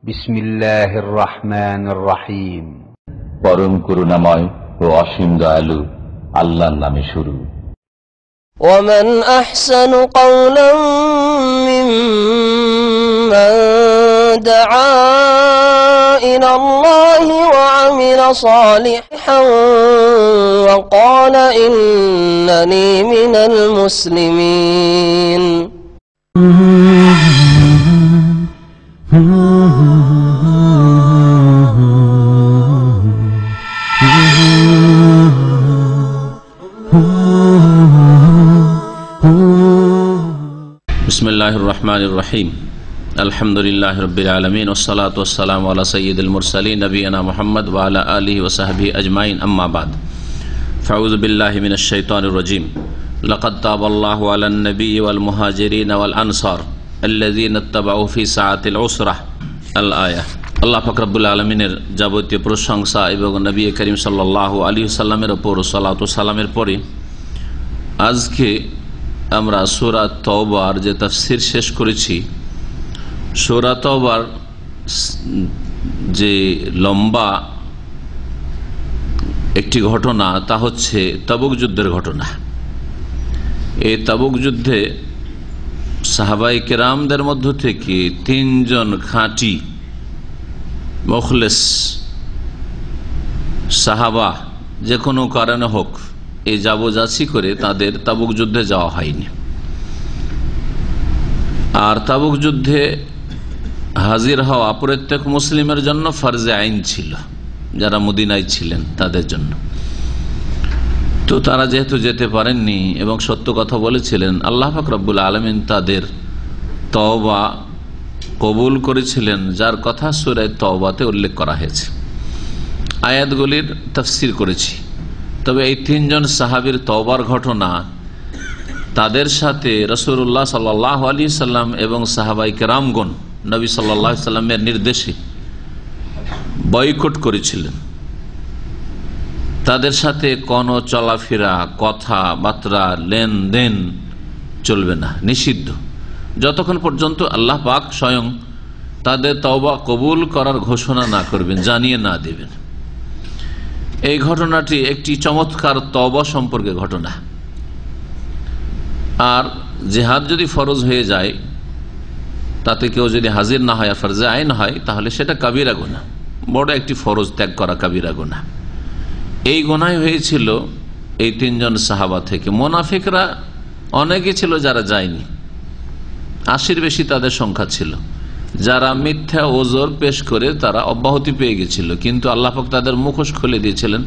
বিসমিল্লাহির রহমানির রহিম। পরম করুণাময় ও অসীম দয়ালু আল্লাহর নামে শুরু। ومن أحسن قولا ممن دعا إلى الله وعمل صالحا وقال إنني من المسلمين. বিসমিল্লাহির রহমানির রহিম। আলহামদুলিল্লাহি রাব্বিল আলামিন ওয়াসসালাতু ওয়াসসালামু আলা সাইয়্যিদিল মুরসালিন নবিয়িনা মুহাম্মদ ওয়া আলা আলিহি ওয়া সাহবিহি আজমাইন, আম্মা বাদ। ফাউযু বিল্লাহি মিনাশ শাইতানির রাজীম। লাকাদ তাবাল্লাহু আলান নাবিয়্যি ওয়াল মুহাজিরিন ওয়াল আনসার আল্লাযীনা ইত্তাবাউ ফি সাআতিল উসরা আল আয়াহ। আল্লাহ পাক রব্বুল আলামিনের যাবতীয় প্রশংসা এবং নবী করিম সাল্লাল্লাহু আলাইহি ওয়াসাল্লামের উপর সালাতু সালামের পরে আজকে আমরা সূরা তওবার যে তাফসীর শেষ করেছি, সূরা তওবার যে লম্বা একটি ঘটনা, তা হচ্ছে তাবুক যুদ্ধের ঘটনা। এই তাবুক যুদ্ধে সাহাবায়ে কেরামদের মধ্য থেকে 3 জন খাঁটি মুখলেস সাহাবা যে কোনো কারণে হোক এই যাবজাছি করে তাদের তাবুক যুদ্ধে যাওয়া হয়নি। আর তাবুক যুদ্ধে হাজির হওয়া প্রত্যেক মুসলিমের জন্য ফরজে আইন ছিল, যারা মদিনায় ছিলেন তাদের জন্য। তো তারা যেহেতু যেতে পারেননি এবং সত্য কথা বলেছিলেন, আল্লাহ পাক রব্বুল আলামিন তাদের তওবা কবুল করেছিলেন, যার কথা সূরা তওবাতে উল্লেখ করা হয়েছে। আয়াতগুলির তাফসীর করেছি। তবে এই 3 জন সাহাবীর তওবার ঘটনা, তাদের সাথে রাসূলুল্লাহ সাল্লাল্লাহু আলাইহি সাল্লাম এবং সাহাবায়ে কেরামগণ নবী সাল্লাল্লাহু আলাইহি সাল্লামের নির্দেশে বয়কট করেছিলেন। তাদের সাথে কোনো চলাফেরা, কথাবার্তা, লেনদেন চলবে না, নিষিদ্ধ, যতক্ষণ পর্যন্ত আল্লাহ পাক স্বয়ং তাদের তওবা কবুল করার ঘোষণা না করবেন, জানিয়ে না দেবেন। এই ঘটনাটি একটি চমৎকার তওবা সম্পর্কে ঘটনা। আর জিহাদ যদি ফরজ হয়ে যায়, তাতে কেউ যদি হাজির না হয় আর ফরজে আইন হয়, তাহলে সেটা কাবিরা গুনাহ, বড় একটি ফরজ ত্যাগ করা কাবিরা গুনাহ। এই গুনাহ হয়েছিল এই 3 জন সাহাবা থেকে। মুনাফিকরা অনেকে ছিল যারা যায়নি, 80-র বেশি তাদের সংখ্যা ছিল, যারা মিথ্যা ওজর পেশ করে তারা অব্যাহতি পেয়ে গেছিল। কিন্তু আল্লাহ পাক তাদের মুখোশ খুলে দিয়েছিলেন।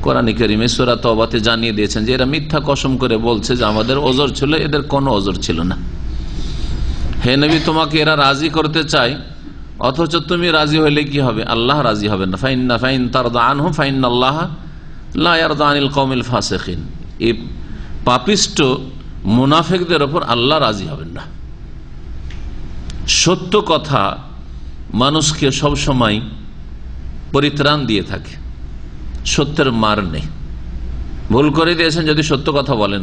কোরআন কারীমে সূরা তওবাতে জানিয়ে দিয়েছেন যে এরা মিথ্যা কসম করে বলছে যে আমাদের ওজর ছিল, এদের কোনো ওজর ছিল না। হে নবী, তোমাকে এরা রাজি করতে চায়, অথচ তুমি রাজি হইলে কি হবে? আল্লাহ রাজি হবেন না। ফাইন তারদা আনহুম ফাইন্নাল্লাহা লা ইয়ারদা আনিল কওমিল ফাসিকিন। এই পাপিষ্ট মুনাফিকদের উপর আল্লাহ রাজি হবেন না। সত্য কথা মানুষকে সব সময় পরিত্রাণ দিয়ে থাকে, সত্যের মার নেই। ভুল করে দিয়েছেন যদি সত্য কথা বলেন,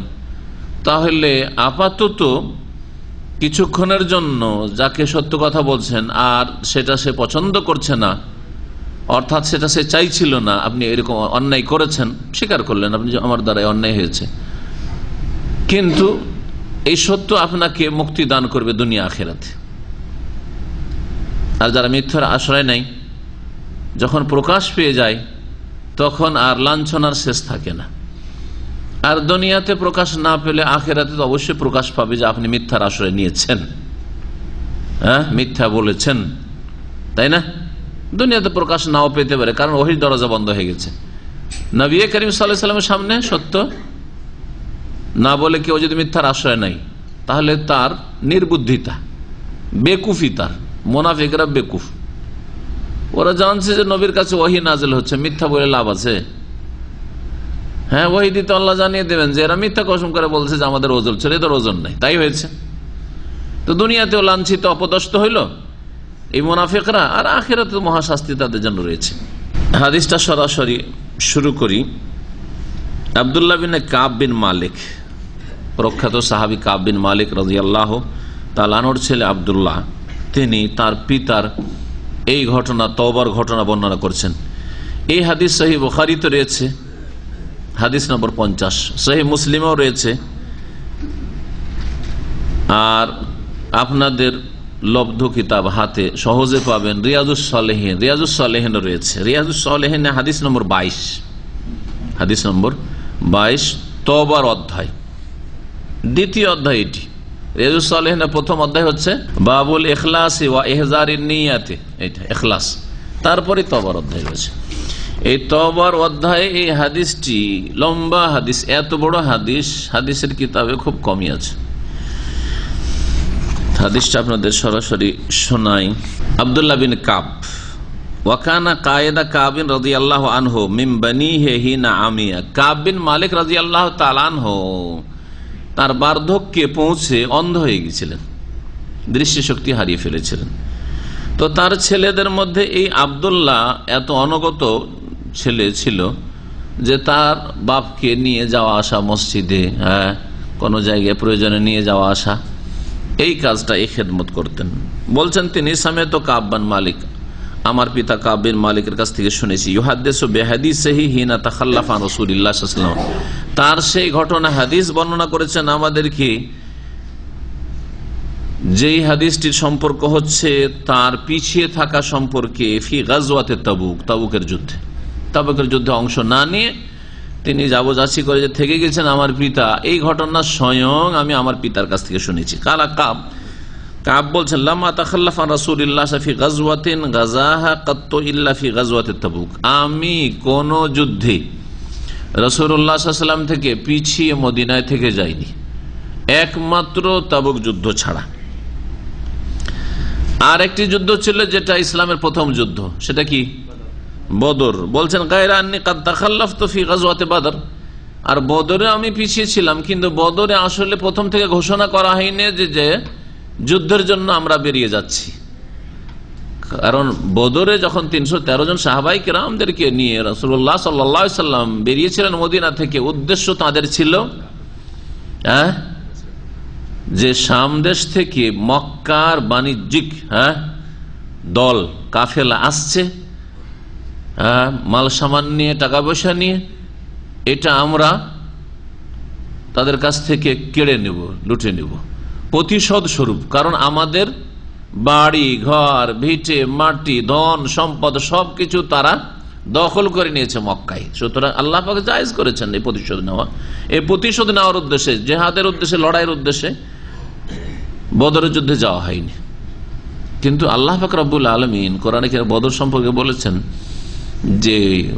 তাহলে আপাতত কিছুক্ষণের জন্য যাকে সত্য কথা বলছেন আর সেটা সে পছন্দ করছে না, অর্থাৎ সেটা সে চাইছিল না, আপনি এরকম অন্যায় করেছেন, স্বীকার করলেন আপনি যে আমার দ্বারা অন্যায় হয়েছে, কিন্তু এই সত্য আপনাকে মুক্তি দান করবে দুনিয়া আখিরাতে। আর যারা মিথ্যার আশ্রয় নেয়, যখন প্রকাশ পেয়ে যায় তখন আর লাঞ্ছনার শেষ থাকে না। আর দুনিয়াতে প্রকাশ না পেলে আখিরাতে তো অবশ্যই প্রকাশ পাবে যে আপনি মিথ্যার আশ্রয় নিয়েছেন, হ্যাঁ, মিথ্যা বলেছেন, তাই না? দুনিয়াতে প্রকাশ নাও পেতে পারে, কারণ ওহীর দরজা বন্ধ হয়ে গেছে। নবী করিম সাল্লাল্লাহু আলাইহি ওয়াসাল্লামের সামনে সত্য না বলে কেউ যদি মিথ্যার আশ্রয় নেয়, তাহলে তার নির্বুদ্ধিতা, বেকুফি, তার মুনাফিকরা বেকুফ। ওরা জানছে যে নবীর কাছে ওহী নাযিল হচ্ছে, মিথ্যা বলে লাভ আছে? হ্যাঁ, ওহী দিতে আল্লাহ জানিয়ে দেবেন যে এরা মিথ্যা কসম করে বলছে যে আমাদের ওজন ছিল, এদের ওজন নাই, তাই হয়েছে। তো দুনিয়াতেও লাঞ্ছিত, অপদস্থ হইল এই মুনাফিকরা, আর আখিরাতে মহাশাস্তি তাদের জন্য রয়েছে। হাদিসটা সরাসরি শুরু করি। আব্দুল্লাহ বিন কাব বিন মালিক, প্রখ্যাত সাহাবী কাব বিন মালিক রাদিয়াল্লাহু তাআলা আনহুর ছেলে আব্দুল্লাহ, তিনি তার পিতার এই ঘটনা, তওবার ঘটনা বর্ণনা করছেন। এই হাদিস সহিহ বুখারীতে রয়েছে, হাদিস নম্বর 50, সহিহ মুসলিমেও রয়েছে। আর আপনাদের লব্ধ কিতাব হাতে সহজে পাবেন রিয়াজুস সালেহিন, রিয়াজুস সালেহিন রয়েছে। রিয়াজুস সালেহিন হাদিস নম্বর 22, হাদিস নম্বর 22, তওবার অধ্যায়, দ্বিতীয় অধ্যায় এটি। রিয়াজুস সালেহিনের প্রথম অধ্যায় হচ্ছে বাবুল ইখলাস ওয়া ইহজারিন নিয়াতে, এটা ইখলাস, তারপরে তওবার অধ্যায় রয়েছে। এই তওবার অধ্যায়ে এই হাদিসটি লম্বা হাদিস, এত বড় হাদিস হাদিসের কিতাবে খুব কমই আছে। হাদিসটা আপনাদের সরাসরি শোনাই। আব্দুল্লাহ বিন কাব, ওয়াকানা কায়েদা কাবিন রাদিয়াল্লাহু আনহু মিন বানিহি হিনা আমিয়া। কাব বিন মালিক রাদিয়াল্লাহু তাআলা আনহু তার বার্ধক্যে পৌঁছে অন্ধ হয়ে গেছিলেন, দৃষ্টিশক্তি হারিয়ে ফেলেছিলেন। তো তার ছেলেদের মধ্যে এই আব্দুল্লাহ এত অনগত ছেলে ছিল যে তার বাপকে নিয়ে যাওয়া আসা মসজিদে, কোনো জায়গায় প্রয়োজনে নিয়ে যাওয়া আসা, এই কাজটা, এই খেদমত করতেন। বলছেন তিনি, সামেতো কাব বিন মালিক, আমার পিতা কাব বিন মালিকের কাছ থেকে শুনেছি, ইউহাদ্দিসু বিহাদিসিহি হিনা তাখাল্লাফা আন রাসূলিল্লাহ সাল্লাল্লাহু আলাইহি ওয়াসাল্লাম, তার সেই ঘটনা হাদিস বর্ণনা করেছেন আমাদেরকে, যেই হাদিসটির সম্পর্ক হচ্ছে তার পিছিয়ে থাকা সম্পর্কে, ফি গাজওয়াতে তাবুক, তাবুকের যুদ্ধে, তাবুকের যুদ্ধে অংশ না নিয়ে তিনি যাবজাসি করে যে থেকে গেছেন আমার পিতা, এই ঘটনা স্বয়ং আমি আমার পিতার কাছ থেকে শুনেছি। কালা কাব, কাব বলছেন, লাম্মা তাখাল্লাফা আন রাসূলিল্লাহ ফি গাজওয়াতিন গাজাহা কাত্তু ইল্লা ফি গাজওয়াতিত তাবুক, আমি কোন যুদ্ধে রাসূলুল্লাহ সাল্লাল্লাহু আলাইহি ওয়াসাল্লাম থেকে পিছিয়ে মদিনায় থেকে যাইনি, একমাত্র তাবুক যুদ্ধ ছাড়া। আর একটি যুদ্ধ ছিল যেটা ইসলামের প্রথম যুদ্ধ, সেটা কি? বদর। বলছেন গায়রা আন্নী কাদ তাখাল্লাফতু ফি গাজওয়াতি বদর, আর বদরে আমি পিছিয়ে ছিলাম, কিন্তু বদরে আসলে প্রথম থেকে ঘোষণা করা হয়নি যে যুদ্ধের জন্য আমরা বেরিয়ে যাচ্ছি। কারণ বদরে যখন 313 জন সাহাবাই কেরামদেরকে নিয়ে রাসূলুল্লাহ সাল্লাল্লাহু আলাইহি ওয়াসাল্লাম বেরিয়েছিলেন মদিনা থেকে, উদ্দেশ্য তাদের ছিল যে শাম দেশ থেকে মক্কার বাণিজ্যিক দল কাফেলা আসছে, মাল সামান নিয়ে, টাকা পয়সা নিয়ে, এটা আমরা তাদের কাছ থেকে কেড়ে নেব, লুটে নেব প্রতিশোধ স্বরূপ। কারণ আমাদের বাড়ি ঘর ভিটে মাটি ধন সম্পদ সবকিছু তারা দখল করে নিয়েছে মক্কায়, সুতরাং আল্লাহ পাক জায়েজ করেছেন এই প্রতিশোধ নেওয়া। এই প্রতিশোধ নেওয়ার উদ্দেশ্যে, জেহাদের উদ্দেশ্যে, লড়াইয়ের উদ্দেশ্যে বদরের যুদ্ধে যাওয়া হয়নি। কিন্তু আল্লাহ পাক রব্বুল আলামিন কোরআনে বদর সম্পর্কে বলেছেন যে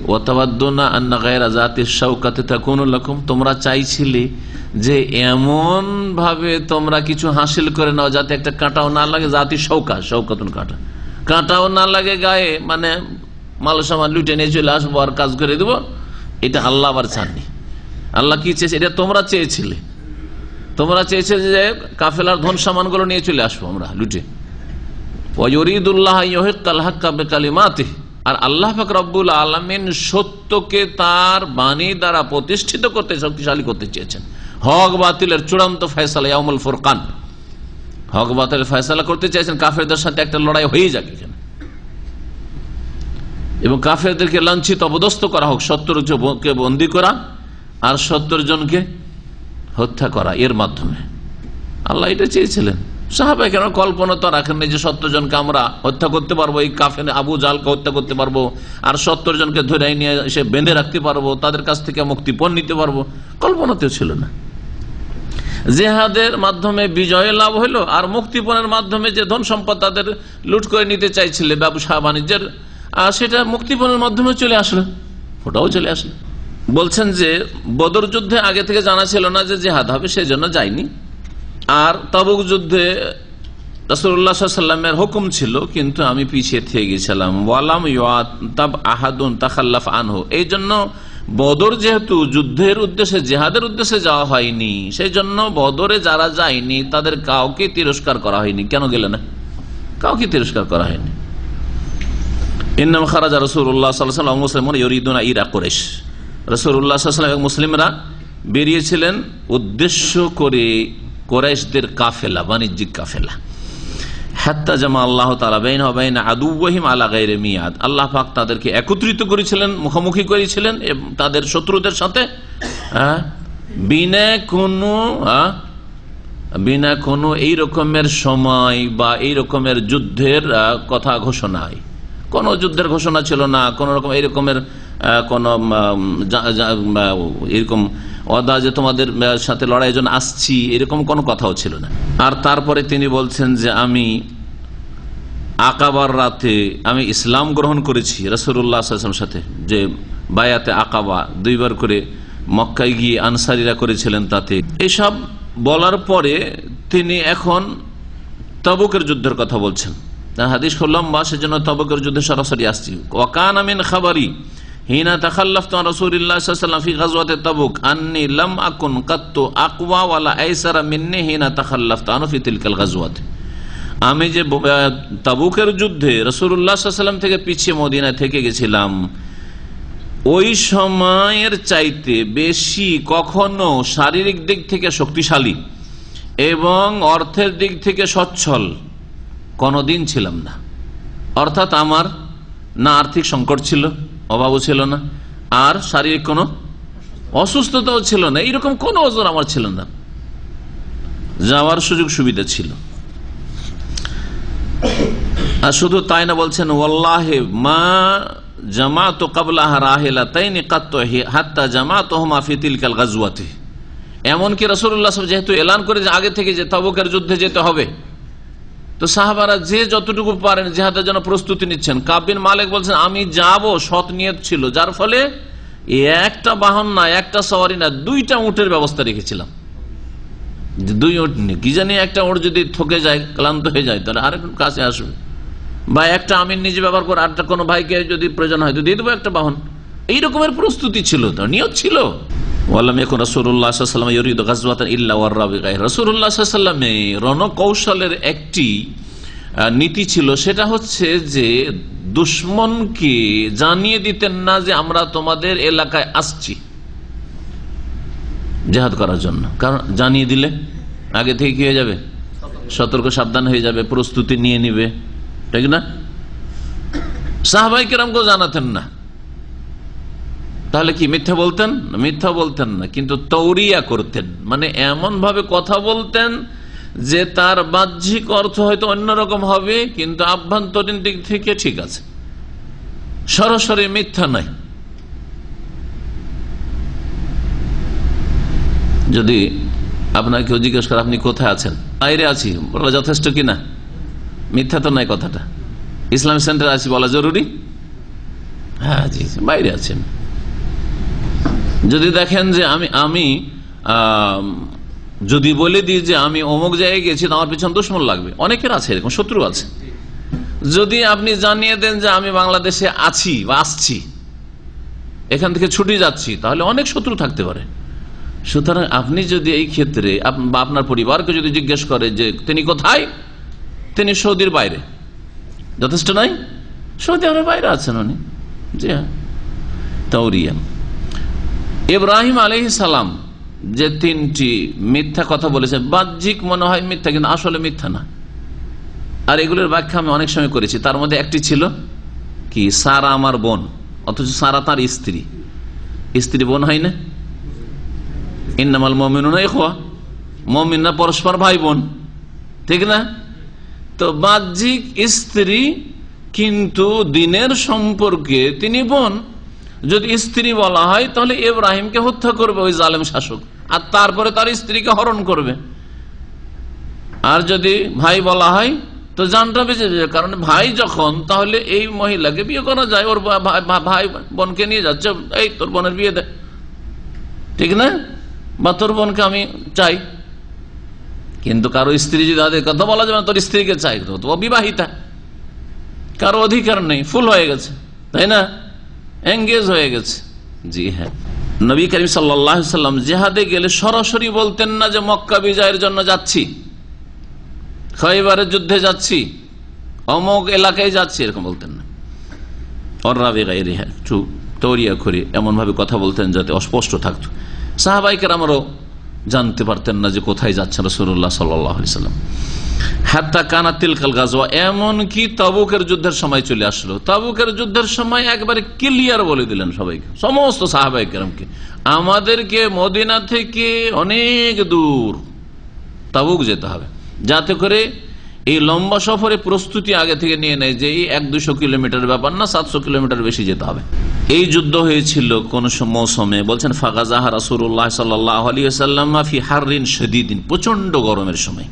ওয়াতাওয়াদ্দুনা আন্না গায়রা যাতিশ শাওকাতি তাকুনু লাকুম, তোমরা চাইছিলে যে এমন ভাবে তোমরা কিছু হাসিল করে নাও যাতে একটা কাঁটাও না লাগে, জাতি শৌকা, শৌকাতুন কাঁটা, কাঁটাও না লাগে গায়ে, মানে মাল সামান লুটে নিয়ে চলে আসবো আর কাজ করে দেবো, এটা আল্লাহ আবার চাননি। আল্লাহ কি চেয়েছে? এটা তোমরা চেয়েছিলে, তোমরা চেয়েছে যে কাফেলার ধন সামান গুলো নিয়ে চলে আসবো আমরা লুটে। ওয়ায়ুরিদুল্লাহ ইউহিক্কাল হাক্কা বিকালিমাতিহি, আর আল্লাহ পাক রব্বুল আলামিন সত্যকে তার বাণী দ্বারা প্রতিষ্ঠিত করতে, শক্তিশালী করতে চেয়েছেন। হক বাতিলের চূড়ান্ত ফয়সালা ইয়াউমুল ফুরকান, হক বাতিলের ফয়সালা করতে চেয়েছেন, কাফেরদের সাথে একটা লড়াই হয়ে যাক এখানে, এবং কাফেরদেরকে লাঞ্ছিত অপদস্থ করা হোক, 70 জনকে বন্দী করা আর 70 জনকে হত্যা করা, এর মাধ্যমে আল্লাহ এটা চেয়েছিলেন। সাহাবায়ে কেরাম কল্পনা তো রাখেননি যে 70 জনকে আমরা হত্যা করতে পারবো, এই কাফের আবু জাহলকে হত্যা করতে পারবো, আর 70 জনকে ধরে নিয়ে এসে বেঁধে রাখতে পারবো, তাদের কাছ থেকে মুক্তিপণ নিতে পারবো, কল্পনাতেও ছিল না। জেহাদের মাধ্যমে বিজয় লাভ হইলো, আর মুক্তিপণের মাধ্যমে যে ধন সম্পদ তাদের লুট করে নিতে চাইছিল ব্যবসা বাণিজ্যের, সেটা মুক্তিপণের মাধ্যমে চলে আসলো, ওটাও চলে আসলো। বলছেন যে বদর যুদ্ধে আগে থেকে জানা ছিল না যে জেহাদ হবে, সেই জন্য যায়নি। আর তাবুক যুদ্ধে রাসূলুল্লাহ সাল্লাল্লাহু আলাইহি ওয়াসাল্লামের হুকুম ছিল, কিন্তু আমি পিছিয়ে থেকে গেছিলাম। ওয়ালাম ইউতাব আহাদুন তাখাল্লাফ আনহু, এই জন্য বদর যেহেতু যুদ্ধের উদ্দেশ্যে, জেহাদের উদ্দেশ্যে যাওয়া হয়নি, সেই জন্য বদরে যারা যায়নি তাদের কাউকে তিরস্কার করা হয়নি। কেন গেলে না? কাউকে তিরস্কার করা হয়নি। ইন্নামা খারাজা রাসূলুল্লাহ সাল্লাল্লাহু আলাইহি ওয়াসাল্লাম মুসলিমুন ইউরিদুনা ইরা কুরাইশ, রাসূলুল্লাহ সাল্লাল্লাহু আলাইহি ওয়াসাল্লাম এবং মুসলিমরা বেরিয়েছিলেন উদ্দেশ্য করে কুরাইশদের কাফেলা, বাণিজ্যিক কাফেলা। হাত্তা জামা আল্লাহ তাআলা বাইনা ওয়া বাইনা আদুওয়াহিম আলা গায়রি মিয়াদ, আল্লাহ পাক তাদেরকে একত্রিত করেছিলেন, মুখোমুখি করেছিলেন তাদের শত্রুদের সাথে বিনা কোনো এই রকমের সময় বা এই রকমের যুদ্ধের কথা ঘোষণায়। কোন যুদ্ধের ঘোষণা ছিল না, কোন রকম এই রকমের কোন এরকম ওয়াদা যে তোমাদের সাথে লড়াইয়ের জন্য আসছি, এরকম কোনো কথাও ছিল না। আর তারপরে তিনি বলছেন যে আমি আকাবার রাতে আমি ইসলাম গ্রহণ করেছি রাসূলুল্লাহ সাল্লাল্লাহু আলাইহি ওয়াসাল্লামের সাথে, যে বায়াতে আকাবা 2 বার করে মক্কায় গিয়ে আনসারীরা করেছিলেন। তাতে এসব বলার পরে তিনি এখন তাবুকের যুদ্ধের কথা বলছেন। হাদিস করলাম বা সেজন্য তাবুকের যুদ্ধে সরাসরি আসছি। ওয়াকানা মিন খাবারি হিনা তাখাল্লাফতু আন রাসূলিল্লাহ সাল্লাল্লাহু আলাইহি ওয়াসাল্লাম ফি গাজওয়াতি তাবুক আন্নী লাম আকুন কাত্তু আকওয়া ওয়ালা আইসারা মিন্নি হিনা তাখাল্লাফতু আনহু ফি তিলকাল গাজওয়াত। আমি যে তাবুকের যুদ্ধে রাসূলুল্লাহ সাল্লাল্লাহু আলাইহি ওয়াসাল্লাম থেকে পিছিয়ে মদিনা থেকে গেছিলাম, ওই সময়ের চাইতে বেশি কখনো শারীরিক দিক থেকে শক্তিশালী এবং অর্থের দিক থেকে সচ্ছল কোনদিন ছিলাম না। অর্থাৎ আমার না আর্থিক সংকট ছিল, অভাবও ছিল না, আর শারীরিক কোনো অসুস্থতাও ছিল না, এইরকম কোনো ওজোর আমার ছিল না, যাওয়ার সুযোগ সুবিধা ছিল। আর শুধু তাই না, বলছেন ওয়াল্লাহি মা জামাতু ক্বাবলাহা রাহিলাতাইনি কাত্তু হাত্তা জামাতুহুমা ফি তিলকাল গাজওয়াতি। এমনকি রাসূলুল্লাহ সাল্লাল্লাহু আলাইহি ওয়াসাল্লাম যেহেতু এলান করে যে আগে থেকে যে তাবুকের যুদ্ধে যেতে হবে, তো সাহাবারা যে যতটুকু পারেন জিহাদের জন্য প্রস্তুতি নিচ্ছেন। কাব বিন মালিক বলছেন আমি যাব, সৎ নিয়ত ছিল, যার ফলে একটা বাহন না, একটা সওয়ারি না, 2টা উটের ব্যবস্থা রেখেছিলাম। 2 উট নেই, কি জানি একটা উট যদি থকে যায়, ক্লান্ত হয়ে যায়, তাহলে আরেকজন কাছে আসবে, বা একটা আমি নিজে ব্যবহার করে আরেকটা কোনো ভাইকে যদি প্রয়োজন হয় তো দিয়ে দেবো একটা বাহন। এই রকমের প্রস্তুতি ছিল, তার নিয়ত ছিল। ওয়ালাম ইয়াকুন রাসূলুল্লাহ সাল্লাল্লাহু আলাইহি ওয়াসাল্লাম ইউরিদু গাজওয়াতান ইল্লা ওয়ারাবি গায়র। রাসূলুল্লাহ সাল্লাল্লাহু আলাইহি ওয়াসাল্লামের রণকৌশলের একটি নীতি ছিল, সেটা হচ্ছে যে দুশমনকে জানিয়ে দিতেন না যে আমরা তোমাদের এলাকায় আসছি জিহাদ করার জন্য। কারণ জানিয়ে দিলে আগে থেকে কি হয়ে যাবে, সতর্ক সাবধান হয়ে যাবে, প্রস্তুতি নিয়ে নিবে, ঠিক না? সাহাবায়ে কেরামকেও জানাতেন না, তাহলে কি মিথ্যা বলতেন? মিথ্যা বলতেন না, কিন্তু তৌরিয়া করতেন, মানে এমন ভাবে কথা বলতেন যে তার বাহ্যিক অর্থ হয়তো অন্যরকম হবে, কিন্তু আভ্যন্তরীণ দিক থেকে ঠিক আছে, সরাসরি মিথ্যা নাই। যদি আপনাকে কেউ জিজ্ঞেস করে আপনি কোথায় আছেন, বাইরে আছি, বলা যথেষ্ট কিনা? মিথ্যা তো নাই কথাটা। ইসলামিক সেন্টার আছি বলা জরুরি? হ্যাঁ জি বাইরে আছেন। যদি দেখেন যে আমি যদি বলে দিই যে আমি অমুক জায়গায় গেছি, আমার পিছনে দুশমন লাগবে, অনেকের আছে এরকম, শত্রু আছে। যদি আপনি জানিয়ে দেন যে আমি বাংলাদেশে আছি বা আসছি, এখান থেকে ছুটে যাচ্ছি, তাহলে অনেক শত্রু থাকতে পারে। সুতরাং আপনি যদি এই ক্ষেত্রে বা আপনার পরিবারকে যদি জিজ্ঞেস করে যে তিনি কোথায়, তিনি সৌদির বাইরে, যথেষ্ট নাই? সৌদি আরবের বাইরে আছেন উনি, জি হ্যাঁ। তাওরিয়া ইব্রাহিম আলাইহিস সালাম যে 3টি মিথ্যা কথা বলেছে, বাহ্যিক মনে হয় মিথ্যা, কিন্তু আসলে মিথ্যা না। আর এগুলোর ব্যাখ্যা আমি অনেক সময় করেছি। তার মধ্যে একটি ছিল কি, সারা আমার বোন, অথচ সারা তার স্ত্রী। স্ত্রী বোন হয় না? ইন্নামাল মুমিনুনা ইখওয়া, মুমিনরা পরস্পর ভাই বোন, ঠিক না? তো বাহ্যিক স্ত্রী, কিন্তু দিনের সম্পর্কে তিনি বোন। যদি স্ত্রী বলা হয় তাহলে ইব্রাহিমকে হত্যা করবে ওই জালেম শাসক, আর তারপরে তার স্ত্রীকে হরণ করবে। আর যদি ভাই বলা হয় তো জানটা বেঁচে যাবে, কারণ ভাই যখন, তাহলে এই মহিলাকে বিয়ে করা যায়, ওর ভাই বোনকে নিয়ে যাচ্ছে, এই তোর বোনের বিয়ে দে, ঠিক না? বা তোর বোনকে আমি চাই। কিন্তু কারো স্ত্রী যদি তাদের কথা বলা যাবে না, তোর স্ত্রীকে চাই, তো বিবাহিতা, কারো অধিকার নেই, ফুল হয়ে গেছে, তাই না? এঙ্গেজ হয়ে গেছে। জি হ্যাঁ, নবী করিম সাল্লাল্লাহু আলাইহি ওয়াসাল্লাম জিহাদে গেলে সরাসরি বলতেন না যে মক্কা বিজয়ের জন্য যাচ্ছি, খয়বারের যুদ্ধে যাচ্ছি, অমুক এলাকায় যাচ্ছি, এরকম বলতেন না। অর্রাবি গায়রিহা, একটু তৌরিয়া করে এমন ভাবে কথা বলতেন যাতে অস্পষ্ট থাকতো, সাহাবায়ে কেরামরাও জানতে পারতেন না যে কোথায় যাচ্ছেন রাসূলুল্লাহ সাল্লাল্লাহু আলাইহি ওয়াসাল্লাম। হাত্তা কানাত তিলকাল গাজওয়া, এমনকি তাবুকের যুদ্ধের সময় চলে আসলো। তাবুকের যুদ্ধের সময় একবারে ক্লিয়ার বলে দিলেন সবাইকে, সমস্ত সাহাবায়ে কেরামকে, আমাদেরকে মদিনা থেকে অনেক দূর তাবুক যেতে হবে, যাতে করে এই লম্বা সফরে প্রস্তুতি আগে থেকে নিয়ে নেয় যে এই 100-200 কিলোমিটার ব্যাপার না, 700 কিলোমিটার বেশি যেতে হবে। এই যুদ্ধ হয়েছিল কোন মৌসুমে, বলছেন ফাগাজাহা রাসূলুল্লাহ সাল্লাল্লাহু আলাইহি ওয়াসাল্লাম ফি হাররিন শাদীদিন, প্রচন্ড গরমের সময়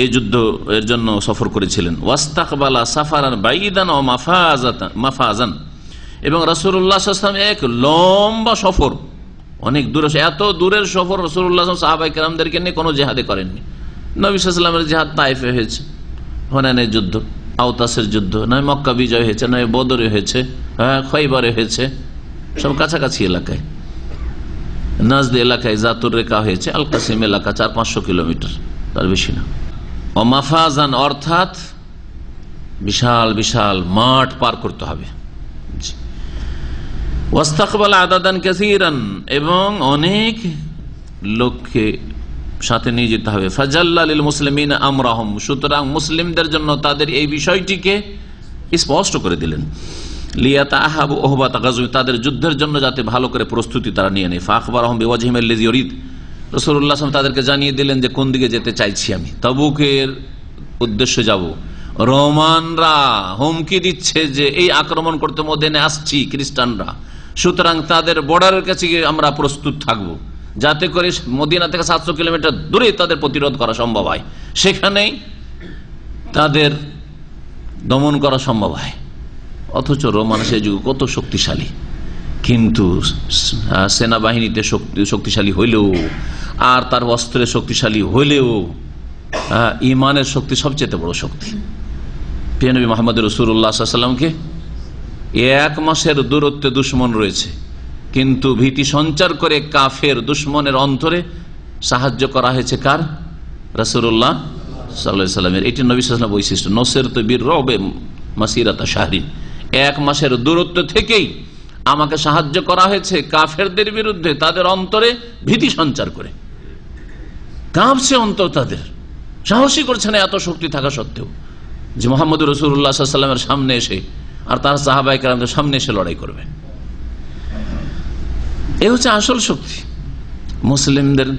এই যুদ্ধ এর জন্য সফর করেছিলেন। ওয়াস্তাকবালা সাফারান বাইদান ও মাফাজান, এবং রাসূলুল্লাহ সাল্লাল্লাহু আলাইহি ওয়াসাল্লাম এক লম্বা সফর, অনেক দূরে, এত দূরের সফর রাসূলুল্লাহ সাহাবায়ে কেরামদেরকে নিয়ে কোনো জিহাদে করেননি। নবী সাল্লাল্লাহু আলাইহি ওয়াসাল্লামের জিহাদ তায়েফে হয়েছে, হুনাইনের যুদ্ধ, আওতাসের যুদ্ধ, নয় মক্কা বিজয় হয়েছে, নয় বদরে হয়েছে, হ্যাঁ খয়বরে হয়েছে, সব কাছাকাছি এলাকায়। নাজদ এলাকায় জাতুর রেখা হয়েছে, আল কাসিম এলাকা 400-500 কিলোমিটার, তার বেশি না। ও মাফাজান অর্থাৎ বিশাল বিশাল মাঠ পার করতে হবে। ওয়াস্তাকবাল আদাদান কাসীরান, এবং অনেক লোককে সাথে নিয়ে যেতে হবে। ফাজাল্লা লিল মুসলিমিন আমরাহুম, সুতরাং মুসলিমদের জন্য তাদের এই বিষয়টিকে স্পষ্ট করে দিলেন। লিয়াতাহাবু ওহবাত গাজওয়া, তাদের যুদ্ধের জন্য যাতে ভালো করে প্রস্তুতি তারা নিয়ে নেয়। ফাখবারহুম বিওয়াজহিম আল্লাযী ইউরিদ, রাসূলুল্লাহ সাল্লাল্লাহু আলাইহি ওয়াসাল্লাম তাদেরকে জানিয়ে দিলেন যে কোন দিকে যেতে চাইছি আমি, তাবুকের উদ্দেশ্যে যাব। রোমানরা হুমকি দিচ্ছে যে এই আক্রমণ করতে মদিনায় আসছি খ্রিস্টানরা, সুতরাং তাদের বর্ডারের কাছে আমরা প্রস্তুত থাকব, যাতে করে মদিনা থেকে 700 কিলোমিটার দূরে তাদের প্রতিরোধ করা সম্ভব হয়, সেখানেই তাদের দমন করা সম্ভব হয়। অথচ রোমান সেই যুগে কত শক্তিশালী, কিন্তু সেনাবাহিনীতে শক্তিশালী হইলেও আর তার অস্ত্রে শক্তিশালী হইলেও ইমানের শক্তি সবচেয়ে বড় শক্তি। প্রিয় নবী মুহাম্মদ রাসূলুল্লাহ সাল্লাল্লাহু আলাইহি ওয়াসাল্লামকে 1 মাসের দূরত্বে দুশমন রয়েছে, কিন্তু ভীতি সঞ্চার করে কাফের দুশমনের অন্তরে সাহায্য করা হয়েছে কার? রাসূলুল্লাহ সাল্লাল্লাহু আলাইহি ওয়াসাল্লামের। এটি নবী সাল্লাল্লাহু আলাইহি ওয়াসাল্লামের বৈশিষ্ট্য। নসরতু বির-রুব মাসিরাতা শাহরিন, 1 মাসের দূরত্ব থেকেই আমাকে সাহায্য করা হয়েছে কাফেরদের বিরুদ্ধে, তাদের অন্তরে ভীতি সঞ্চার করে। কাঁপছে অন্তর তাদের, সাহসী করছে না এত শক্তি থাকা সত্ত্বেও, যে মুহাম্মদ রাসূলুল্লাহ সাল্লাল্লাহু আলাইহি ওয়াসাল্লামের সামনে এসে আর তার সাহাবায়ে কেরামদের সামনে এসে লড়াই করবে। এই হচ্ছে আসল শক্তি। মুসলিমদের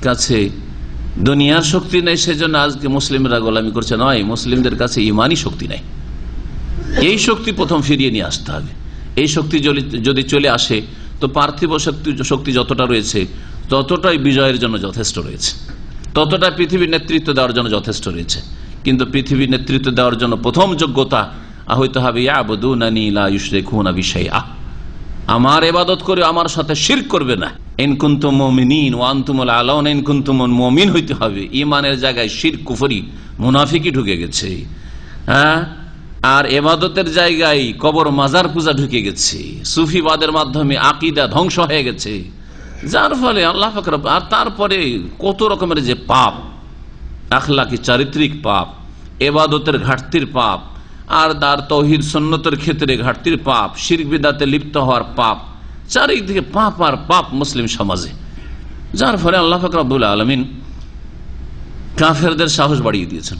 কাছে দুনিয়ার শক্তি নেই, সেজন্য আজকে মুসলিমরা গোলামি করছে, নয়, মুসলিমদের কাছে ইমানি শক্তি নেই। এই শক্তি প্রথম ফিরিয়ে নিয়ে আসতে হবে। এই শক্তি যদি চলে আসে, তো পার্থিব শক্তি যতটা রয়েছে ততটাই বিজয়ের জন্য যথেষ্ট রয়েছে, ততটা পৃথিবীর নেতৃত্ব দেওয়ার জন্য যথেষ্ট রয়েছে। কিন্তু পৃথিবীর নেতৃত্ব দেওয়ার জন্য প্রথম যোগ্যতা হইতে হবে ইয়াবুদুনানি লা ইউশরিকুনা বি শাইআ, আমার ইবাদত করে আমার সাথে শিরক করবে না। ইন কুনতুম মুমিনিন ওয়া আনতুমুল আলাউনা, ইন কুনতুম মুমিন হইতে হবে। ঈমানের জায়গায় শিরক, কুফরি, মুনাফিকি ঢুকে গেছে, হ্যাঁ, আর ইবাদতের জায়গায় কবর মাজার পূজা ঢুকে গেছে, সুফিবাদের মাধ্যমে আকীদা ধ্বংস হয়ে গেছে, যার ফলে আল্লাহ পাক, আর তারপরে কত রকমের যে পাপ, আখলাকি চারিত্রিক পাপ, ইবাদতের ঘাটতির পাপ, আর তার তাওহীদ সুন্নতের ক্ষেত্রে ঘাটতির পাপ, শিরক বিদআতে লিপ্ত হওয়ার পাপ, চারিদিকে পাপ আর পাপ মুসলিম সমাজে, যার ফলে আল্লাহ পাক রব্বুল আলামিন কাফেরদের সাহস বাড়িয়ে দিয়েছেন,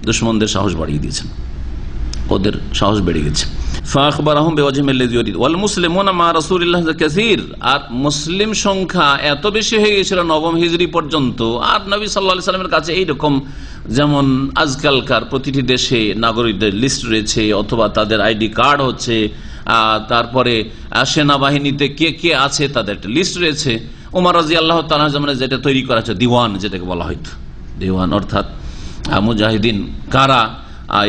দুশমনদের সাহস বাড়িয়ে দিয়েছেন, ওদের সাহস বেড়ে গেছে। ফাখবারহুম বিওয়াজহিম আল্লাযী ইউরিদ ওয়াল মুসলিমুনা মা রাসূলিল্লাহ কাসীর, আর মুসলিম সংখ্যা এত বেশি হয়ে গিয়েছিল 9ম হিজরি পর্যন্ত। আর নবী সাল্লাল্লাহু আলাইহি সাল্লামের কাছে এইরকম, যেমন আজকালকার প্রতিটি দেশে নাগরিকদের লিস্ট রয়েছে, অথবা তাদের আইডি কার্ড হচ্ছে, তারপরে সেনাবাহিনীতে কে কে আছে তাদের একটা লিস্ট রয়েছে। ওমর রাদিয়াল্লাহু তাআলা জামানে যেটা তৈরি করা হয়েছে দিওয়ান, যেটাকে বলা হয়তো দিওয়ান, অর্থাৎ মুজাহিদিন কারা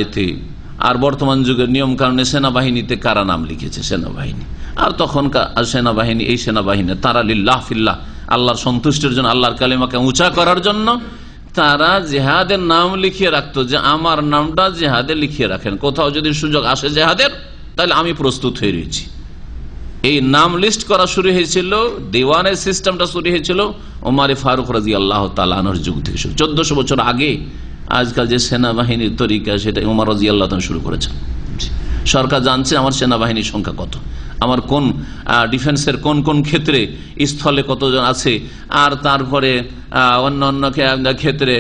এতে। আর বর্তমান যুগের নিয়ম কারণে সেনাবাহিনীতে কারা নাম লিখেছে সেনাবাহিনী, আর তখনকার সেনাবাহিনী, এই সেনাবাহিনী তারা লিল্লাহ ফিল্লাহ, আল্লাহর সন্তুষ্টির জন্য, আল্লাহর কালিমাকে উঁচা করার জন্য তারা জেহাদের নাম লিখিয়ে রাখতো, যে আমার নামটা জেহাদে লিখিয়ে রাখেন, কোথাও যদি সুযোগ আসে জেহাদের তাহলে আমি প্রস্তুত হয়ে রয়েছি। এই নাম লিস্ট করা শুরু হয়েছিল, দেওয়ানের সিস্টেমটা শুরু হয়েছিল ওমরে ফারুক রাদিয়াল্লাহু তাআলা আনহুর যুগ থেকে শুরু। 1400 বছর আগে আজকাল যে সেনাবাহিনীর তরিকা, সেটা ওমর রাদিয়াল্লাহু তাআলা শুরু করেছেন। সরকার জানছে আমার সেনাবাহিনীর সংখ্যা কত, আমার কোন ডিফেন্সের কোন কোন ক্ষেত্রে স্থলে কতজন আছে, আর তারপরে অন্য অন্য ক্ষেত্রে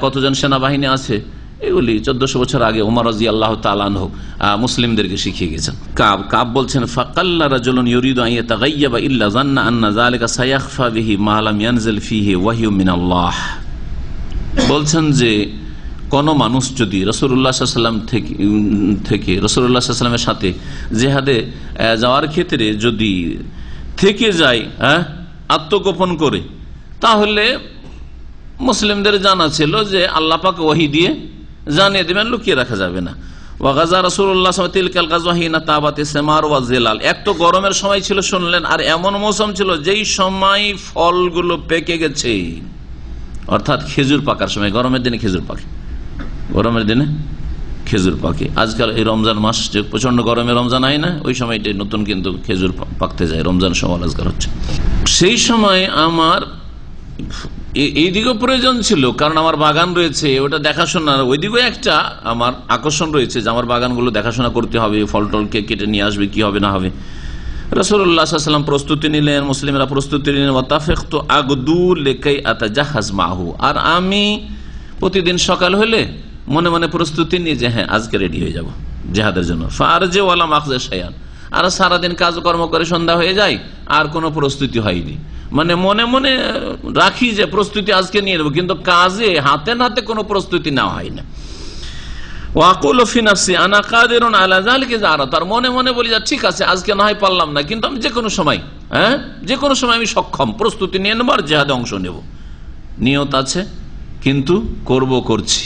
কতজন সেনাবাহিনী আছে, এগুলি 1400 বছর আগে ওমর রাদিয়াল্লাহু তাআলা আনহু মুসলিমদেরকে শিখিয়ে গেছেন। কাব বলছেন ফাকাল্লা রাজুলুন ইউরিদু আন ইয়াতাগায়্যাবা ইল্লা যান্না আন্না যালিকা সায়াখফা বিহি মা লাম ইয়ানজিল ফিহি ওয়াহয়ু মিনাল্লাহ। বলছেন যে কোন মানুষ যদি রাসূলুল্লাহ সাল্লাল্লাহু আলাইহি ওয়াসাল্লাম থেকে রাসূলুল্লাহ সাল্লাল্লাহু আলাইহি ওয়াসাল্লামের সাথে জিহাদে যাওয়ার ক্ষেত্রে যদি থেকে যায় আত্মগোপন করে, তাহলে মুসলিমদের জানা ছিল যে আল্লাহ পাক ওহী দিয়ে জানিয়ে দেবেন, লুকিয়ে রাখা যাবে না। ওয়াগাজা রাসূলুল্লাহ সাল্লাল্লাহু আলাইহি ওয়াসাল্লাম তিলকাল গাযওয়া হিনা তাবাতি সামার ওয়া জিলাল। এক তো গরমের সময় ছিল শুনলেন, আর এমন মৌসুম ছিল যেই সময় ফলগুলো পেকে গেছে, অর্থাৎ খেজুর পাকার সময়। গরমের দিনে খেজুর পাকে, গরমের দিনে খেজুর পাকে। আজকাল এই রমজান মাস যে প্রচন্ড গরমে রমজান হয় না, ওই সময়টাই নতুন কিন্তু খেজুর পাকতে যায়, রমজান সময় আজকাল হচ্ছে। সেই সময় আমার এই দিকেও প্রয়োজন ছিল, কারণ আমার বাগান রয়েছে, ওটা দেখাশোনার ওই দিকেও একটা আমার আকর্ষণ রয়েছে যে আমার বাগানগুলো দেখাশোনা করতে হবে, ফল টলকে কেটে নিয়ে আসবে, কি হবে না হবে। রাসূলুল্লাহ সাল্লাল্লাহু আলাইহি ওয়াসাল্লাম প্রস্তুতি নিলেন, মুসলিমরা প্রস্তুতি নিলেন। ওয়াতাফাকতু আগদু লিকাই আতাজাহাজ মাহু। আর আমি প্রতিদিন সকাল হলে মনে মনে প্রস্তুতি নিয়ে যে হ্যাঁ আজকে রেডি হয়ে যাব জিহাদের জন্য। ফারজে ওয়ালা মাখজে শাইআন। আর সারাদিন কাজকর্ম করে সন্ধ্যা হয়ে যায়, আর কোনো প্রস্তুতি হয়নি। মানে মনে মনে রাখি যে প্রস্তুতি আজকে নিয়ে নেব, কিন্তু কাজে হাতে নাতে কোনো প্রস্তুতি নেওয়া হয় না। ওয়াকুলু ফি নাফসি আনা কাদিরুন আলা যালিকা যারা। তার মনে মনে বলি যে ঠিক আছে আজকে না হয় পারলাম না, কিন্তু আমি যে কোনো সময় যে কোনো সময় আমি সক্ষম, প্রস্তুতি নিয়ে নেব আর জিহাদে অংশ নেব। নিয়ত আছে কিন্তু করছি,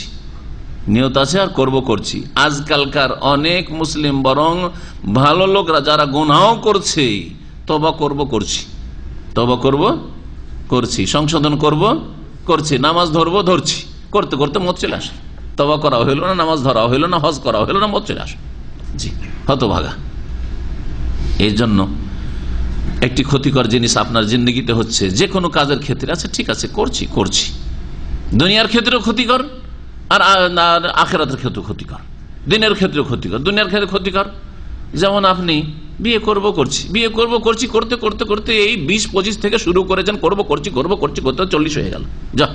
নিয়ত আছে আর করছি। আজকালকার অনেক মুসলিম বরং ভালো লোকরা যারা গুনাহও করছে তওবা করছি, সংশোধন করছি, নামাজ ধরছি, করতে করতে মত চলে আসে। তওবা করা হইল না, নামাজ ধরা হইল না, হজ করা হইল না, মত চলে আসে। জি, হতভাগা। এই জন্য একটি ক্ষতিকর জিনিস আপনার জিন্দেগিতে হচ্ছে, যে কোনো কাজের ক্ষেত্রে আচ্ছা ঠিক আছে করছি, দুনিয়ার ক্ষেত্রেও ক্ষতিকর আর আখিরাতের ক্ষেত্রেও ক্ষতিকর, দিনের ক্ষেত্রেও ক্ষতিকর, দুনিয়ার ক্ষেত্রে ক্ষতিকর। যেমন আপনি বিয়ে করছি করতে করতে করতে এই 20-25 থেকে শুরু করেছেন, করছি করতে 40 হয়ে গেল। যা,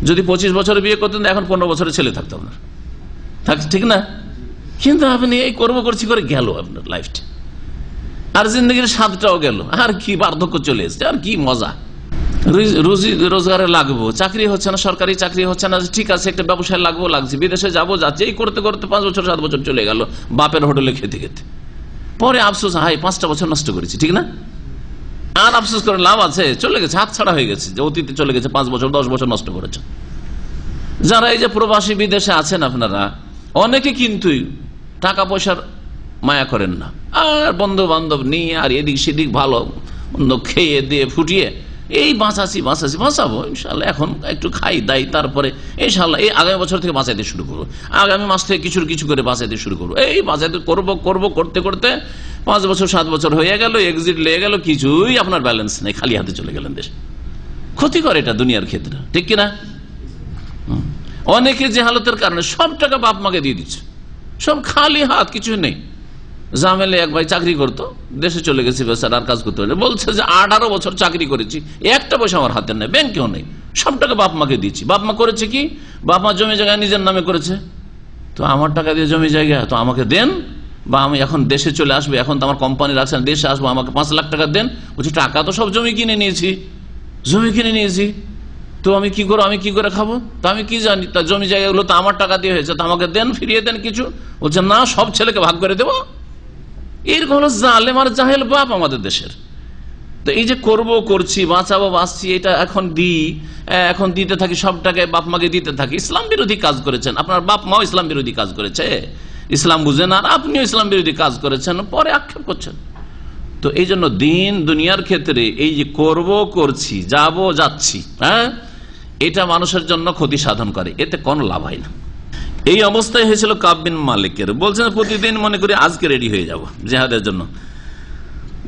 যদি 25 বছরে বিয়ে করতেন এখন 15 বছরের ছেলে থাকতো আপনার, ঠিক না? কিন্তু আপনি এই করছি করে গেল আপনার লাইফটা, আর জিন্দগির স্বাদটাও গেল, আর কি বার্ধক্য চলে এসছে, আর কি মজা। রুজি রোজগারে লাগবো, চাকরি হচ্ছে না, সরকারি চাকরি হচ্ছে না, ঠিক আছে একটা ব্যবসায় লাগছে, বিদেশে যাচ্ছে, এই করতে করতে 5 বছর 7 বছর চলে গেল বাপের হোটেলে খেতে খেতে। পরে আফসোস, হাই 5টা বছর নষ্ট করেছি, ঠিক না? আর আফসোস করে লাভ আছে? চলে গেছে, হাত ছাড়া হয়ে গেছে, যে অতীতে চলে গেছে 5 বছর 10 বছর নষ্ট করেছে। যারা এই যে প্রবাসী বিদেশে আছেন আপনারা, অনেকে কিন্তু টাকা পয়সার মায়া করেন না, আর বন্ধু বান্ধব নিয়ে আর এদিক সেদিক ভালো মন্দ খেয়ে দিয়ে ফুটিয়ে এই বাঁচাবো ইনশাল্লাহ, এখন একটু খাই দাই, তারপরে ইনশাল্লাহ এই আগামী বছর থেকে বাঁচাইতে শুরু করবো, আগামী মাস থেকে কিছু করে বাঁচাইতে শুরু করবো, এই বাঁচাইতে করবো করতে করতে 5 বছর 7 বছর হয়ে গেল, এক্সিট লেগে গেল, কিছুই আপনার ব্যালেন্স নেই, খালি হাতে চলে গেলেন দেশ। ক্ষতিকর এটা দুনিয়ার ক্ষেত্রে, ঠিক কিনা? অনেকে যে হালতের কারণে সব টাকা বাপ মাকে দিয়ে দিচ্ছে, সব খালি হাত, কিছু নেই। জামেলে এক ভাই চাকরি করতো, দেশে চলে গেছে, বেচারা আর কাজ করতে পারে, বলছে যে 18 বছর চাকরি করেছি, একটা পয়সা আমার হাতে নেই, ব্যাংকেও নেই, সব টাকা বাপ মাকে দিচ্ছি। বাপ মা করেছে কি? বাপ মা জমি জায়গা নিজের নামে করেছে, তো আমার টাকা দিয়ে জমি জায়গা তো আমাকে দেন, বা আমি এখন দেশে চলে আসবো, এখন তো আমার কোম্পানি রাখছেন, দেশে আসবো, আমাকে 5 লাখ টাকা দেন। বলছি টাকা তো সব জমি কিনে নিয়েছি, তো আমি কি করে খাবো? তো আমি কি জানি, তা জমি জায়গাগুলো তো আমার টাকা দিয়ে হয়েছে, তো আমাকে দেন, ফিরিয়ে দেন কিছু। বলছে না, সব ছেলেকে ভাগ করে দেবো। এরকম হলো জালেম আর জাহেল বাপ আমাদের দেশের। তো এই যে করছি, বাঁচছি, এটা এখন দিতে থাকি, সব টাকায় বাপ মাকে দিতে থাকি। ইসলাম বিরোধী কাজ করেছেন, আপনার বাপ মাও ইসলাম বিরোধী কাজ করেছে, ইসলাম বুঝেন, আর আপনিও ইসলাম বিরোধী কাজ করেছেন, পরে আক্ষেপ করছেন। তো এই জন্য দুনিয়ার ক্ষেত্রে এই যে করছি, যাচ্ছি, এটা মানুষের জন্য ক্ষতি সাধন করে, এতে কোনো লাভ হয় না। এই অবস্থায় হয়েছিল কাব বিন মালিকের। বলছেন প্রতিদিন মনে করি আজকে রেডি হয়ে যাব জিহাদের জন্য।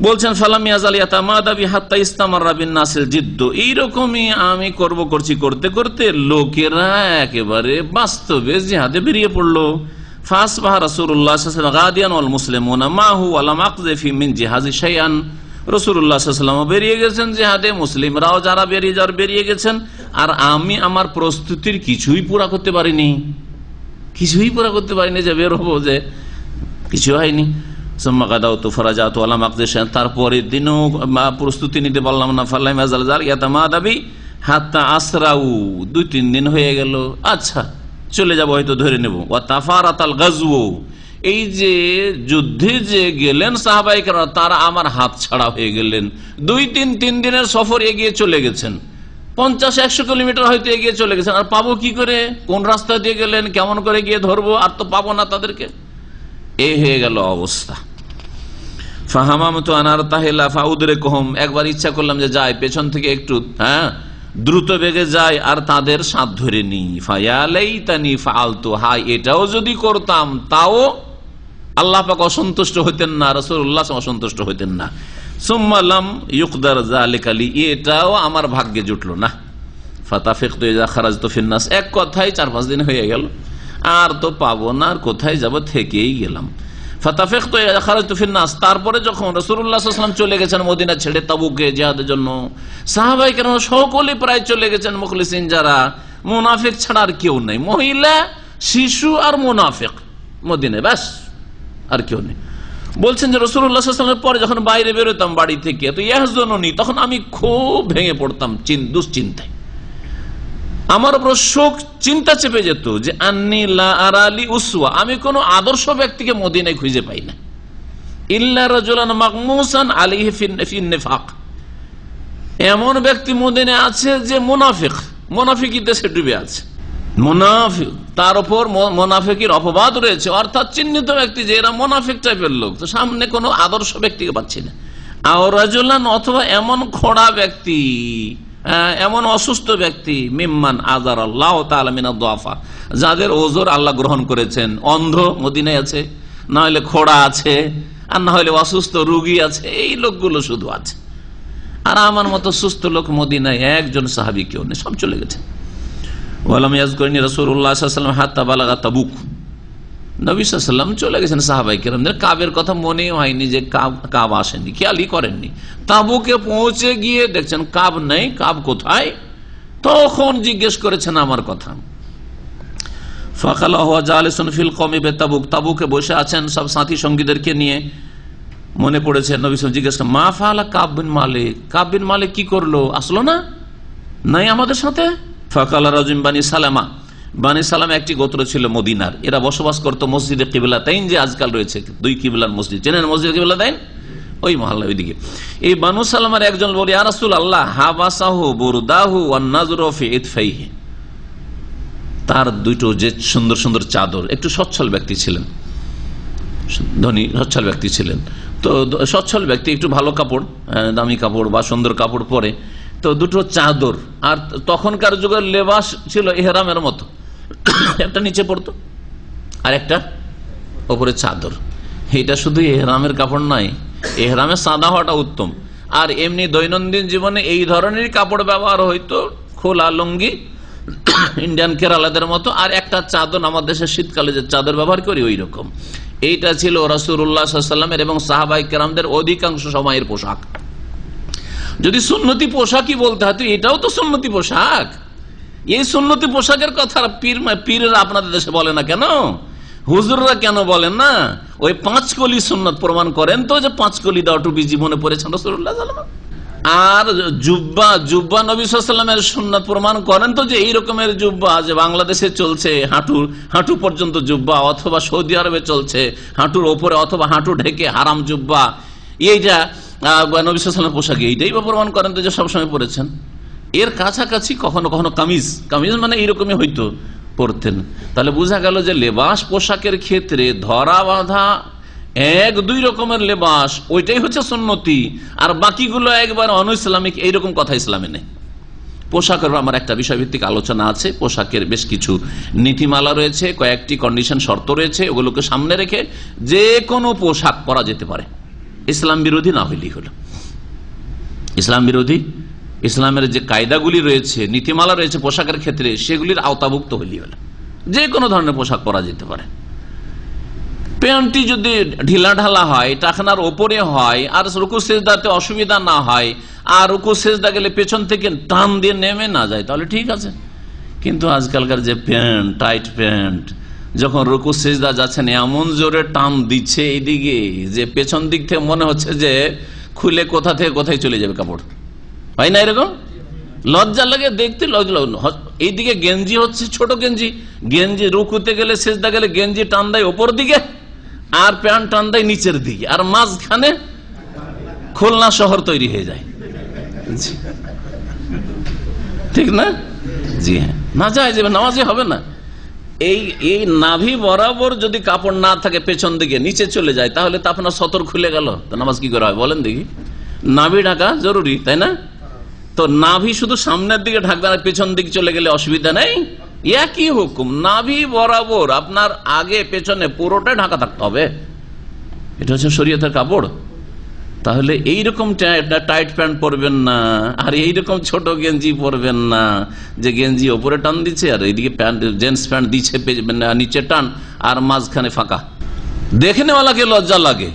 বলছেন ফালাম ইয়াজাল ইয়াতামাদা বিহাত্তা ইস্তামাররা বিন নাসিল জিদ্দ। এইরকমই আমি করছি করতে করতে লোকেরা একেবারে বাস্তবে জিহাদে বেরিয়ে পড়লো। ফাসবাহ রাসূলুল্লাহ সাল্লাল্লাহু আলাইহি ওয়াসাল্লাম গাদিয়ান ওয়াল মুসলিমুনা মাহু ওয়া লাম আকযফি মিন জিহাজি শাইআন। রাসূলুল্লাহ সাল্লাল্লাহু আলাইহি ওয়াসাল্লাম বেরিয়ে গেছেন জিহাদে, মুসলিমরাও যারা বেরিয়ে গেছেন, আর আমি আমার প্রস্তুতির কিছুই পুরা করতে পারিনি, যে বের হবো, যে কিছু হয়নি। তারপরের দিনও প্রস্তুতি নিতে পারলাম না। হাত্তা আসরাউ, 2-3 দিন হয়ে গেল, আচ্ছা চলে যাবো, হয়তো ধরে নেবো। তাফারাতাল গাজওয়ু, এই যে যুদ্ধে যে গেলেন সাহাবায়ে কেরাম, তারা আমার হাত ছাড়া হয়ে গেলেন। 2-3 দিনের সফর এগিয়ে চলে গেছেন, 50-100 কিলোমিটার হয়তো এগিয়ে চলে গেছেন, আর পাবো কি করে? কোন রাস্তা দিয়ে গেলেন, কেমন করে গিয়ে ধরবো, আর তো পাবো না তাদেরকে। এই হয়ে গেল অবস্থা। ফাহামামতু আনার তাহিলা ফাউদরিকুহুম, একবার ইচ্ছা করলাম যে যাই পেছন থেকে একটু দ্রুত বেগে যায় আর তাদের সাথ ধরে নি। ফায়ালাইতানি ফাআলতু, হাই এটাও যদি করতাম তাও আল্লাহ পাক অসন্তুষ্ট হইতেন না, রাসূলুল্লাহ অসন্তুষ্ট হইতেন না। সুম্মা লাম ইউকদার যালিকা লি, এটাও আমার ভাগ্যে জুটলো না। ফাতাফিকতু ইযা খারাজতু ফিন নাস, এক কথায় 4-5 দিন হয়ে গেল, আর তো পাবো না, আর কোথায় যাব, থেকেই গেলাম। ফাতাফিকতু ইযা খারাজতু ফিন নাস, তারপরে যখন রাসূলুল্লাহ সাল্লাল্লাহু আলাইহি ওয়াসাল্লাম চলে গেছেন মদিনা ছেড়ে তাবুকে জিহাদের জন্য, সাহাবায়ে কেরাম সকলে প্রায় চলে গেছেন, মুখলিসিন যারা, মুনাফিক ছাড়া আর কেউ নেই, মহিলা, শিশু আর মুনাফিক মদিনায়, ব্যাস আর কেউ নেই। বলছেন যে রাসূলুল্লাহ সাল্লাল্লাহু আলাইহি ওয়াসাল্লামের পরে যখন বাইরে বেরোতাম বাড়ি থেকে, তো ইয়াহজুনুনি, তখন আমি খুব ভেঙে পড়তাম দুশ্চিন্তায়, আমার উপর শোক চিন্তা চেপে যেত যে আন্নী লা আরালি উসওয়া, আমি কোনো আদর্শ ব্যক্তিকে মদিনায় খুঁজে পাই না। ইল্লা রাজুলান মাগমুসান আলাইহি ফিন নিফাক, এমন ব্যক্তি মদিনায় আছে যে মুনাফিকিতে সে ডুবে আছে, মুনাফিক, তার উপর মুনাফিকের অপবাদ রয়েছে, অর্থাৎ চিহ্নিত ব্যক্তি যে এরা মুনাফিক টাইপের লোক, তো সামনে কোনো আদর্শ ব্যক্তিকে পাচ্ছি না। আর রাজুলান, অথবা এমন খোড়া ব্যক্তি, এমন অসুস্থ ব্যক্তি, মিম্মান আযার আল্লাহ তাআলা মিনাদ দুআফা, যাদের ওজর আল্লাহ গ্রহণ করেছেন, অন্ধ মদিনায় আছে, না হলে খোড়া আছে, আর না হলে অসুস্থ রোগী আছে, এই লোকগুলো শুধু আছে। আর আমার মতো সুস্থ লোক মদিনায় একজন সাহাবী কেউ নেই, সব চলে গেছে। ওয়ালাম ইয়াজকুরনি রাসূলুল্লাহ সাল্লাল্লাহু আলাইহি ওয়াসাল্লাম হাত্তা বালাগা তাবুক, নবী সাল্লাল্লাহু আলাইহি ওয়াসাল্লাম চলে গেছেন, সাহাবায়ে কেরামদের কাবের কথা মনেই হয়নি যে কাব আসেনি, খেয়ালই করেননি। তাবুকে পৌঁছে গিয়ে দেখছেন কাব নেই, কাব কোথায়, তখন জিজ্ঞেস করেছেন আমার কথা। ফাকালা হুয়া জালিসুন ফিল কওমি বিতাবুক, তাবুকে বসে আছেন সব সাথী সঙ্গীদেরকে নিয়ে, মনে পড়েছে নবী সাল্লাল্লাহু আলাইহি ওয়াসাল্লাম জিজ্ঞেস করেন, মা ফাআলা কাব বিন মালিক, কাব বিন মালিক কি করলো, আসলো না, নাই আমাদের সাথে। ফাকালা রাজুম বানি সালামা, বানি সালামা একটি গোত্র ছিল মদিনার, এরা বসবাস করতো মসজিদে কিবলাতাইন, যে আজকাল রয়েছে 2 কিবলার মসজিদ, চেনেন মসজিদ কিবলাতাইন, ওই মহল্লা ওইদিকে। এই বানু সালামার একজন বলে, ইয়া রাসূলুল্লাহ হাবাসাহু বুরদাহু ওয়ান নাযরু ফি ইতফাইহি, তার 2টো যে সুন্দর সুন্দর চাদর, একটু সচ্ছল ব্যক্তি ছিলেন, ধনী সচ্ছল ব্যক্তি ছিলেন, তো সচ্ছল ব্যক্তি একটু ভালো কাপড়, দামি কাপড় বা সুন্দর কাপড় পরে, তো 2টো চাদর, আর তখনকার যুগের লেবাস ছিল ইহরামের মতো, একটা নিচে পড়তো আর একটা ওপরে চাদর। এটা শুধু ইহরামের কাপড় নয়, ইহরামে সাদা হওয়াটা উত্তম, আর এমনি দৈনন্দিন জীবনে এই ধরনের কাপড় ব্যবহার হইতো, খোলা লুঙ্গি, ইন্ডিয়ান কেরালাদের মতো, আর একটা চাদর, আমাদের দেশে শীতকালে যে চাদর ব্যবহার করি ওই রকম। এইটা ছিল রাসূলুল্লাহ সাল্লাল্লাহু আলাইহি ওয়াসাল্লামের এবং সাহাবায়ে কেরামদের অধিকাংশ সময়ের পোশাক। যদি সুন্নতি পোশাকই বলতে হয়, তো এটাও তো সুন্নতি পোশাক। এই সুন্নতি পোশাকের কথা পীররা আপনাদের দেশে বলে না কেন, হুজুররা কেন বলেন না? ওই 5 কলি সুন্নত প্রমাণ করেন তো, যে 5 কলি দেওয়া টুপি জীবনে পড়েছেন রাসূলুল্লাহ সাল্লাল্লাহু আলাইহি ওয়াসাল্লাম। আর জুব্বা নবী সাল্লাল্লাহু আলাইহি ওয়াসাল্লামের সুন্নাত প্রমাণ করেন তো, যে এই রকমের জুব্বা যে বাংলাদেশে চলছে, হাঁটু পর্যন্ত জুব্বা, অথবা সৌদি আরবে চলছে হাঁটুর ওপরে অথবা হাঁটু ঢেকে হারাম জুব্বা, এইটা নবী সাল্লাল্লাহু আলাইহি ওয়াসাল্লামের পোশাক, এইটাই বা প্রমাণ করেন তো যে সবসময় পড়েছেন। এর কাছাকাছি কখনো কখনো কামিজ মানে এইরকমই হয়তো পড়তেন। তাহলে বোঝা গেল যে লেবাস পোশাকের ক্ষেত্রে ধরা বাঁধা 1-2 রকমের লেবাস, ওইটাই হচ্ছে সুন্নতি, আর বাকিগুলো একবার অনইসলামিক, এইরকম কথা ইসলামে নেই। পোশাকের আমার একটা বিষয়ভিত্তিক আলোচনা আছে, পোশাকের বেশ কিছু নীতিমালা রয়েছে, কয়েকটি কন্ডিশন শর্ত রয়েছে, ওগুলোকে সামনে রেখে যে কোনো পোশাক পরা যেতে পারে, ইসলাম বিরোধী না হইলেই হলো। ইসলাম বিরোধী, ইসলামের যে কায়দাগুলি রয়েছে, নীতিমালা রয়েছে পোশাকের ক্ষেত্রে, সেগুলির আওতাভুক্ত হইলেই হলো, যে কোনো ধরনের পোশাক পরা যেতে পারে। প্যান্টটি যদি ঢিলা ঢালা হয়, টাকনার ওপরে হয়, আর রুকু সেজদাতে অসুবিধা না হয়, আর রুকু সেজদা গেলে পেছন থেকে টান দিয়ে নেমে না যায়, তাহলে ঠিক আছে। কিন্তু আজকালকার যে প্যান্ট, টাইট প্যান্ট, যখন রুকু সেজদা যাচ্ছেন এমন জোরে টান দিচ্ছে এইদিকে যে পেছন দিক থেকে মনে হচ্ছে যে খুলে কোথা থেকে কোথায় চলে যাবে কাপড়, হয় না? এরকম লজ্জা লাগে দেখতে। এইদিকে গেঞ্জি হচ্ছে, ছোট গেঞ্জি, গেঞ্জি রুকুতে গেলে সেজদা গেলে গেঞ্জি টান দেয় ওপর দিকে, আর প্যান্ট টান দেয় নিচের দিকে, আর মাঝখানে খুলনা শহর তৈরি হয়ে যায়। ঠিক না? জি হ্যাঁ, না যায় যাবে, নামাজে হবে না। এই নাভি বরাবর যদি কাপড় না থাকে পেছন দিকে নিচে চলে যায়, তাহলে তো আপনার সতর খুলে গেল, তো নামাজ কি করা হয় বলেন দেখি? নাভি ঢাকা জরুরি, তাই না? তো নাভি শুধু সামনের দিকে ঢাকবে আর পেছন দিকে চলে গেলে অসুবিধা নেই, একই হুকুম। নাভি বরাবর আপনার আগে পেছনে পুরোটা ঢাকা থাকতে হবে, এটা হচ্ছে শরীয়তের কাপড়। তাহলে এইরকম টাইট প্যান্ট পরবেন না, আর এইরকম ছোট গেঞ্জি পরবেন না যে গেঞ্জি ওপরে টান দিচ্ছে আর এইদিকে প্যান্ট, জেন্টস প্যান্ট দিচ্ছে নিচে টান আর মাঝখানে ফাঁকা। দেখে নেওয়ালাকে লজ্জা লাগে,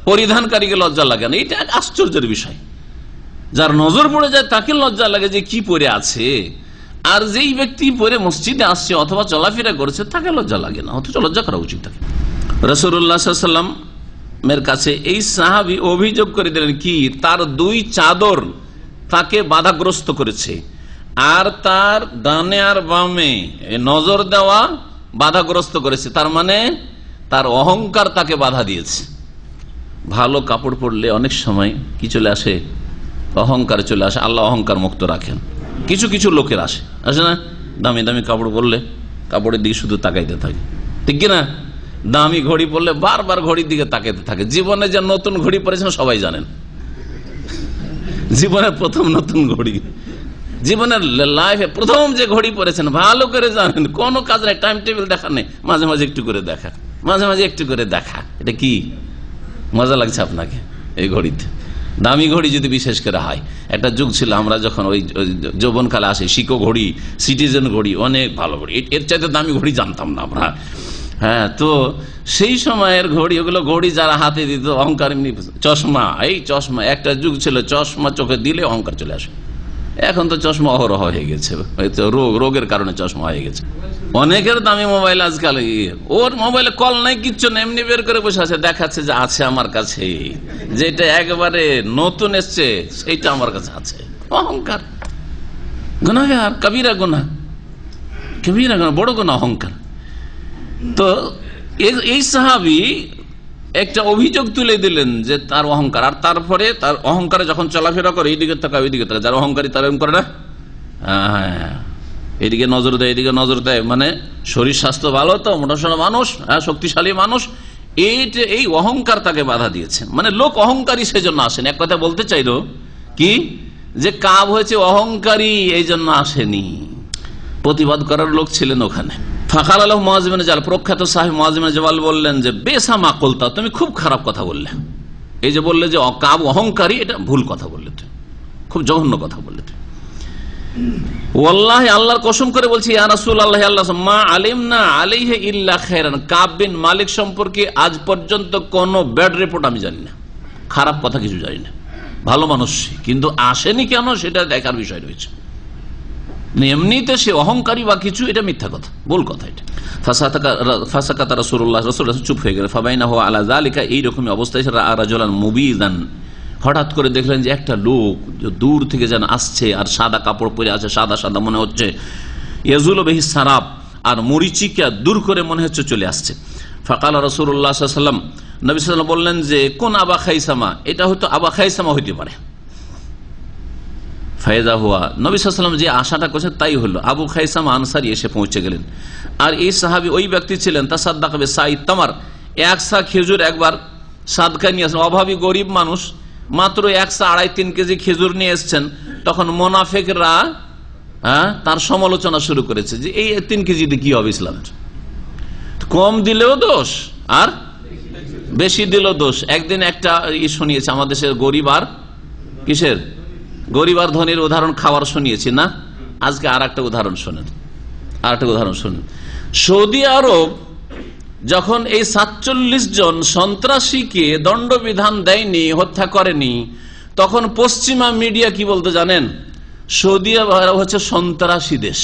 পরিধানকারীকে লজ্জা লাগে না, এটা এক আশ্চর্যের বিষয়। যার নজর পড়ে যায় তাকে লজ্জা লাগে যে কি পরে আছে, আর যেই ব্যক্তি পরে মসজিদে আসছে অথবা চলাফেরা করছে তাকে লজ্জা লাগে না, অথচ লজ্জা করা উচিত থাকে। রাসূলুল্লাহ সাল্লাল্লাহু আলাইহি ওয়াসাল্লাম এর কাছে এই সাহাবী অভিযোগ করে দিলেন কি তার দুই চাদর তাকে বাধাগ্রস্ত করেছে, আর তার ডানে আর বামে নজর দেওয়া বাধাগ্রস্ত করেছে। তার মানে তার অহংকার তাকে বাধা দিয়েছে। ভালো কাপড় পরলে অনেক সময় কি চলে আসে? অহংকার চলে আসে। আল্লাহ অহংকার মুক্ত রাখেন। কিছু কিছু লোকের আসে না, দামি দামি কাপড় পরলে কাপড়ের দিকে শুধু তাকাইতে থাকে, ঠিক কিনা? দামি ঘড়ি পরলে বারবার ঘড়ির দিকে তাকাইতে থাকে। জীবনে যে নতুন ঘড়ি পরেছেন সবাই জানেন, জীবনের প্রথম নতুন ঘড়ি, জীবনের লাইফে প্রথম যে ঘড়ি পরেছেন ভালো করে জানেন। কোনো কাজ নেই, টাইম টেবিল দেখা নেই, মাঝে মাঝে একটু করে দেখা, মাঝে মাঝে একটু করে দেখা। এটা কি মজা লাগছে আপনাকে এই ঘড়িতে? দামি ঘড়ি যদি বিশেষ করে হয়, একটা যুগ ছিল আমরা যখন ওই যৌবনকালে আসে শিকো ঘড়ি, সিটিজেন ঘড়ি, অনেক ভালো ঘড়ি, এর চাইতে দামি ঘড়ি জানতাম না আমরা। হ্যাঁ, তো সেই সময়ের ঘড়ি, ওগুলো ঘড়ি যারা হাতে দিত অহংকার। এমনি চশমা, এই চশমা একটা যুগ ছিল, চশমা চোখে দিলে অহংকার চলে আসে। এখন তো চশমা অহরহ হয়ে গেছে, হয়তো রোগের কারণে চশমা হয়ে গেছে। অনেকের দামি মোবাইল আজকাল, ওর মোবাইলে কল নাই, কিচ্ছু নেই, এমনি বের করে বসে আছে, দেখাচ্ছে যে আছে আমার কাছে, যেটা একবারে নতুন এসছে সেইটা আমার কাছে আছে। অহংকার, গুনাহগার, কবিরা গুনাহ, কবিরা গুনাহ, বড় গুনাহ অহংকার। তো এই সাহাবী একটা অভিযোগ তুলে দিলেন যে তার অহংকার, আর তারপরে তার অহংকারে যখন চলাফেরা করে এইদিকে তাকায় ওইদিকে তাকায়। যারা অহংকারী তারা এরকম করে না, হ্যাঁ, এইদিকে নজর দেয়, এইদিকে নজর দেয়, মানে শরীর স্বাস্থ্য ভালো তো, মোটাসোটা মানুষ, শক্তিশালী মানুষ, এই অহংকার তাকে বাধা দিয়েছে। মানে লোক অহংকারী সেজন্য আসেন। এক কথা বলতে চাইল কি যে কাব হয়েছে অহংকারী এই জন্য আসেনি, প্রতিবাদ করার লোক ছিলেন ওখানে। ফাকাল আলাহু মুআয ইবনে জাবাল, প্রখ্যাত সাহাবী মুআয ইবনে জাবাল বললেন যে বেসা মা কুলতা, তুমি খুব খারাপ কথা বললে। এই যে বললে যে কাব অহংকারী, এটা ভুল কথা বললে, তুমি খুব জঘন্য কথা বললে। ওয়াল্লাহি, আল্লাহর কসম করে বলছি, ইয়া রাসূলুল্লাহ, আল্লাহ মা আলিমনা আলাইহি ইল্লা খায়রান, কাব বিন মালিক সম্পর্কে আজ পর্যন্ত কোন ব্যাড রিপোর্ট আমি জানি না, খারাপ কথা কিছু জানি না। ভালো মানুষ, কিন্তু আসেনি কেন সেটা দেখার বিষয় রয়েছে। এমনিতে সে অহংকারী বা কিছু, এটা মিথ্যা কথা, ভুল কথা এটা। ফাসাকাতা রাসূলুল্লাহ, রাসূলুল্লাহ চুপ হয়ে গেলেন। ফাবাইনাহু আলা যালিকা, এইরকমই অবস্থায় রাজুলান মুবিদান, হঠাৎ করে দেখলেন যে একটা লোক দূর থেকে যেন আসছে, আর সাদা কাপড় পরে আছে, সাদা সাদা মনে হচ্ছে, ইয়াজুলু বিহি সারাব, আর মরিচিকা দূর করে মনে হচ্ছে চলে আসছে। ফাকাল রাসূলুল্লাহ সাল্লাল্লাহু আলাইহি ওয়াসাল্লাম, নবী সাল্লাল্লাহু আলাইহি ওয়াসাল্লাম বললেন যে কোন আবা খাইসামা, এটা হয়তো আবা খাইসামা হইতে পারে। ফায়দা হুয়া, নবী সাল্লাল্লাহু আলাইহি ওয়াসাল্লাম যে আশাটা করছেন তাই হলো, আবু খাইসামা আনসারী এসে পৌঁছে গেলেন। আর এই সাহাবী ওই ব্যক্তি ছিলেন তাসাদ্দাক বিসাই তামার, এক সা খেজুর একবার সাদকা নিয়ে আসেন। অভাবী গরিব মানুষ, মাত্র 1.5-3 কেজি খেজুর নিয়ে এসছেন। তখন মোনাফেকরা তার সমালোচনা শুরু করেছে যে এই 3 কেজিতে কি হবে ইসলামের, কম দিলেও দোষ আর বেশি দিলেও দোষ। একদিন একটা শুনিয়েছে আমাদের দেশের গরিব আর কিসের, গরিব আর ধনীর উদাহরণ খাওয়ার শুনিয়েছি না, আজকে আর একটা উদাহরণ শোনেন, আর একটা উদাহরণ শুনেন। সৌদি আরব যখন এই 47 জন সন্ত্রাসীকে দণ্ডবিধান দেয়নি, হত্যা করেনি, তখন পশ্চিমা মিডিয়া কি বলতে জানেন? সৌদি আরব হচ্ছে সন্ত্রাসী দেশ।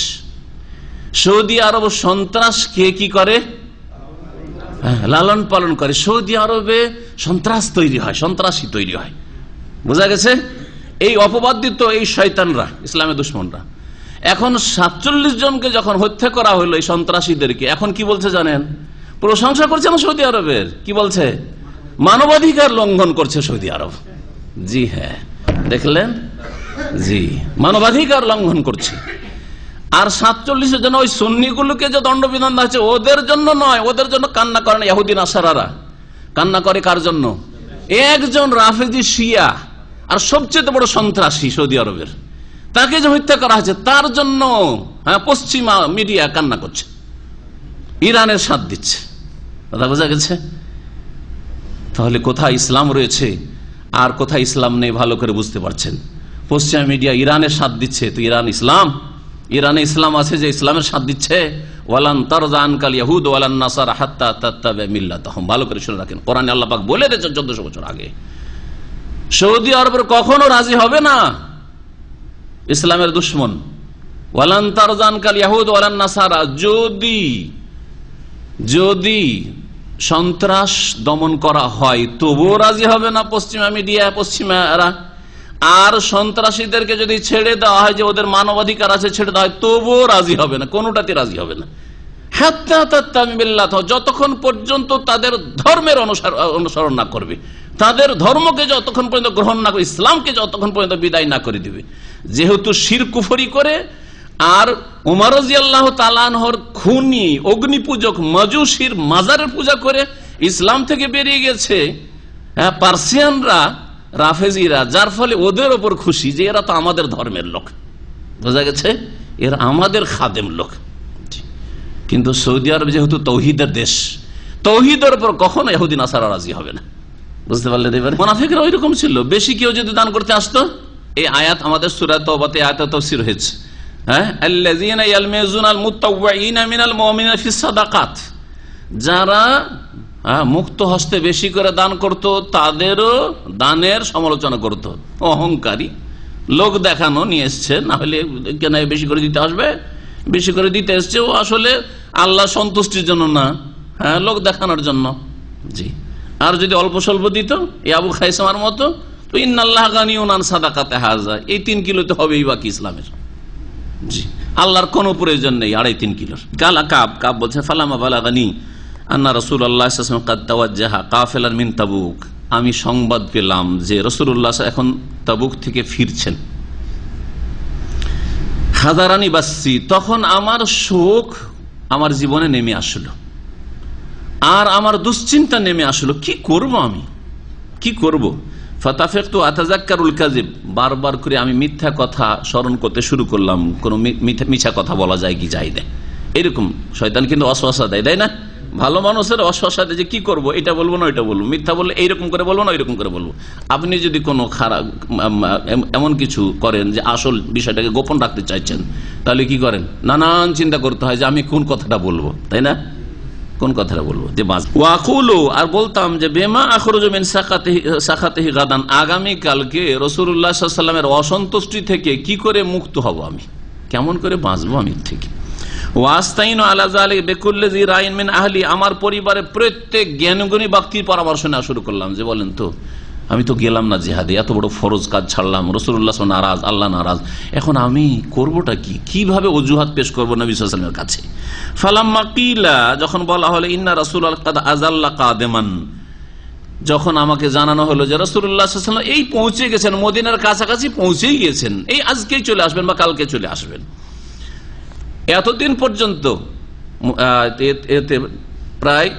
সৌদি আরব সন্ত্রাসকে কি করে? লালন পালন করে। সৌদি আরবে সন্ত্রাস তৈরি হয়, সন্ত্রাসী তৈরি হয়। বোঝা গেছে? এই অপবাদ দিত এই শয়তানরা, ইসলামের দুশ্মনরা। এখন 47 জনকে যখন হত্যা করা হলো এই সন্ত্রাসীদেরকে, এখন কি বলছে জানেন? প্রশংসা করছে না সৌদি আরবের। কি বলছে? মানবাধিকার লঙ্ঘন করছে সৌদি আরব। জি হ্যাঁ, দেখলেন? জি, মানবাধিকার লঙ্ঘন করছে। আর 47 জন ওই সুন্নিগুলোকে যে দণ্ডবিধান দেওয়া হচ্ছে ওদের জন্য নয়, ওদের জন্য কান্না করে না ইহুদি নাসারারা। কান্না করে কার জন্য? একজন রাফেজি শিয়া আর সবচেয়ে বড় সন্ত্রাসী সৌদি আরবের, তাকে যে হত্যা করা হয়েছে তার জন্য পশ্চিমা মিডিয়া কান্না করছে, ইরানের সাথ দিচ্ছে। কথা বোঝা গেছে? তাহলে কোথায় ইসলাম রয়েছে আর কোথায় ইসলাম নেই ভালো করে বুঝতে পারছেন। পশ্চিমা মিডিয়া ইরানের সাথ দিচ্ছে, তো ইরান ইসলাম? ইরানে ইসলাম আছে যে ইসলামের সাথ দিচ্ছে? ওয়ালান তারযা আনকাল ইয়াহুদ ওয়ালান নাসারা হাত্তা তাত্তাবি'a মিল্লাতাহুম। ভালো করে শুনে রাখেন, কোরআনে আল্লাহ পাক বলে দিয়েছেন 1400 বছর আগে। সৌদি আরবের কখনো রাজি হবে না ইসলামের দুশ্মন। ওয়ালান তারযা আনকাল ইয়াহুদ ওয়ালান নাসারা, যদি সন্ত্রাস দমন করা হয় তবুও রাজি হবে না পশ্চিমা মিডিয়া, পশ্চিমারা। আর সন্ত্রাসীদেরকে যদি ছেড়ে দেওয়া হয়, যে ওদের মানবাধিকার আছে, ছেড়ে দেওয়া হয়, তবুও রাজি হবে না, কোনোটাতে রাজি হবে না। হাত্তা তাত্তাবি'a মিল্লাতাহুম, যতক্ষণ পর্যন্ত তাদের ধর্মের অনুসরণ না করবে, তাদের ধর্মকে যতক্ষণ পর্যন্ত গ্রহণ না করে, ইসলামকে যতক্ষণ পর্যন্ত বিদায় না করে দিবে। যেহেতু শিরক কুফরি করে আর উমর রাদিয়াল্লাহু তাআলা আনহুর খুনি অগ্নিপূজক মাজুসির মাজারের পূজা করে ইসলাম থেকে বেরিয়ে গেছে পার্সিয়ানরা, রাফেজিরা, যার ফলে ওদের ওপর খুশি যে এরা তো আমাদের ধর্মের লোক। বোঝা গেছে? এরা আমাদের খাদেম লোক। কিন্তু সৌদি আরব যেহেতু তৌহিদের দেশ, তৌহিদের উপর কখনো ইহুদি নাসারা রাজি হবে না। বুঝতে পারলেন? এবারে মুনাফিকরা ওইরকম ছিল। বেশি কেউ যদি দান করতে আসতো, এই আয়াত আমাদের সূরা তাওবাতে আয়াতে তাফসীর হয়েছে, আল্লাযীনা ইয়ালমিজুনাল মুতাওয়্যিনা মিনাল মুমিনিনা ফিস সাদাকাত, যারা মুক্ত হস্তে বেশি করে দান করত তাদেরও দানের সমালোচনা করত। অহংকারী লোক দেখানো নিয়ে এসছে, না হলে কেন বেশি করে দিতে আসবে? বেশি করে দিতে এসছে ও আসলে আল্লাহ সন্তুষ্টির জন্য না, লোক দেখানোর জন্য। জি, আর যদি অল্প স্বল্প দিত এই আবু খাইসামার মতো, তো ইন্নাল্লাহ গানিয়ুন আন সাদাকাতি হাযা, এই 3 কিলোতে হবেই বাকি ইসলামের। জি, আল্লাহর কোনো প্রয়োজন নেই 2.5-3 কিলোর। কালা কাব বলছে ফালামা বালাগানি আন্না রাসূলুল্লাহ সাল্লাল্লাহু আলাইহি ওয়াসাল্লাম কাদ তাওয়াজ্জাহা কাফিলান মিন তাবুক, আমি সংবাদ পেলাম যে রাসূলুল্লাহ এখন তাবুক থেকে ফিরছেন। হাদারানি বাসি, তখন আমার শোক আমার জীবনে নেমে আসলো আর আমার দুশ্চিন্তা নেমে আসলো। কি করব আমি, কি করব? ফাতাফাকতু আতাযাক্কারুল কাযিব, বারবার করে আমি মিথ্যা কথা স্মরণ করতে শুরু করলাম। কোন মিথ্যা কথা বলা যায় কি যায় না, এরকম শয়তান কিন্তু ওয়াসওয়াসা দেয় না? ভালো মানুষের ওয়াসওয়াসা দেয় যে কি করব, এটা বলবো না ওইটা বলবো, মিথ্যা বললে এইরকম করে বলবো না ওইরকম করে বলবো। আপনি যদি কোনো খারাপ এমন কিছু করেন যে আসল বিষয়টাকে গোপন রাখতে চাইছেন, তাহলে কি করেন? নানান চিন্তা করতে হয় যে আমি কোন কথাটা বলবো, তাই না? কোন কথাটা বলবো যে ওয়াকুলু, আর বলতাম যে বেমা আখরুজু মিন সাখাতিহি গাদান, আগামী কালকে রাসূলুল্লাহ সাল্লাল্লাহু আলাইহি ওয়াসাল্লামের অসন্তুষ্টি থেকে কি করে মুক্ত হব, আমি কেমন করে বাঁচবো আমি থেকে। ওয়াস্তাইনু আলা যালিকা বিকুল্লি জি রাইন মিন আহলি, আমার পরিবারের প্রত্যেক জ্ঞানগুণী ব্যক্তির পরামর্শ নেওয়া শুরু করলাম যে বলেন তো, আমি তো গেলাম না জিহাদে, এত বড় ফরজ কাজ ছাড়লাম, রাসূলুল্লাহ নারাজ, আল্লাহ নারাজ, এখন আমি করবোটা কি, কিভাবে অজুহাত পেশ করবো নবী সাল্লাল্লাহু আলাইহি ওয়াসাল্লামের কাছে। ফালাম্মা কিলা, যখন বলা হলো ইন্না রাসূলাল্লাহ কাদ আযাল্লা কাদিমান, যখন আমাকে জানানো হলো যে রাসূলুল্লাহ সাল্লাল্লাহু আলাইহি ওয়াসাল্লাম এই পৌঁছে গেছেন, মদিনার কাছাকাছি পৌঁছেই গেছেন, এই আজকেই চলে আসবেন বা কালকে চলে আসবেন। এতদিন পর্যন্ত এতে প্রায়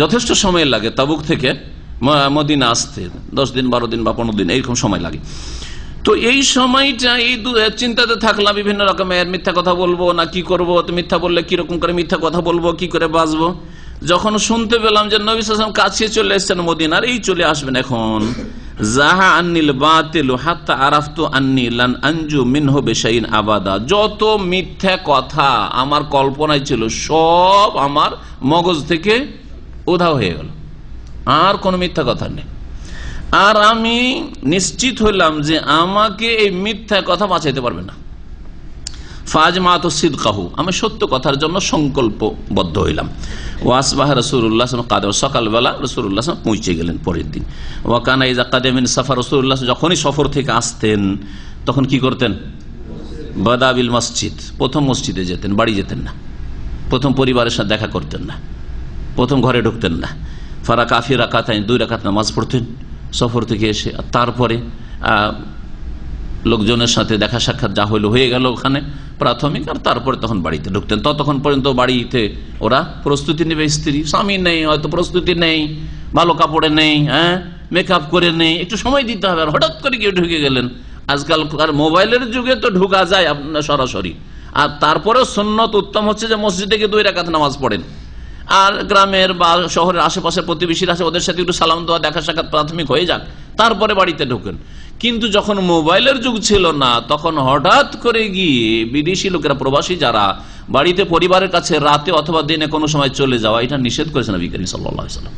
যথেষ্ট সময় লাগে তাবুক থেকে মদিনা আসতে, 10 দিন 12 দিন বা 15 দিন এইরকম সময় লাগে। তো এই সময়টা এই চিন্তাতে থাকলাম বিভিন্ন রকমের, মিথ্যা কথা বলবো না কি করবো, তো মিথ্যা বললে কিরকম করে মিথ্যা কথা বলবো, কি করে বাঁচবো। যখন শুনতে পেলাম যে নবী সাল্লাল্লাহু আলাইহি ওয়াসাল্লাম কাছে চলে এসেছেন মদিনার, এই চলে আসবেন এখন, জাহা আন্নিল বাতিল হাত্তা আরাফতু আন্নি লান আনজু মিনহু বিশাইইন আবাদা। যত মিথ্যা কথা আমার কল্পনায় ছিল সব আমার মগজ থেকে উধাও হয়ে গেল, আর কোনো মিথ্যা কথা নেই। আর আমি নিশ্চিত হইলাম যে আমাকে এই মিথ্যা কথা বাঁচাইতে পারবে না। ফাজমাত সিদকাহু, আমি সত্য কথার জন্য সংকল্পবদ্ধ হইলাম। ওয়াসবাহ রাসূলুল্লাহ কাদের, সকালবেলা রাসূলুল্লাহ পৌঁছে গেলেন পরের দিন। ওয়াকানা ইযা কাদামিন সাফার, রাসূলুল্লাহ যখনই সফর থেকে আসতেন তখন কি করতেন? বাদাবিল মসজিদ, প্রথম মসজিদে যেতেন, বাড়ি যেতেন না, প্রথম পরিবারের সাথে দেখা করতেন না, প্রথম ঘরে ঢুকতেন না। ফারা কাফি রাকাতাইন, 2 রাকাত নামাজ পড়তেন সফর থেকে এসে। তারপরে লোকজনের সাথে দেখা সাক্ষাৎ যা হইলো হয়ে গেল ওখানে প্রাথমিক, আর তারপরে তখন বাড়িতে ঢুকতেন। ততক্ষণ পর্যন্ত বাড়িতে ওরা প্রস্তুতি নেবে, স্ত্রী স্বামী নেই, হয়তো প্রস্তুতি নেই, ভালো কাপড়ে নেই, হ্যাঁ মেকআপ করে নেই, একটু সময় দিতে হবে। আর হঠাৎ করে কেউ ঢুকে গেলেন, আজকাল আর মোবাইলের যুগে তো ঢুকা যায় আপনার সরাসরি। আর তারপরেও সুন্নত উত্তম হচ্ছে যে মসজিদে গিয়ে 2 রাকাত নামাজ পড়েন, আর গ্রামের বা শহরের আশেপাশে প্রতিবেশীরা আছে ওদের সাথে একটু সালাম দেওয়া, দেখা সাক্ষাৎ প্রাথমিক হয়ে যাক, তারপরে বাড়িতে ঢোকেন। কিন্তু যখন মোবাইলের যুগ ছিল না, তখন হঠাৎ করে গিয়ে বিদেশি লোকেরা, প্রবাসী যারা বাড়িতে পরিবারের কাছে রাতে অথবা দিনে কোনো সময় চলে যাওয়া, এটা নিষেধ করেছেন নবী করিম সাল্লাল্লাহু আলাইহি ওয়াসাল্লাম,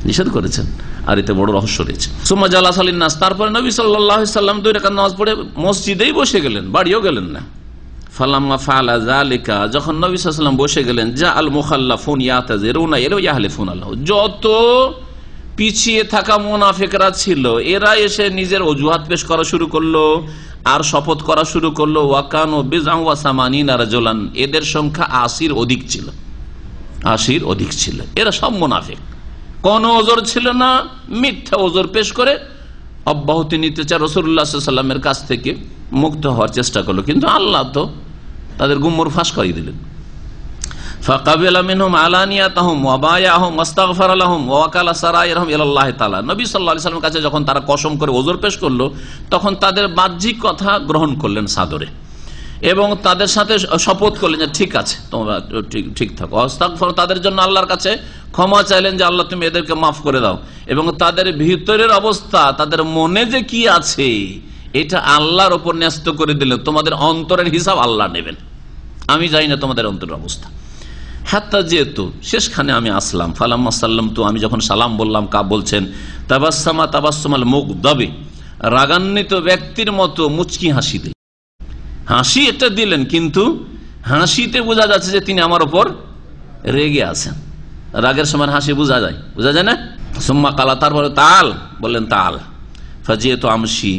নিষেধ করেছেন। আর এতে বড় রহস্য রয়েছে। সুম্মা জালাসা লিন-নাস, তারপরে নবী সাল্লাল্লাহু আলাইহি ওয়াসাল্লাম 2 রাকাত নামাজ পড়ে মসজিদেই বসে গেলেন, বাড়িও গেলেন না। ফালাম্মা ফাআলা যালিকা, যখন নবী সাল্লাল্লাহু আলাইহি ওয়াসাল্লাম বসে গেলেন, জা আল মুখাল্লাফুন ইয়াতাজিরুনা ইলা ইয়াহলিফুন আল্লাহ, যত পিছিয়ে থাকা মুনাফিকরা ছিল এরা এসে নিজের অজুহাত পেশ করা শুরু করলো আর শপথ করা শুরু করলো। ওয়াকানু বিজআ ওয়া সামানিনা রাজুলান, এদের সংখ্যা 80-র অধিক ছিল, 80-র অধিক ছিল। এরা সব মুনাফিক, কোনো ওজর ছিল না, মিথ্যা ওজর পেশ করে অব্যাহতি নিতে চায় রাসূলুল্লাহ সাল্লাল্লাহু আলাইহি ওয়াসাল্লামের কাছ থেকে মুক্ত হওয়ার চেষ্টা করলো, কিন্তু আল্লাহ তো তাদের গুমর ফাঁস করিয়ে দিলেন। ফাকাবিলা মিনহুম আলানিয়াতাহুম ওয়া বায়াহুম ওয়াস্তাগফারা লাহুম ওয়া ওয়াকালা সারাইরহুম ইলাল্লাহি তাআলা। নবী সাল্লাল্লাহু আলাইহি ওয়াসাল্লামের কাছে যখন তারা কসম করে ওজর পেশ করলো, তখন তাদের বাহ্যিক কথা গ্রহণ করলেন সাদরে এবং তাদের সাথে শপথ করলেন যে ঠিক আছে তোমরা ঠিক থাকো। ওয়াস্তাগফার, তাদের জন্য আল্লাহর কাছে ক্ষমা চাইলেন যে আল্লাহ তুমি এদেরকে মাফ করে দাও, এবং তাদের ভিতরের অবস্থা, তাদের মনে যে কি আছে এটা আল্লাহর উপর ন্যস্ত করে দিলেন। তোমাদের অন্তরের হিসাব আল্লাহ নেবেন, আমি জানি না তোমাদের অন্তরের অবস্থা। হাত্তা যেহেতু শেষখানে আমি আসলাম, ফালাম্মা সাল্লাম, তো আমি যখন সালাম বললাম, কা বলছেন তাবাসসামা তাবাসসুমাল মুগদাবি, রাগান্বিত ব্যক্তির মতো মুচকি হাসি দিলেন। হাসি এটা দিলেন, কিন্তু হাসিতে বোঝা যাচ্ছে যে তিনি আমার উপর রেগে আছেন। রাগের সময় হাসি বোঝা যায়, বোঝা যায় না? সুম্মা কালা, তারপরে তাল বললেন, তাল। ফাজিয়েতু আমশি,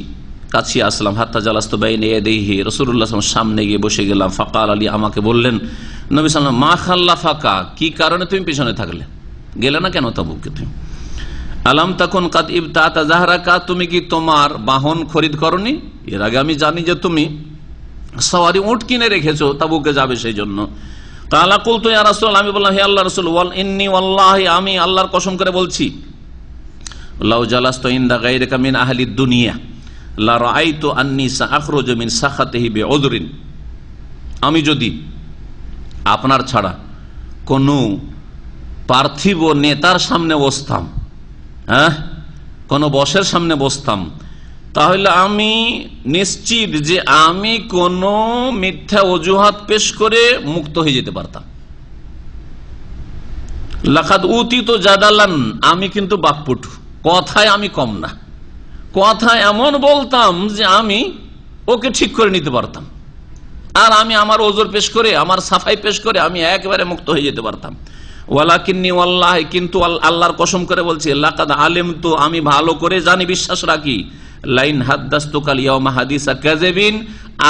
কাছে আসলাম। হাত্তা জালাস্তু বাইনা ইয়াদাইহি, রাসূলুল্লাহ সাল্লাল্লাহু আলাইহি ওয়াসাল্লাম সামনে গিয়ে বসে গেলাম। ফাকাল আলী, আমাকে বললেন নবী সাল্লাল্লাহু আলাইহি ওয়াসাল্লাম, মা খাল্লাফাকা, কি কারণে তুমি পিছনে থাকলে, গেলে না কেন তাবুকে তুমি? আলাম তাকুন কাদ ইবতাতা যাহরাকা, তুমি কি তোমার বাহন খরিদ করনি? এর আগে আমি জানি যে তুমি সওয়ারি উট কিনে রেখেছো, তাবুকে যাবে সেই জন্য। কালা কুলতু ইয়া রাসূলুল্লাহ, আমি বললাম হে আল্লাহর রাসূল, ওয়াল ইন্নী ওয়াল্লাহি, আমি আল্লাহর কসম করে বলছি, লাউ জালাস্তু ইনদা গায়রিকা মিন আহলিদ দুনিয়া লা রাআইতু আন্নী সাআখরুজু মিন সাখাতিহি বিউযরিন, আমি যদি আপনার ছাড়া কোন পার্থিব নেতার সামনে বসতাম, হ্যাঁ কোন বসের সামনে বসতাম, তাহলে আমি নিশ্চিত যে আমি কোন মিথ্যা অজুহাত পেশ করে মুক্ত হয়ে যেতে পারতাম। লাকাদ উতিতু জাদালান, আমি কিন্তু বাকপটু, কথায় আমি কম না, কথা এমন বলতাম যে আমি ওকে ঠিক করে নিতে পারতাম, আর আমি আমার ওজর পেশ করে, আমার সাফাই পেশ করে আমি একেবারে মুক্ত হয়ে যেতে পারতাম। ওয়ালাকিন্নী ওয়াল্লাহি, কিন্তু আল্লাহর কসম করে বলছি, লাকাদ আলিমতু, আমি ভালো করে জানি, বিশ্বাস রাখি, লাইন হাদ্দাসতুকাল ইয়াউমা হাদিসা কাযিবিন,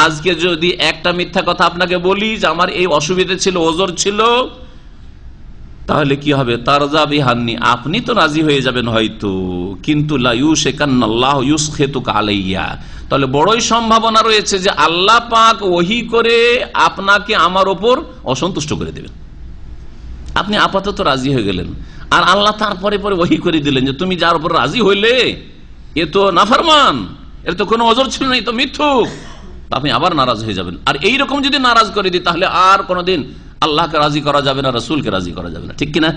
আজকে যদি একটা মিথ্যা কথা আপনাকে বলি যে আমার এই অসুবিধা ছিল, ওজর ছিল, তাহলে কি হবে? তারজা বিহান্নি, আপনি তো রাজি হয়ে যাবেন হয়তো, কিন্তু লা ইউশিকান্নাল্লাহু ইউসখিতুকা আলাইয়া, তাহলে বড়ই সম্ভাবনা রয়েছে যে আল্লাহ পাক ওহী করে আপনাকে আমার উপর অসন্তুষ্ট করে দেবেন। আপনি আপাতত রাজি হয়ে গেলেন, আর আল্লাহ তারপরে পরে ওহী করে দিলেন যে তুমি যার উপর রাজি হইলে এ তো নাফরমান, এর তো কোনো ওজর ছিল না, এ তো মিথ্যুক, আপনি আবার নারাজ হয়ে যাবেন। আর এইরকম যদি নারাজ করে দিই, তাহলে আর কোনোদিন আল্লাহকে রাজি করা যাবে না, রাসূলকে রাজি করা যাবে না, ঠিক কিনা?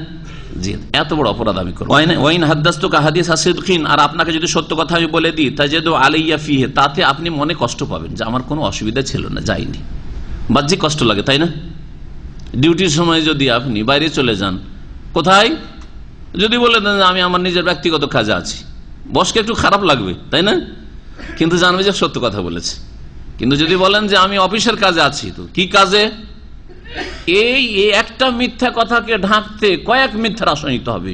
জি, এত বড় অপরাধ আমি করব। ওয়াইন হাদ্দাসতুকা হাদিসা সিদকিন, আর আপনাকে যদি সত্য কথা আমি বলে দিই, তাজিদু আলাইয়া ফিহি, তাতে আপনি মনে কষ্ট পাবেন যে আমার কোনো অসুবিধা ছিল না, যাইনি, বাহ্যিক কষ্ট লাগে, তাই না? ডিউটির সময় যদি আপনি বাইরে চলে যান, কোথায় যদি বলে দেন আমি আমার নিজের ব্যক্তিগত কাজে আছি, বসকে একটু খারাপ লাগবে, তাই না? কিন্তু জানবে যে সত্য কথা বলেছে। কিন্তু যদি বলেন যে আমি অফিসের কাজে আছি, তো কি কাজে? এই একটা মিথ্যা কথাকে ঢাকতে কয়েক মিথ্যা রাসায়ন নিতে হবে।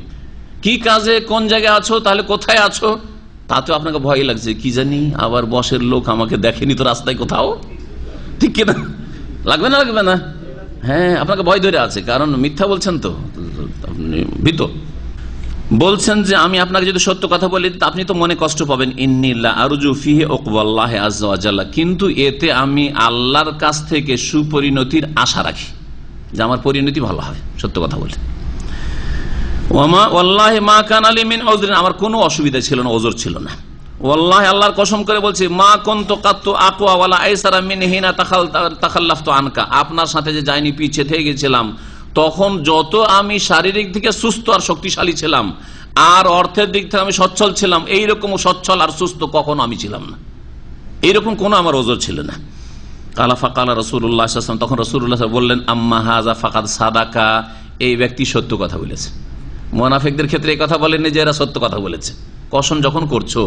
কি কাজে, কোন জায়গায় আছো, তাহলে কোথায় আছো, তাতে আপনাকে ভয় লাগছে, কি জানি আবার বসের লোক আমাকে দেখেনি তো রাস্তায় কোথাও, ঠিক কিনা? লাগবে না, লাগবে না? হ্যাঁ, আপনাকে ভয় ধরে আছে, কারণ মিথ্যা বলছেন তো আপনি ভীত। বলছেন যে আমি আপনাকে যদি সত্য কথা বলি আপনি তো মনে কষ্ট পাবেন। ইন্নিল্লা আরজু ফিহি উকবাল্লাহি আযজা ওয়া জাল্লা, কিন্তু এতে আমি আল্লাহর কাছ থেকে সুপরিণতির আশা রাখি, যে আমার পরিণতি ভালো হবে সত্য কথা বলে। ওয়ামা ওয়াল্লাহি মা কানা লি মিন উযরিন, আমার কোনো অসুবিধা ছিল না, ওজর ছিল না। ওয়াল্লাহি, আল্লাহর কসম করে বলছি, মা কুনতু কাত্তু আকওয়া ওয়ালা আইসারা মিন হিনা তাখাল্লাফতু আনকা, আপনার সাথে যে যাইনি পিছিয়ে থেকে গেছিলাম, তখন যত আমি শারীরিক দিকে সুস্থ আর শক্তিশালী ছিলাম, আর অর্থের দিক থেকে আমি সচ্ছল ছিলাম, এইরকম সচ্ছল আর সুস্থ কখনো আমি ছিলাম না, এইরকম কোনো আমার ওজর ছিল না। কালা ফাকালা রাসূলুল্লাহ সাল্লাল্লাহু আলাইহি ওয়াসাল্লাম, তখন রাসূলুল্লাহ বললেন, আম্মা হাযা ফাকাদ সাদাকা, এই ব্যক্তি সত্য কথা বলেছে। মুনাফিকদের ক্ষেত্রে এই কথা বলেননি যে এরা সত্য কথা বলেছে। কসম যখন করছো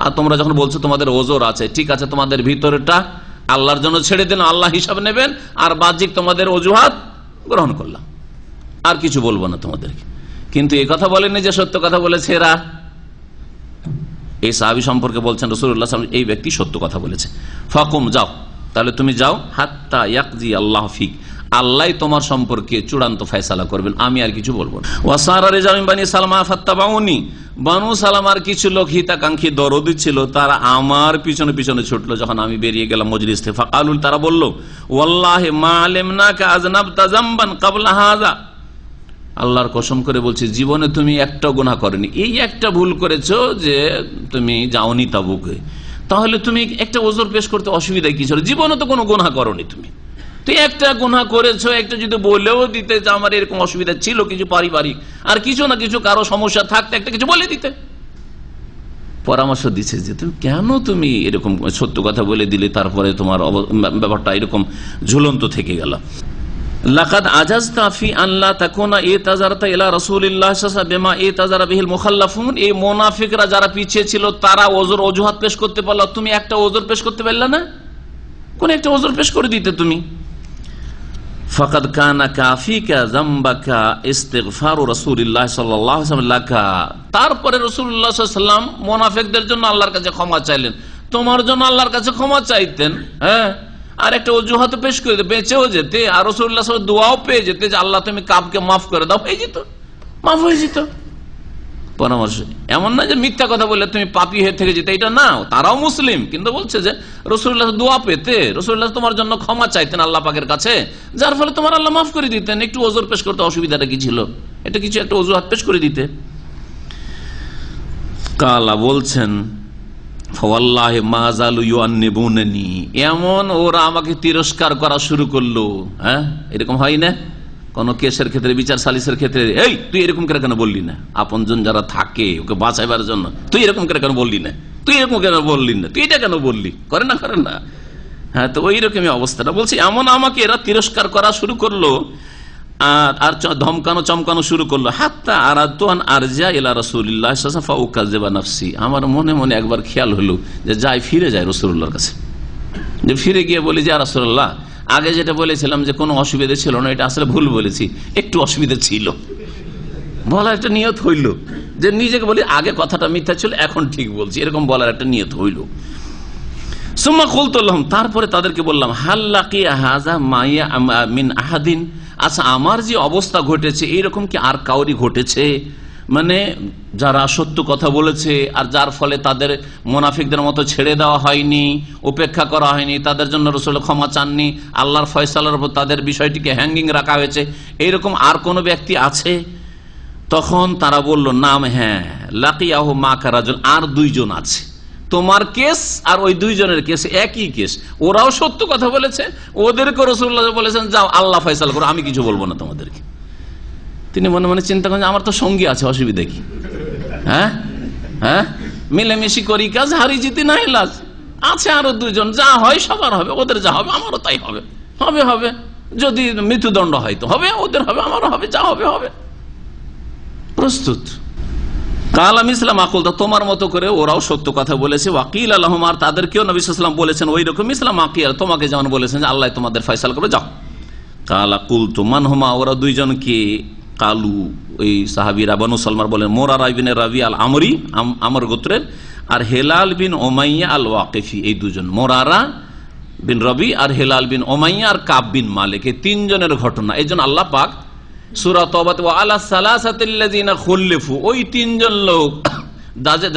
আর তোমরা যখন বলছো তোমাদের ওজর আছে, ঠিক আছে, তোমাদের ভিতরটা আল্লাহর জন্য ছেড়ে দিন, আল্লাহ হিসাব নেবেন, আর বাহ্যিক তোমাদের অজুহাত গ্রহণ করলাম, আর কিছু বলবো না তোমাদেরকে। কিন্তু এই কথা বলেননি যে সত্য কথা বলেছে এরা। এই সাহাবী সম্পর্কে বলছেন রাসূলুল্লাহ সাল্লাল্লাহু আলাইহি ওয়াসাল্লাম, এই ব্যক্তি সত্য কথা বলেছে। ফাকুম, যাও, তাহলে তুমি যাও, হাত্তা ইয়াকজি আল্লাহ ফিক, আল্লাহ তোমার সম্পর্কে চূড়ান্ত ফয়সালা করবেন, আমি আর কিছু বলবো না। ওয়াসারা রিজালুম বানি সালমা ফাত্তাবাউনি, বানু সালামার কিছু লোক হিতাকাঙ্ক্ষী দরদি ছিল, তারা আমার পিছনে পিছনে ছুটলো যখন আমি বেরিয়ে গেলাম মজলিস থেকে। ফাকালুল, তারা বলল, ওয়াল্লাহি মা আলিমনাকা আযনাবতা যামবান ক্বাবলা হাযা, আল্লাহর কসম করে বলছি জীবনে তুমি একটা গুনাহ করনি, এই একটা ভুল করেছো যে তুমি যাওনি তাবুকে, তাহলে তুমি একটা ওজর পেশ করতে অসুবিধা কি ছিল? জীবনে তো কোনো গুনাহ করনি তুমি, তুই একটা গুনাহ করেছো, একটা যদি বলেও দিতে যে আমার এরকম অসুবিধা ছিল কিছু পারিবারিক, আর কিছু না কিছু কারো সমস্যা থাকতে একটা কিছু বলে দিতে। পরামর্শ দিচ্ছে যে তুমি এরকম সত্য কথা বলে দিলে, তারপরে তোমার ব্যাপারটা এরকম ঝুলন্ত থেকে গেল। লাকাদ আজাজতা ফি আন লা তাকুনা ইতাজারতা ইলা রাসূলিল্লাহ সাল্লাল্লাহু আলাইহি ওয়াসাল্লাম বিমা ইতাজারা বিহিল মুখাল্লাফুন, এই মুনাফিকরা যারা পিছিয়ে ছিল তারা অজুহাত পেশ করতে পারলো, তুমি একটা ওজর পেশ করতে পারলে না? কোন একটা ওজর পেশ করে দিতে তুমি। ফাকাদ কানা কাফিকা যামবাকা ইস্তিগফারু রাসূলিল্লাহ সাল্লাল্লাহু আলাইহি ওয়াসাল্লাম লাকা, তারপরে রাসূলুল্লাহ সাল্লাল্লাহু আলাইহি ওয়াসাল্লাম মুনাফিকদের জন্য আল্লাহর কাছে ক্ষমা চাইলেন, তোমার জন্য আল্লাহর কাছে ক্ষমা চাইতেন। হ্যাঁ, আর একটা অজুহাত পেশ করে দিতে, বেঁচেও যেতে, আর রাসূলুল্লাহ সাল্লাল্লাহু আলাইহি ওয়াসাল্লাম দোয়াও পেয়ে যেতে যে আল্লাহ তুমি কাবকে মাফ করে দাও, হয়ে যেত, মাফ হয়ে যেত। পরামর্শ এমন না যে মিথ্যা কথা বললে তুমি পাপী হয়ে থেকে যেতে, এটা না, তারাও মুসলিম, কিন্তু বলছে যে রাসূলুল্লাহ দোয়া পেতে, রাসূলুল্লাহ তোমার জন্য ক্ষমা চাইতেন আল্লাহ পাকের কাছে, যার ফলে তোমার আল্লাহ মাফ করে দিতেন, একটু ওজর পেশ করতে অসুবিধাটা কি ছিল? এটা কিছু একটা অজুহাত পেশ করে দিতে। কালা বলছেন, ফাওয়াল্লাহি মা যালু ইউআন্নিবুনানি, এমন ওরা আমাকে তিরস্কার করা শুরু করলো। হ্যাঁ, এরকম হয় না কোন কেসের ক্ষেত্রে, বিচার সালিসের ক্ষেত্রে, এই তুই এরকম করে কেন বললি না? আপনজন যারা থাকে ওকে বাঁচাইবার জন্য, তুই এরকম করে কেন বললি না, তুই এরকম কেন বললি না, তুই এটা কেন বললি, করে না, করে না। হ্যাঁ, তো ওই রকমই অবস্থাটা বলছি, এমন আমাকে এরা তিরস্কার করা শুরু করলো আর ধমকানো চমকানো শুরু করলো। হাত্তা আরাদতু আন আরজা ইলা রাসূলিল্লাহ সাল্লাল্লাহু আলাইহি ওয়াসাল্লাম ফাউকাযিবা নাফসি, আমার মনে মনে একবার খেয়াল হলো যে যাই ফিরে যায় রাসূলুল্লাহর কাছে, যে ফিরে গিয়ে বলি যে ইয়া রাসূলুল্লাহ, আগে যেটা বলেছিলাম যে কোনো অসুবিধা ছিল না, এটা আসলে ভুল বলেছি, একটু অসুবিধা ছিল, বলার একটা নিয়ত হইল, যে নিজেকে বলি আগে কথাটা মিথ্যা ছিল এখন ঠিক বলছি, এরকম বলার একটা নিয়ত হইল। সুম্মা কুলতু লাহুম, তারপরে তাদেরকে বললাম, হাল লাকিয়া হাযা মাইয়া মিন আহাদিন, আচ্ছা আমার যে অবস্থা ঘটেছে এইরকম কি আর কাউরি ঘটেছে? মানে যারা সত্য কথা বলেছে আর যার ফলে তাদের মুনাফিকদের মতো ছেড়ে দেওয়া হয়নি, উপেক্ষা করা হয়নি, তাদের জন্য রাসূল ক্ষমা চাননি, আল্লাহর ফয়সালার উপর তাদের বিষয়টিকে হ্যাঙ্গিং রাখা হয়েছে, এইরকম আর কোন ব্যক্তি আছে? তখন তারা বলল, নাম, হ্যাঁ, লাকিয়াহু মাকা রাজুল, আর দুইজন আছে, তোমার কেস আর ওই দুইজনের কেস একই কেস, ওরাও সত্য কথা বলেছে, ওদেরকে রাসূলুল্লাহ বলেছেন যাও আল্লাহ ফয়সালা করো, আমি কিছু বলবো না তোমাদেরকে। তিনি মনে মনে চিন্তা করেন আমার তো সঙ্গী আছে, অসুবিধা কি? হ্যাঁ হ্যাঁ, মিলেমিশি করি কাজ, হারি জিতি না লাজ আছে আরো দুজন, যা হয় সবার হবে, ওদের যা হবে আমারও তাই হবে, হবে হবে, যদি মৃত্যুদণ্ড হয় তো হবে, ওদের হবে আমারও হবে, যা হবে হবে, প্রস্তুত। কাল আমি ইসলাম আকুল, তোমার মতো করে ওরাও সত্য কথা বলেছে। ওয়াকিল আলহম, আর তাদেরকেও নবী সাল্লাল্লাহু আলাইহি ওয়াসাল্লাম বলেছেন ওই রকম ইসলাম আকিল, তোমাকে যেমন বলেছেন যে আল্লাহ তোমাদের ফয়সালা করে যাও। কাল আকুল তো মানহুমা, ওরা দুইজনকে, কালু ওই সাহাবীরা বনু সালমান বলেন, মুরারা ইবনে রাবি আল আমরি, আমর গোত্রের, আর হেলাল বিন উমাইয়া আল ওয়াকিফি, এই দুজন, মুরারা বিন রবি আর হেলাল বিন উমাইয়া আর কাব বিন মালিক, এই তিনজনের ঘটনা। এই জন্য আল্লাহ পাক সূরা তওবাতে ওয়া আলা সালাসাতিল্লাযিনা খুল্লিফু, ওই তিনজন লোক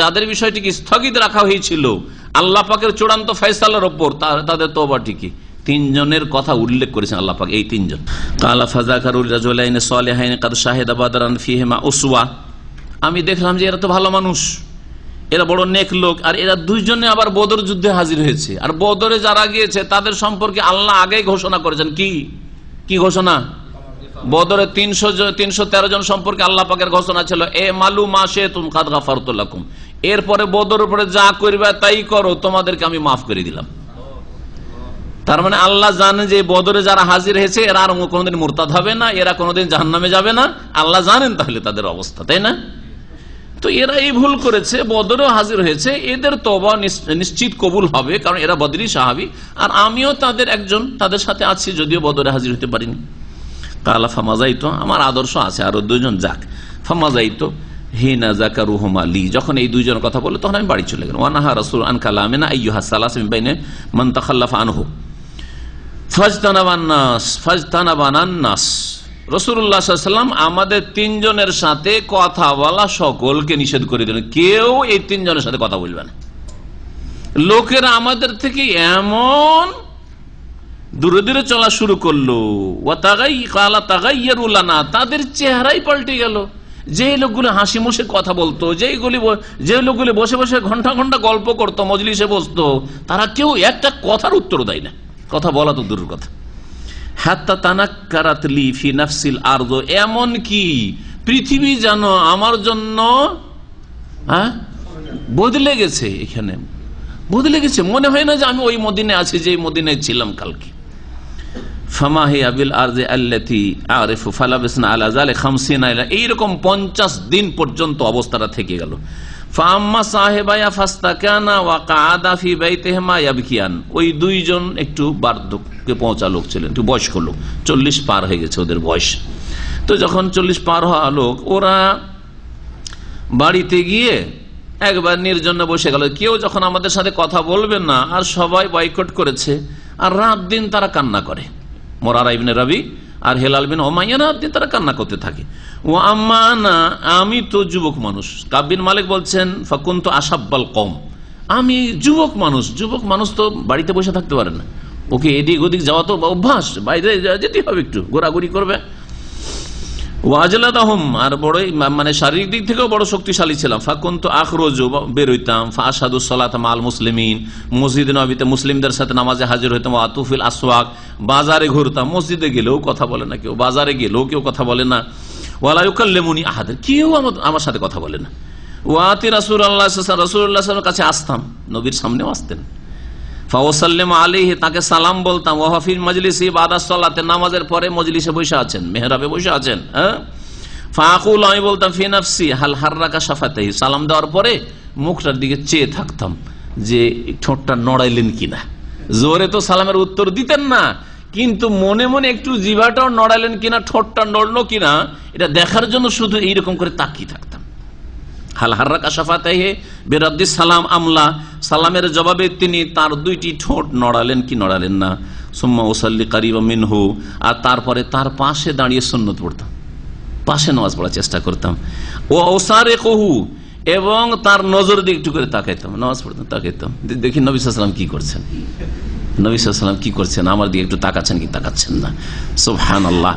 যাদের বিষয়টিকে স্থগিত রাখা হয়েছিল আল্লাহ পাকের চূড়ান্ত ফয়সালার উপর, তাদের তওবাটিকে তিনজনের কথা উল্লেখ করেছেন আল্লাহ পাক, এই তিনজন। কালা ফাযাকারুল রাজুলাইনি সালিহাইনি কাদ শাহিদা বাদরান ফীহিমা উসওয়া, আমি দেখলাম যে এরা তো ভালো মানুষ, এরা বড় নেক লোক, আর এরা দুইজনে আবার বদর যুদ্ধে হাজির হয়েছে, আর বদরে যারা গিয়েছে তাদের সম্পর্কে আল্লাহ আগেই ঘোষণা করেছেন। কি ঘোষণা? বদরে 313 জন সম্পর্কে আল্লাহ পাকের ঘোষণা ছিল, এ মালু মাসে তুম কাদ গাফারতু লাকুম, এরপরে বদর উপরে যা করবে তাই করো, তোমাদেরকে আমি মাফ করে দিলাম। তার মানে আল্লাহ জানেন যে বদরে যারা হাজির হয়েছে এরা আর কোনোদিন মুরতাদ হবে না, এরা কোনোদিন জাহান্নামে যাবে না, আল্লাহ জানেন তাহলে তাদের অবস্থা, তাই না? তো এরা এই ভুল করেছে, বদরেও হাজির হয়েছে, এদের তওবা নিশ্চিত কবুল হবে, কারণ এরা বদরি সাহাবী, আর আমিও তাদের একজন, তাদের সাথে আছি, যদিও বদরে হাজির হতে পারিনি। কালা ফামাজাইতো, আমার আদর্শ আছে আরো দুজন যাক, ফামাজাইতো হিনা যাকারুহুমা লি, যখন এই দুইজন কথা বলে তখন আমি বাড়ি চলে গেলাম। ওয়ানাহা রাসূল আন কালামিনা আইয়ুহা সালাস মিন বাইনে মান তাখাল্লাফা আনহু ফাজতানাবান নাস, রাসূলুল্লাহ সাল্লাল্লাহু আলাইহি ওয়াসাল্লাম আমাদের তিনজনের সাথে কথা বলা সকলকে নিষেধ করে দিলেন, কেউ এই তিনজনের সাথে কথা বলবে না। লোকেরা আমাদের থেকে এমন দূরে দূরে চলা শুরু করলো, তাদের চেহারাই পাল্টে গেল। যে লোকগুলো হাসি মুখে কথা বলতো, যে লোকগুলি বসে বসে ঘন্টা ঘন্টা গল্প করতো, মজলিসে বসতো, তারা কেউ একটা কথার উত্তর দেয় না, কথা বলা তো দূরের কথা। হাত্তা তানাক্কারাত লি ফি নাফসিল আরদ, এমন কি পৃথিবী যেন আমার জন্য বদলে গেছে, এখানে বদলে গেছে, মনে হয় না যে আমি ওই মদিনে আছি যে মদিনায় ছিলাম কালকে। এইরকম 50 দিন পর্যন্ত অবস্থাটা থেকে গেল। ওই দুইজন একটু বার্ধক্যে পৌঁছা লোক ছিলেন, একটু বয়স্ক লোক, 40 পার হয়ে গেছে ওদের বয়স। তো যখন 40 পার হওয়া লোক, ওরা বাড়িতে গিয়ে একবার নির্জনে বসে গেল। কেউ যখন আমাদের সাথে কথা বলবে না, আর সবাই বয়কট করেছে, আর রাত দিন তারা কান্না করে। মুরারা ইবনে রাবি আর হেলাল বিন উমাইয়া রাত দিন তারা কান্না করতে থাকে। ও আম্মানা, আমি তো যুবক মানুষ। কাব বিন মালিক বলছেন, ফাকুনতু আশাব্বাল কওম, আমি যুবক মানুষ তো বাড়িতে বসে থাকতে পারে না, ওকে এদিক ওদিক যাওয়া তো অভ্যাস, বাইরে যেতে হবে, একটু ঘোরাঘুরি করবে। ওয়াজলাদাহুম, আর বড়ই মানে শারীরিক দিক থেকেও বড় শক্তিশালী ছিলাম। ফাকুনতু আখরুজু, বেরোইতাম, ফাআশহাদু সালাতা মাআল মুসলিমিন, মসজিদ নববীতে মুসলিমদের সাথে নামাজে হাজির হইতাম। আতুফিল আসওয়াক, বাজারে ঘুরতাম, মসজিদে গেলেও কথা বলে না কেউ, বাজারে গেলেও কেউ কথা বলে না। ওয়ালা ইউকাল্লিমুনি আহাদ, কেউ আমার সাথে কথা বলে না। ওয়াতি রাসূলুল্লাহ সাল্লাল্লাহু আলাইহি ওয়াসাল্লামের কাছে আসতাম, নবীর সামনেও আসতেন। ফাওয়াসাল্লামু আলাইহি, তাকে সালাম বলতাম। ওয়া হাফিল মাজলিসি বাদা সালাতে, নামাজের পরে মজলিসে বসে আছেন, মেহরাবে বসে আছেন। ফাকুল, আমি বলতাম ফি নাফসি হাল হাররাকা শাফাতাহি, সালাম দেওয়ার পরে মুখটার দিকে চেয়ে থাকতাম যে ঠোঁটটা নড়াইলেন কিনা। জোরে তো সালামের উত্তর দিতেন না, কিন্তু মনে মনে একটু জিভাটাও নড়াইলেন কিনা, ঠোঁটটা নড়লো কিনা, এটা দেখার জন্য শুধু এইরকম করে তাকিয়ে থাকতাম। হাল হাররাকা শাফাতাহি বিরাদ্দিস সালাম আমলা, সালামের জবাবে তিনি তার দুইটি ঠোঁট নড়ালেন কি নড়ালেন না। সুম্মা উসাল্লি কারিবা মিনহু, আর তারপরে তার পাশে দাঁড়িয়ে সুন্নত পড়তাম, পাশে নামাজ পড়ার চেষ্টা করতাম। ও ওসারিকুহু, এবং তার নজর দিয়ে একটু করে তাকাইতাম, নামাজ পড়তাম, তাকাইতাম, দেখি নবী সাল্লাল্লাহু আলাইহি ওয়াসাল্লাম কি করছেন, নবী সাল্লাল্লাহু আলাইহি ওয়াসাল্লাম কি করছেন, আমার দিকে একটু তাকাচ্ছেন কি তাকাচ্ছেন না। সুবহানাল্লাহ।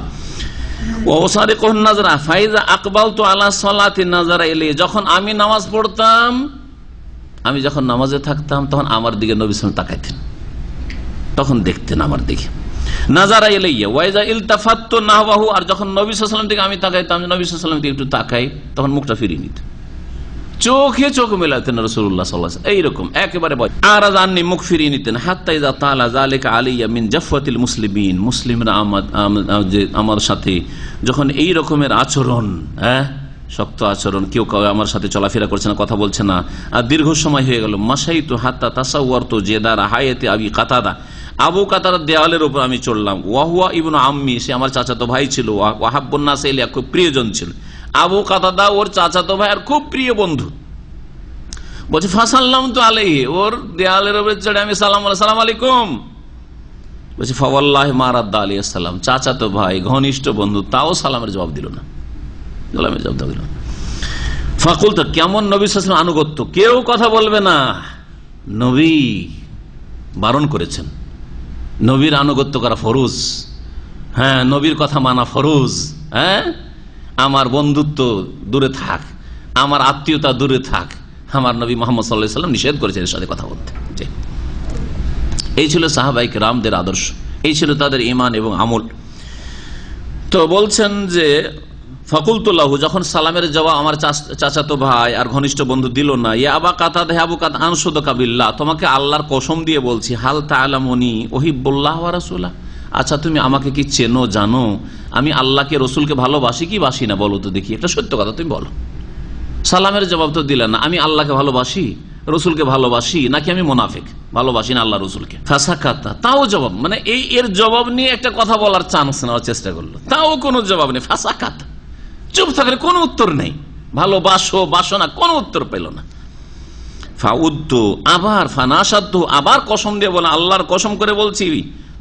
যখন আমি নামাজ পড়তাম, আমি যখন নামাজে থাকতাম, তখন আমার দিকে নবী সাল্লাল্লাহু আলাইহি ওয়াসাল্লাম তাকাইতেন, তখন দেখতেন আমার দিকে। নাজারা ইলাইয়া ওয়াইজা ইলতাফাততু নাহওয়াহু, আর যখন নবী সাল্লাল্লাহু আলাইহি ওয়াসাল্লাম দিকে আমি তাকাইতাম, নবী সাল্লাল্লাহু আলাইহি ওয়াসাল্লাম দিকে একটু তাকাই, তখন মুখটা ফিরিয়ে নিত, চোখে চোখ মেলাতেন রাসূলুল্লাহ সাল্লাল্লাহু আলাইহি ওয়াসাল্লাম, এইরকম একেবারে আর আননি, মুখ ফিরিয়ে নিতেন। হাত্তা ইযা তালা যালিকা আলাইয়া মিন জাফওয়াতিল মুসলিমিন, মুসলিমরা আমার সাথে যখন এই রকমের আচরণ, শক্ত আচরণ, কেউ আমার সাথে চলাফেরা করছে না, কথা বলছে না, আর দীর্ঘ সময় হয়ে গেল, মাসাইতু হাত্তা তাসাওয়ারতু জেদারা হায়াতি আবি কাতাদা, আবু কাতাদার দেওয়ালের উপর আমি চড়লাম। ওয়াহুয়া ইবনু আম্মি, সে আমার চাচাতো ভাই ছিল। ওয়াহাব্বুন নাস ইলাইয়া, খুব প্রিয়জন ছিল। আবু কাতাদা ওর চাচাতো ভাই আর খুব প্রিয় বন্ধু। বলছে ফাসাল্লাম তো আলাইহি, ওর দেওয়ালের উপরে চড়ে আমি সালাম আলাইকুম। বলছে ফাওয়াল্লাহি মা রাদ্দা আলাইহিস সালাম, চাচাতো ভাই, ঘনিষ্ঠ বন্ধু, তাও সালামের জবাব দিল না, সালামের জবাব দিল না। ফাকুল, তো কেমন নবী সাল্লাল্লাহু আলাইহি ওয়াসাল্লাম আনুগত্য, কেউ কথা বলবে না, নবী বারণ করেছেন। নবীর আনুগত্য করা ফরজ, হ্যাঁ, নবীর কথা মানা ফরজ। হ্যাঁ, আমার বন্ধুত্ব দূরে থাক, আমার আত্মীয়তা দূরে থাক, আমার নবী মুহাম্মদ সাল্লাল্লাহু আলাইহি ওয়াসাল্লাম নিষেধ করেছেন এর সাথে কথা বলতে। এই ছিল সাহাবায়ে কেরামদের আদর্শ, এই ছিল তাদের ঈমান এবং আমল। তো বলছেন যে ফাকুলতু লাহু, যখন সালামের জবাব আমার চাচাতো ভাই আর ঘনিষ্ঠ বন্ধু দিল না, ইয়া আবা কাতাদা, হে আবু কাতাদা, আনশুদুকা বিল্লাহ, তোমাকে আল্লাহর কসম দিয়ে বলছি, হাল তা'লামুনি উহিব্বুল্লাহ ওয়া রাসূলা, আচ্ছা তুমি আমাকে কি চেনো, জানো আমি আল্লাহকে রসুলকে ভালোবাসি কি বাসি না, বলো তো দেখি, একটা সত্য কথা তুমি বলো। সালামের জবাব তো দিলে না, আমি আল্লাহকে ভালোবাসি, রসুলকে ভালোবাসি, নাকি আমি মুনাফিক, ভালোবাসি না আল্লাহ রসুলকে। ফাসাকাতা, তাও জবাব, মানে এর জবাব নিয়ে একটা কথা বলার চান্স নেওয়ার চেষ্টা করলো, তাও কোনো জবাব নেই। ফাসাকাতা, চুপ থাকলে কোনো উত্তর নেই, ভালোবাসো বাসো না, কোনো উত্তর পেল না। ফাউদ্দু, আবার ফানাসাদ্দু, আবার কসম দিয়ে বলে, আল্লাহর কসম করে বলছি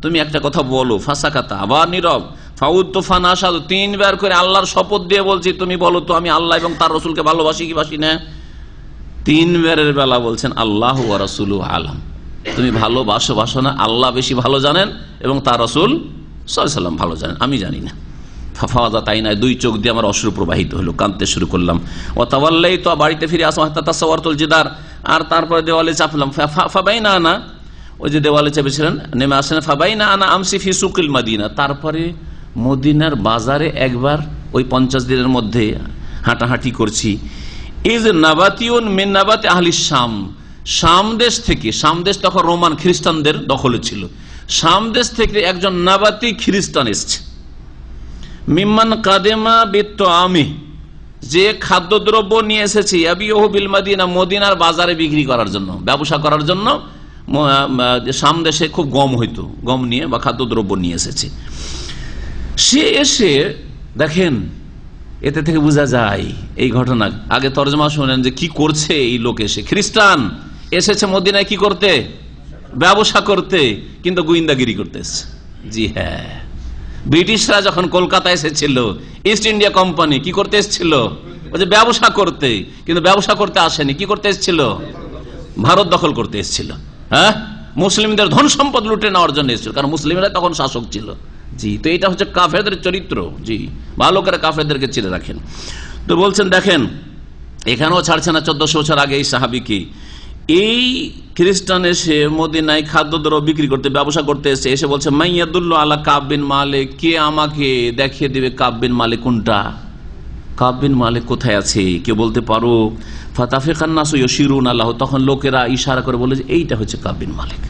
তুমি একটা কথা বলো। ফাসাকাতা, আবার নীরব। ফাউদ্দু ফানাসাদ্দু, 3 বার করে আল্লাহর শপথ দিয়ে বলছি তুমি বলো তো আমি আল্লাহ এবং তার রসুলকে ভালোবাসি কি বাসি না। 3 বারের বেলা বলছেন আল্লাহ ওয়া রাসূলুহু আলাম, তুমি ভালোবাসো বাসো না আল্লাহ বেশি ভালো জানেন এবং তার রসুল সাল্লাল্লাহু আলাইহি ওয়াসাল্লাম ভালো জানেন, আমি জানি না। ফাফাওয়াজা, তাই নয়, 2 চোখ দিয়ে আমার অশ্রু প্রবাহিত হলো, কাঁদতে শুরু করলাম। ও তাওয়াল্লাই, তো বাড়িতে ফিরে আসলাম। হাত্তা তাসাওয়ারতুল জিদার, আর তারপরে দেওয়ালে চাপলাম। ফাবাইনা আনা, ওই যে দেওয়ালে চেপেছিলেন, নেমে আসেন। ফাবাইনা আনা আমসি ফি সুকিল মদিনা, তারপরে মদিনার বাজারে একবার ওই 50 দিনের মধ্যে হাঁটাহাঁটি করছি। ইজ নাবাতিউন মিন নাবাতি আহলি শাম, শাম দেশ থেকে, শাম দেশ তখন রোমান খ্রিস্টানদের দখলে ছিল, শাম দেশ থেকে একজন নাবাতি খ্রিস্টান এসছে। মিম্মান কাদেমা বিত্ত আমি, যে খাদ্যদ্রব্য নিয়ে এসেছে, আবিয়হু বিল মদিনা, মদিনার বাজারে বিক্রি করার জন্য, ব্যবসা করার জন্য। শাম দেশে খুব গম হইতো, গম নিয়ে বা খাদ্যদ্রব্য নিয়ে এসেছে। সে এসে দেখেন, এতে থেকে বোঝা যায় এই ঘটনা। আগে তর্জমা শুনেন যে কি করছে এই লোক, এসে খ্রিস্টান এসেছে মদিনায় কি করতে, ব্যবসা করতে, কিন্তু গোয়েন্দাগিরি করতে এসেছে। জি হ্যাঁ, ব্রিটিশরা যখন কলকাতা এসেছিল, ইস্ট ইন্ডিয়া কোম্পানি কি করতে এসেছিল, ওই যে ব্যবসা করতে, কিন্তু ব্যবসা করতে আসেনি, কি করতে এসেছিল, ভারত দখল করতে এসেছিল। হ্যাঁ, মুসলিমদের ধন সম্পদ লুটে নেওয়ার জন্য এসেছিল, কারণ মুসলিমরা তখন শাসক ছিল। জি, তো এটা হচ্ছে কাফেরদের চরিত্র। জি, ভালো করে কাফেরদেরকে চিনে রাখেন। তো বলছেন দেখেন, এখানেও ছাড়ছে না 1400 বছর আগে এই সাহাবীকে। এই খ্রিস্টান এসে মদিনায় খাদ্যদ্রব্য বিক্রি করতে, ব্যবসা করতে এসে এসে বলছে মাইয়াদুল্লাহ আলা কাব বিন মালিক, কে আমাকে দেখিয়ে দিবে কাব বিন মালিক কোনটা, কাব বিন মালিক কোথায় আছে, কে বলতে পারো? ফাতাফিকান নাসু ইয়াশিরুন আল্লাহ, তখন লোকেরা ইশারা করে বলে যে এইটা হচ্ছে কাব বিন মালিক।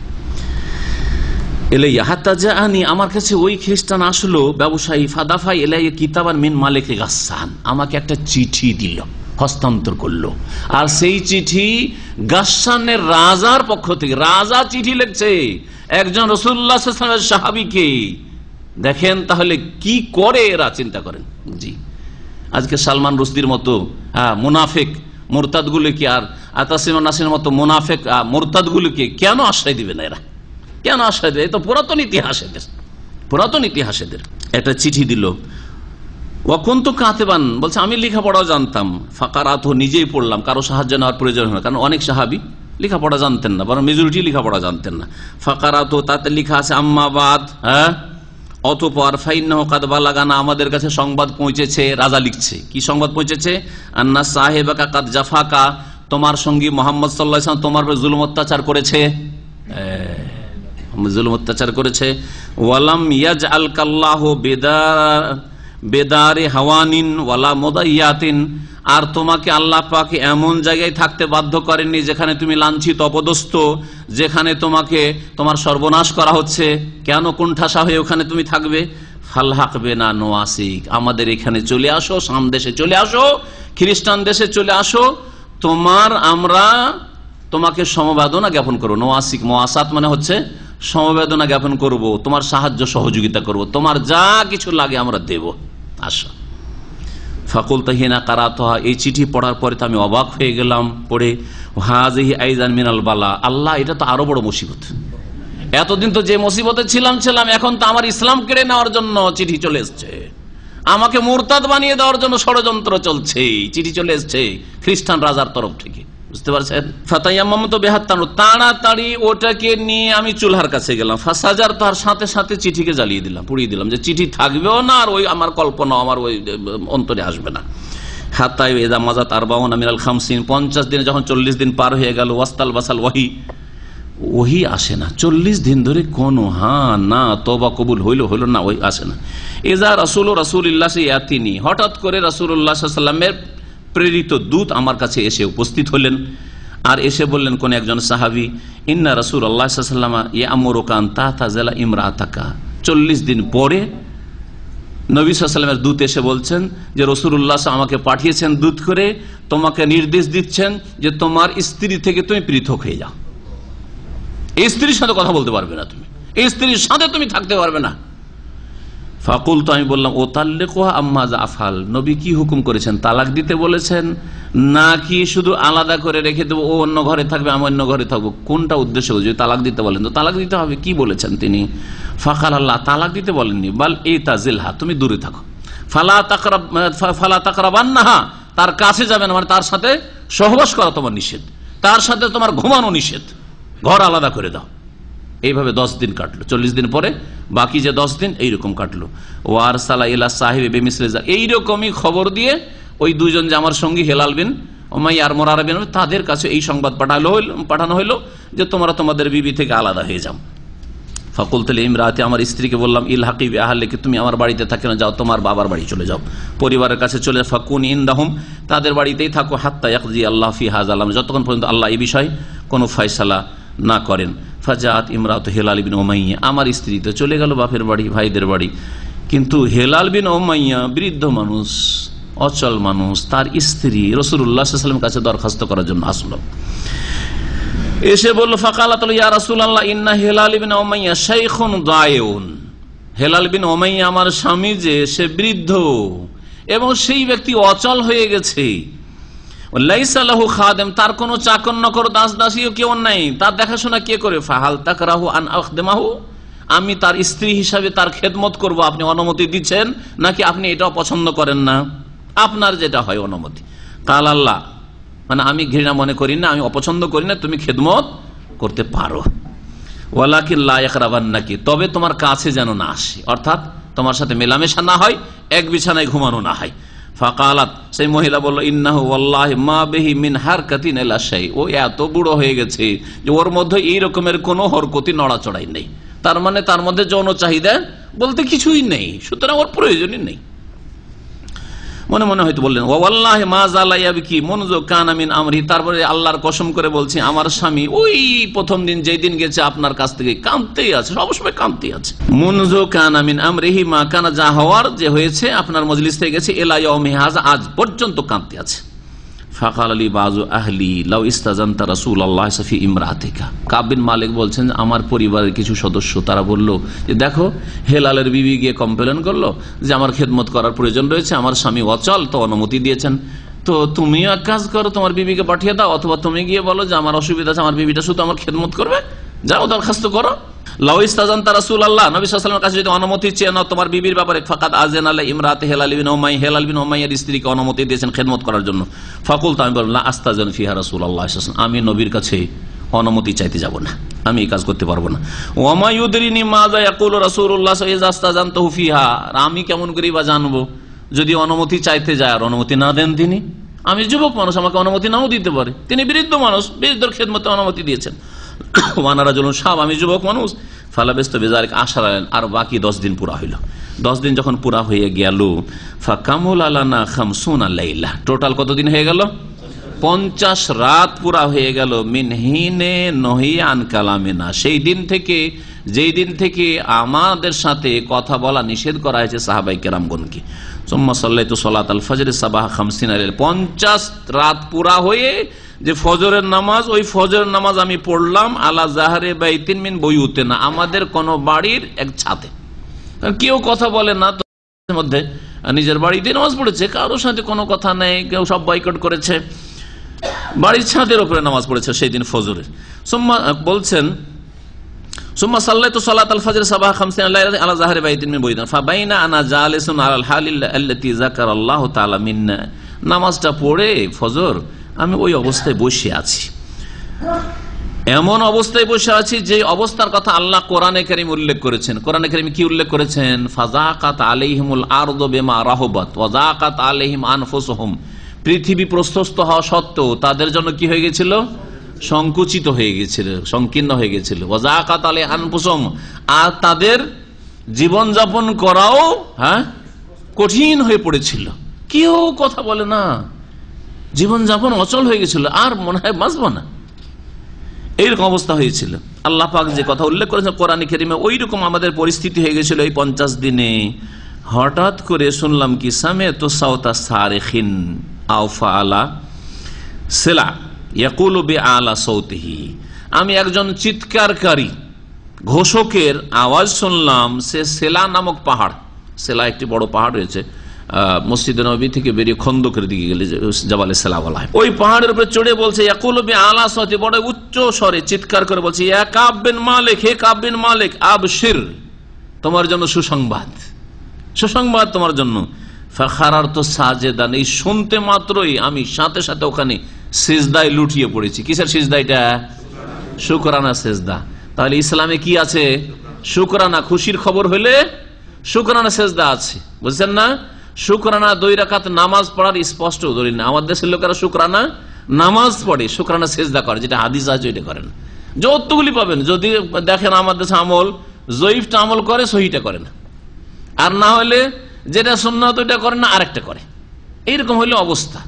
এলাইয়া হাত্তা জাআনি, আমার কাছে ওই খ্রিস্টান আসলো ব্যবসায়ী। ফাদাফাই এলাইয়া কিতাবান মিন মালিক গাসসান, আমাকে একটা চিঠি দিল, হস্তান্তর করলো। আর সেই চিঠি গাসসানের রাজার পক্ষ থেকে, রাজা চিঠি লিখছে একজন রাসূলুল্লাহ সাল্লাল্লাহু আলাইহি ওয়াসাল্লামের সাহাবীকে। দেখেন তাহলে কি করে এরা, চিন্তা করেন। জি, আজকে সালমান রুশদির মতো মুনাফিক মুরতাদগুলোকে, আর আতাসিমা নাসিরের মতো মুনাফিক মুরতাদগুলোকে কেন আশ্রয় দিবে না এরা, কেন আশ্রয় দেবে? এই তো পুরাতন ইতিহাস এদের, পুরাতন ইতিহাস এদের। একটা চিঠি দিল। ওয়াকুন্ত কাতেবান, বলছে আমি লেখাপড়াও জানতাম। ফাকারাত, নিজেই পড়লাম, কারো সাহায্য নেওয়ার প্রয়োজন হয় না, কারণ অনেক সাহাবী লেখাপড়া জানতেন না, বরং মেজরিটি লেখাপড়া জানতেন না। ফাকারাত, তাতে লেখা আছে আম্মাবাদ, হ্যাঁ, অতঃপর ফাইন্নাহু কাদ বালাগানা, আমাদের কাছে সংবাদ পৌঁছেছে। রাজা লিখছে, কি সংবাদ পৌঁছেছে? আন্না সাহেবাকা কাদ জাফাকা, তোমার সঙ্গী মুহাম্মদ সাল্লাল্লাহু আলাইহি ওয়াসাল্লাম তোমার উপর জুলুম অত্যাচার করেছে। জুলুম অত্যাচার করেছে। ওয়ালাম ইয়াজআল কাল্লাহু বেদারে হাওয়ানিন ওয়ালা মুদাইয়াতিন, আর তোমাকে আল্লাহ পাক এমন জায়গায় থাকতে বাধ্য করেননি যেখানে তুমি লাঞ্ছিত অপদস্থ, যেখানে তোমাকে তোমার সর্বনাশ করা হচ্ছে। কেন কোণঠাসা হয়ে ওখানে তুমি থাকবে? ফালহাক বিনা নোয়াসিক, আমাদের এখানে চলে আসো, শাম দেশে চলে আসো, খ্রিস্টান দেশে চলে আসো, আমরা তোমাকে সমবেদনা জ্ঞাপন করবো। নোয়াসিক মোয়াসাত মানে হচ্ছে সমবেদনা জ্ঞাপন করব, তোমার সাহায্য সহযোগিতা করব, তোমার যা কিছু লাগে আমরা দেব, আসো। ফাকুল তাহিনা কারাতহা, এই চিঠি পড়ার পরে তো আমি অবাক হয়ে গেলাম পড়ে। হাজিহি আইজান মিনাল বালা, আল্লাহ এটা তো আরো বড় মুসিবত। এতদিন তো যে মুসিবতে ছিলাম, এখন তো আমার ইসলাম কেড়ে নেওয়ার জন্য চিঠি চলে এসছে, আমাকে মুরতাদ বানিয়ে দেওয়ার জন্য ষড়যন্ত্র চলছে, চিঠি চলে এসছে খ্রিস্টান রাজার তরফ থেকে, বুঝতে পারছেন। ফাতায়াম্মাম তো বেহাত্তানু, তাড়াতাড়ি ওটাকে নিয়ে আমি চুলহার কাছে গেলাম। ফাসাজার, তার সাথে সাথে চিঠিকে জ্বালিয়ে দিলাম, পুড়িয়ে দিলাম, যে চিঠি থাকবেও না আর ওই আমার কল্পনা আমার ওই অন্তরে আসবে না। হাত্তাই এদা মাজাত আরবাউনা মিনাল খামসিন, 50 দিনে যখন 40 দিন পার হয়ে গেল, ওয়াস্তাল বাসাল ওহি আসে না 40 দিন ধরে, কোনো না তওবা কবুল হইল না, ওই আসে না। এজা রাসূলুল্লাহ ইয়াতিনি, হঠাৎ করে রাসূলুল্লাহ সাল্লাল্লাহু আলাইহি ওয়াসাল্লামের প্রেরিত দূত আমার কাছে এসে উপস্থিত হলেন, আর এসে বললেন কোন একজন সাহাবী, ইন্না রাসূলুল্লাহ সাল্লাল্লাহু আলাইহি ওয়াসাল্লাম ইয়ামুরুকা আন তাতাযালা ইমরাতাকা। 40 দিন পরে নবী সাল্লাল্লাহু আলাইহি ওয়াসাল্লামের দূত এসে বলছেন যে রাসূলুল্লাহ আমাকে পাঠিয়েছেন দূত করে, তোমাকে নির্দেশ দিচ্ছেন যে তোমার স্ত্রী থেকে তুমি পৃথক হয়ে যাও, এই স্ত্রীর সাথে কথা বলতে পারবে না, তুমি এই স্ত্রীর সাথে তুমি থাকতে পারবে না। ফাকুল, তো আমি বললাম, ও তাল্লিকুহা আম্মা আফাল, নবী কি হুকুম করেছেন, তালাক দিতে বলেছেন নাকি শুধু আলাদা করে রেখে দেবো, ও অন্য ঘরে থাকবে আমি অন্য ঘরে থাকবো, কোনটা উদ্দেশ্য? যদি তালাক দিতে বলেন তো তালাক দিতে হবে, কি বলেছেন তিনি? ফাকাল, আল্লাহ তালাক দিতে বলেননি, বাল ইতাজিলহা, তুমি দূরে থাকো, ফালা তাকরাবান্নাহা, তার কাছে যাবে না, মানে তার সাথে সহবাস করা তোমার নিষেধ, তার সাথে তোমার ঘুমানো নিষেধ, ঘর আলাদা করে দাও। এইভাবে 10 দিন কাটলো, 40 দিন পরে বাকি যে 10 দিন এইরকম কাটলো। ওয়ারসালা ইলা সাহিবে বেমিসলিজা, এইরকমই খবর দিয়ে ওই দুজন যে আমার সঙ্গী হেলাল বিন উমাইয়া আর মুরারা বিন, তাদের কাছে এই সংবাদ পাঠানো হইলো যে তোমরা তোমাদের বিবি থেকে আলাদা হয়ে যাও। ফাকুলতু লিমরাতি, আমার স্ত্রীকে বললাম, ইলহাকি বিআহলিকি, তুমি আমার বাড়িতে থাকো না, যাও তোমার বাবার বাড়ি চলে যাও, পরিবারের কাছে চলে, ফাকুন ইনদাহুম, তাদের বাড়িতেই থাকো, হাত্তা ইয়াকজি আল্লাহ ফি হাযাল আমর, যতক্ষণ পর্যন্ত আল্লাহ এই বিষয়ে কোনো ফয়সালা না করেন। ফাজাত ইমরাতু হিলাল বিন উমাইয়া, আমার স্ত্রী তো চলে গেল বাপের বাড়ি, ভাইদের বাড়ি, কিন্তু হিলাল বিন উমাইয়া বৃদ্ধ মানুষ, অচল মানুষ, তার স্ত্রী রাসূলুল্লাহ সাল্লাল্লাহু আলাইহি ওয়াসাল্লামের কাছে দরখাস্ত করার জন্য আসলো। এসে বলল, ফাকালাত ইয়া রাসূলুল্লাহ ইন্না হিলাল বিন উমাইয়া শাইখুন দায়ুন, হিলাল বিন উমাইয়া আমার স্বামী যে সে বৃদ্ধ এবং সেই ব্যক্তি অচল হয়ে গেছে, লাইসা লাহু খাদেম, তার কোনো চাকর নকর দাস দাসীও কেউ নাই, তার দেখাশোনা কে করে? ফাহাল তাকরাহু আন আখদেমাহু, আমি তার স্ত্রী হিসাবে তার খেদমত করব, আপনি অনুমতি দিচ্ছেন নাকি আপনি এটাও পছন্দ করেন না? আপনার যেটা হয় অনুমতি। কাল আল্লাহ, মানে আমি ঘৃণা মনে করি না, আমি অপছন্দ করি না, তুমি খেদমত করতে পারো। ওয়ালাকিন লা ইয়াকরাবান্নাকি, তবে তোমার কাছে যেন না আসে, অর্থাৎ তোমার সাথে মেলামেশা না হয়, এক বিছানায় ঘুমানো না হয়। ফাকালাত, সেই মহিলা বলল, ইন্নাহু ওয়াল্লাহি মা বিহি মিন হারকাতিন ইলা শাই, ও এত বুড়ো হয়ে গেছে যে ওর মধ্যে এই রকমের কোনো হরকতি নড়াচড়াই নেই, তার মানে তার মধ্যে যৌন চাহিদা বলতে কিছুই নেই, সুতরাং ওর প্রয়োজনই নেই। মনে মনে হয়তো বললেন, ওয়াল্লাহি মা যালা ইয়াবকি মুনযু কানা মিন আমরি, তারপরে আল্লাহর কসম করে বলছি আমার স্বামী ওই প্রথম দিন যেই দিন গেছে আপনার কাছ থেকে কাঁদতেই আছে, সবসময় কাঁদতেই আছে। মুনযু কানা মিন আমরিহি মা কানা, যা হওয়ার যে হয়েছে আপনার মজলিস থেকে গেছে, ইলা ইয়াউমি হাযা, আজ পর্যন্ত কাঁদতে আছে। ফাকাল আলী বাজু আহলি লাউ ইস্তাজানতা রাসূলুল্লাহ ফি ইমরাতিকা, কাব বিন মালিক বলছেন আমার পরিবারের কিছু সদস্য তারা বলল যে দেখো হেলালের বিবি গিয়ে কমপ্লেন করলো যে আমার খেদমত করার প্রয়োজন রয়েছে, আমার স্বামী অচল, তো অনুমতি দিয়েছেন, তো তুমিও এক কাজ করো, তোমার বিবিকে পাঠিয়ে দাও, অথবা তুমি গিয়ে বলো যে আমার অসুবিধা আছে, আমার বিবিটা শুধু আমার খেদমত করবে, যাও দরখাস্ত করো। লাউ ইস্তাজানতা রাসূলুল্লাহ, নবী সাল্লাল্লাহু আলাইহি ওয়াসাল্লামের কাছে যদি অনুমতি চেয়ে নাও তোমার বিবির ব্যাপারে, ফাকাদ আযানা লা ইমরাতি হিলাল বিন উমাইয়া, হিলাল বিন উমাইয়ার স্ত্রীকে অনুমতি দিয়েছেন খেদমত করার জন্য। ফাকুলতু, আমি বললাম, লা আস্তাজান ফিহা রাসূলুল্লাহ সাল্লাল্লাহু আলাইহি ওয়াসাল্লাম, আমি নবীর কাছে অনুমতি চাইতে যাব না, আমি এই কাজ করতে পারবো না। ওয়া মা ইউদরিনি মাযা ইয়াকুলু রাসূলুল্লাহ ইযা আস্তাজানতুহু ফিহা, আমি কেমন করি বা জানবো যদি অনুমতি চাইতে যায় আর অনুমতি না দেন তিনি? আমি যুবক মানুষ, আমাকে অনুমতি নাও দিতে পারে, তিনি বৃদ্ধ মানুষ, বৃদ্ধর খেদমতে অনুমতি দিয়েছেন। ওয়ানা রাজুলুন শাব, আমি যুবক মানুষ। ফালাবেস্ত বেজারিক আশারান, আর বাকি 10 দিন পুরা হইল। 10 দিন যখন পুরা হয়ে গেল, ফাকামুল আলানা খামসুনা লাইলা, টোটাল কতদিন হয়ে গেল? 50 রাত পুরা হয়ে গেল। মিনহিনে নহিয়ান কালামিনা, সেই দিন থেকে, যেই দিন থেকে আমাদের সাথে কথা বলা নিষেধ করা হয়েছে সাহাবাই কেরামগণকে। সুম্মা সাল্লাইতু সালাতাল ফজর সাবাহ 50 লাইলা, 50 রাত পুরা হয়ে যে ফজরের নামাজ, ওই ফজরের নামাজ আমি পড়লাম আলা জাহরে বাইতিন মিন বুয়ুতিনা, আমাদের কোন বাড়ির এক ছাদে। কেউ কথা বলে না তো মধ্যে, নিজের বাড়িতে নামাজ পড়েছে, কারোর সাথে কোনো কথা নেই, কেউ সব বয়কট করেছে, বাড়ির ছাদের উপরে নামাজ পড়েছে সেই দিন ফজরের। সুম্মা বলছেন সুম্মা সাল্লাতু সালাতাল ফজর সাবাহ 50 লাইলা আলা জাহরি বাইতিন মিন বুয়ুতিনা ফাবাইনা আনা জালিসুন আলাল হালিল আল্লাতী যাকারাল্লাহু তাআলা মিন্না, নামাজটা পড়ে ফজর আমি ওই অবস্থায় বসে আছি, এমন অবস্থায় বসে আছি যে অবস্থার কথা আল্লাহ কোরআনে কারীম উল্লেখ করেছেন। কোরআনে কারীমে কি উল্লেখ করেছেন? ফাযাকাত আলাইহিমুল আরদু বিমা রাহাবাত ওয়া যাকাত আলাইহিম আনফুসুহুম, পৃথিবী প্রশস্ত হওয়া সত্ত্বেও তাদের জন্য কি হয়ে গেছিল? সংকুচিত হয়ে গেছিল, সংকীর্ণ হয়ে গেছিল। ওয়া যাকাত আলাইহিম আনফুসুহুম, আর তাদের জীবন যাপন করাও কঠিন হয়ে পড়েছিল, কেউ কথা বলে না, জীবন যাপন অচল হয়ে গেছিল, আর মনে হয় বাঁচবো না, এইরকম অবস্থা হয়েছিল। আল্লাহ পাক যে কথা উল্লেখ করেছেন কোরআন কারীমে, ওই রকম আমাদের পরিস্থিতি হয়ে গেছিল এই 50 দিনে। হঠাৎ করে শুনলাম কি সামিআতু সাওতা সারিখিন আও ফাআলা সিলা ইয়াকুলু বিআলা সাওতিহি, আমি একজন চিৎকারকারী ঘোষকের আওয়াজ শুনলাম। সে সেলা নামক পাহাড়, সেলা একটি বড় পাহাড় রয়েছে মসজিদ নবী থেকে বেরিয়ে খন্দকের দিকে গেলে জাবালে সেলা বলা হয়, ওই পাহাড়ের উপরে চড়ে বলছে ইয়াকুলু বিআলা সাওতি, বড় উচ্চ স্বরে চিৎকার করে বলছে, ইয়া কাব বিন মালিক, হে কাব বিন মালিক, আবশির, তোমার জন্য সুসংবাদ, সুসংবাদ তোমার জন্য। ফাখারারতু সাজেদান, এই শুনতে মাত্রই আমি সাথে সাথে ওখানে সিজদায় লুটিয়ে পড়েছি। কিসের সিজদা এটা? শুকরানা সিজদা। তাহলে ইসলামে কি আছে? শুকরানা, খুশির খবর হলে শুকরানা সিজদা আছে, বুঝছেন না? শুকরানা 2 রাকাত নামাজ পড়ার স্পষ্ট দলিল না। আমাদের দেশের লোকেরা শুকরানা নামাজ পড়ে, শুকরানা সিজদা করে, যেটা হাদিস আছে ওইটা করেন। যতগুলি পাবেন, যদি দেখেন আমাদের দেশে আমল, জয়ীফটা আমল করে, সহিটা করে না, আর না হলে যেটা সুন্নাত ওইটা করে না, আরেকটা করে, এইরকম হইলে অবস্থা।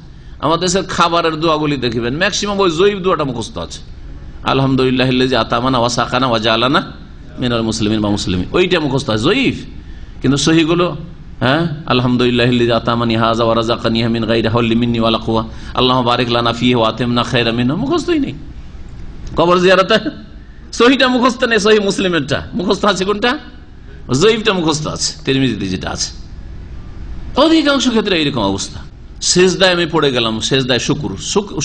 আমাদের দেশের খাবারের দোয়াগুলি দেখবেন ম্যাক্সিমাম ওই জয়ীফ দোয়াটা মুখস্থ আছে, আলহামদুলিল্লাহিল্লাযী আতামানা ওয়া সাকানা ওয়া জাআলানা মিনাল মুসলিমিন বা মুসলিমিন, ওইটা মুখস্থ আছে জয়ীফ। কিন্তু সহিগুলো আলহামদুলিল্লাহিল্লাযী আতামানি হাযা ওয়া রাযাকানি মিন গায়রি হাওলি মিন্নি ওয়ালা কুওয়া, আল্লাহুম্মা বারিক লানা ফীহি ওয়া আতিমনা খায়রা মিনহু, মুখস্থই নেই। কবর জিয়ারতে সহিটা মুখস্থ নেই, সহি মুসলিমেরটা মুখস্থ আছে, কোনটা? জয়ীফটা মুখস্থ আছে, তিরমিজিতে যেটা আছে। অধিকাংশ ক্ষেত্রে এইরকম অবস্থা। সেজদায় আমি পড়ে গেলাম, সেজদায় শুকুর,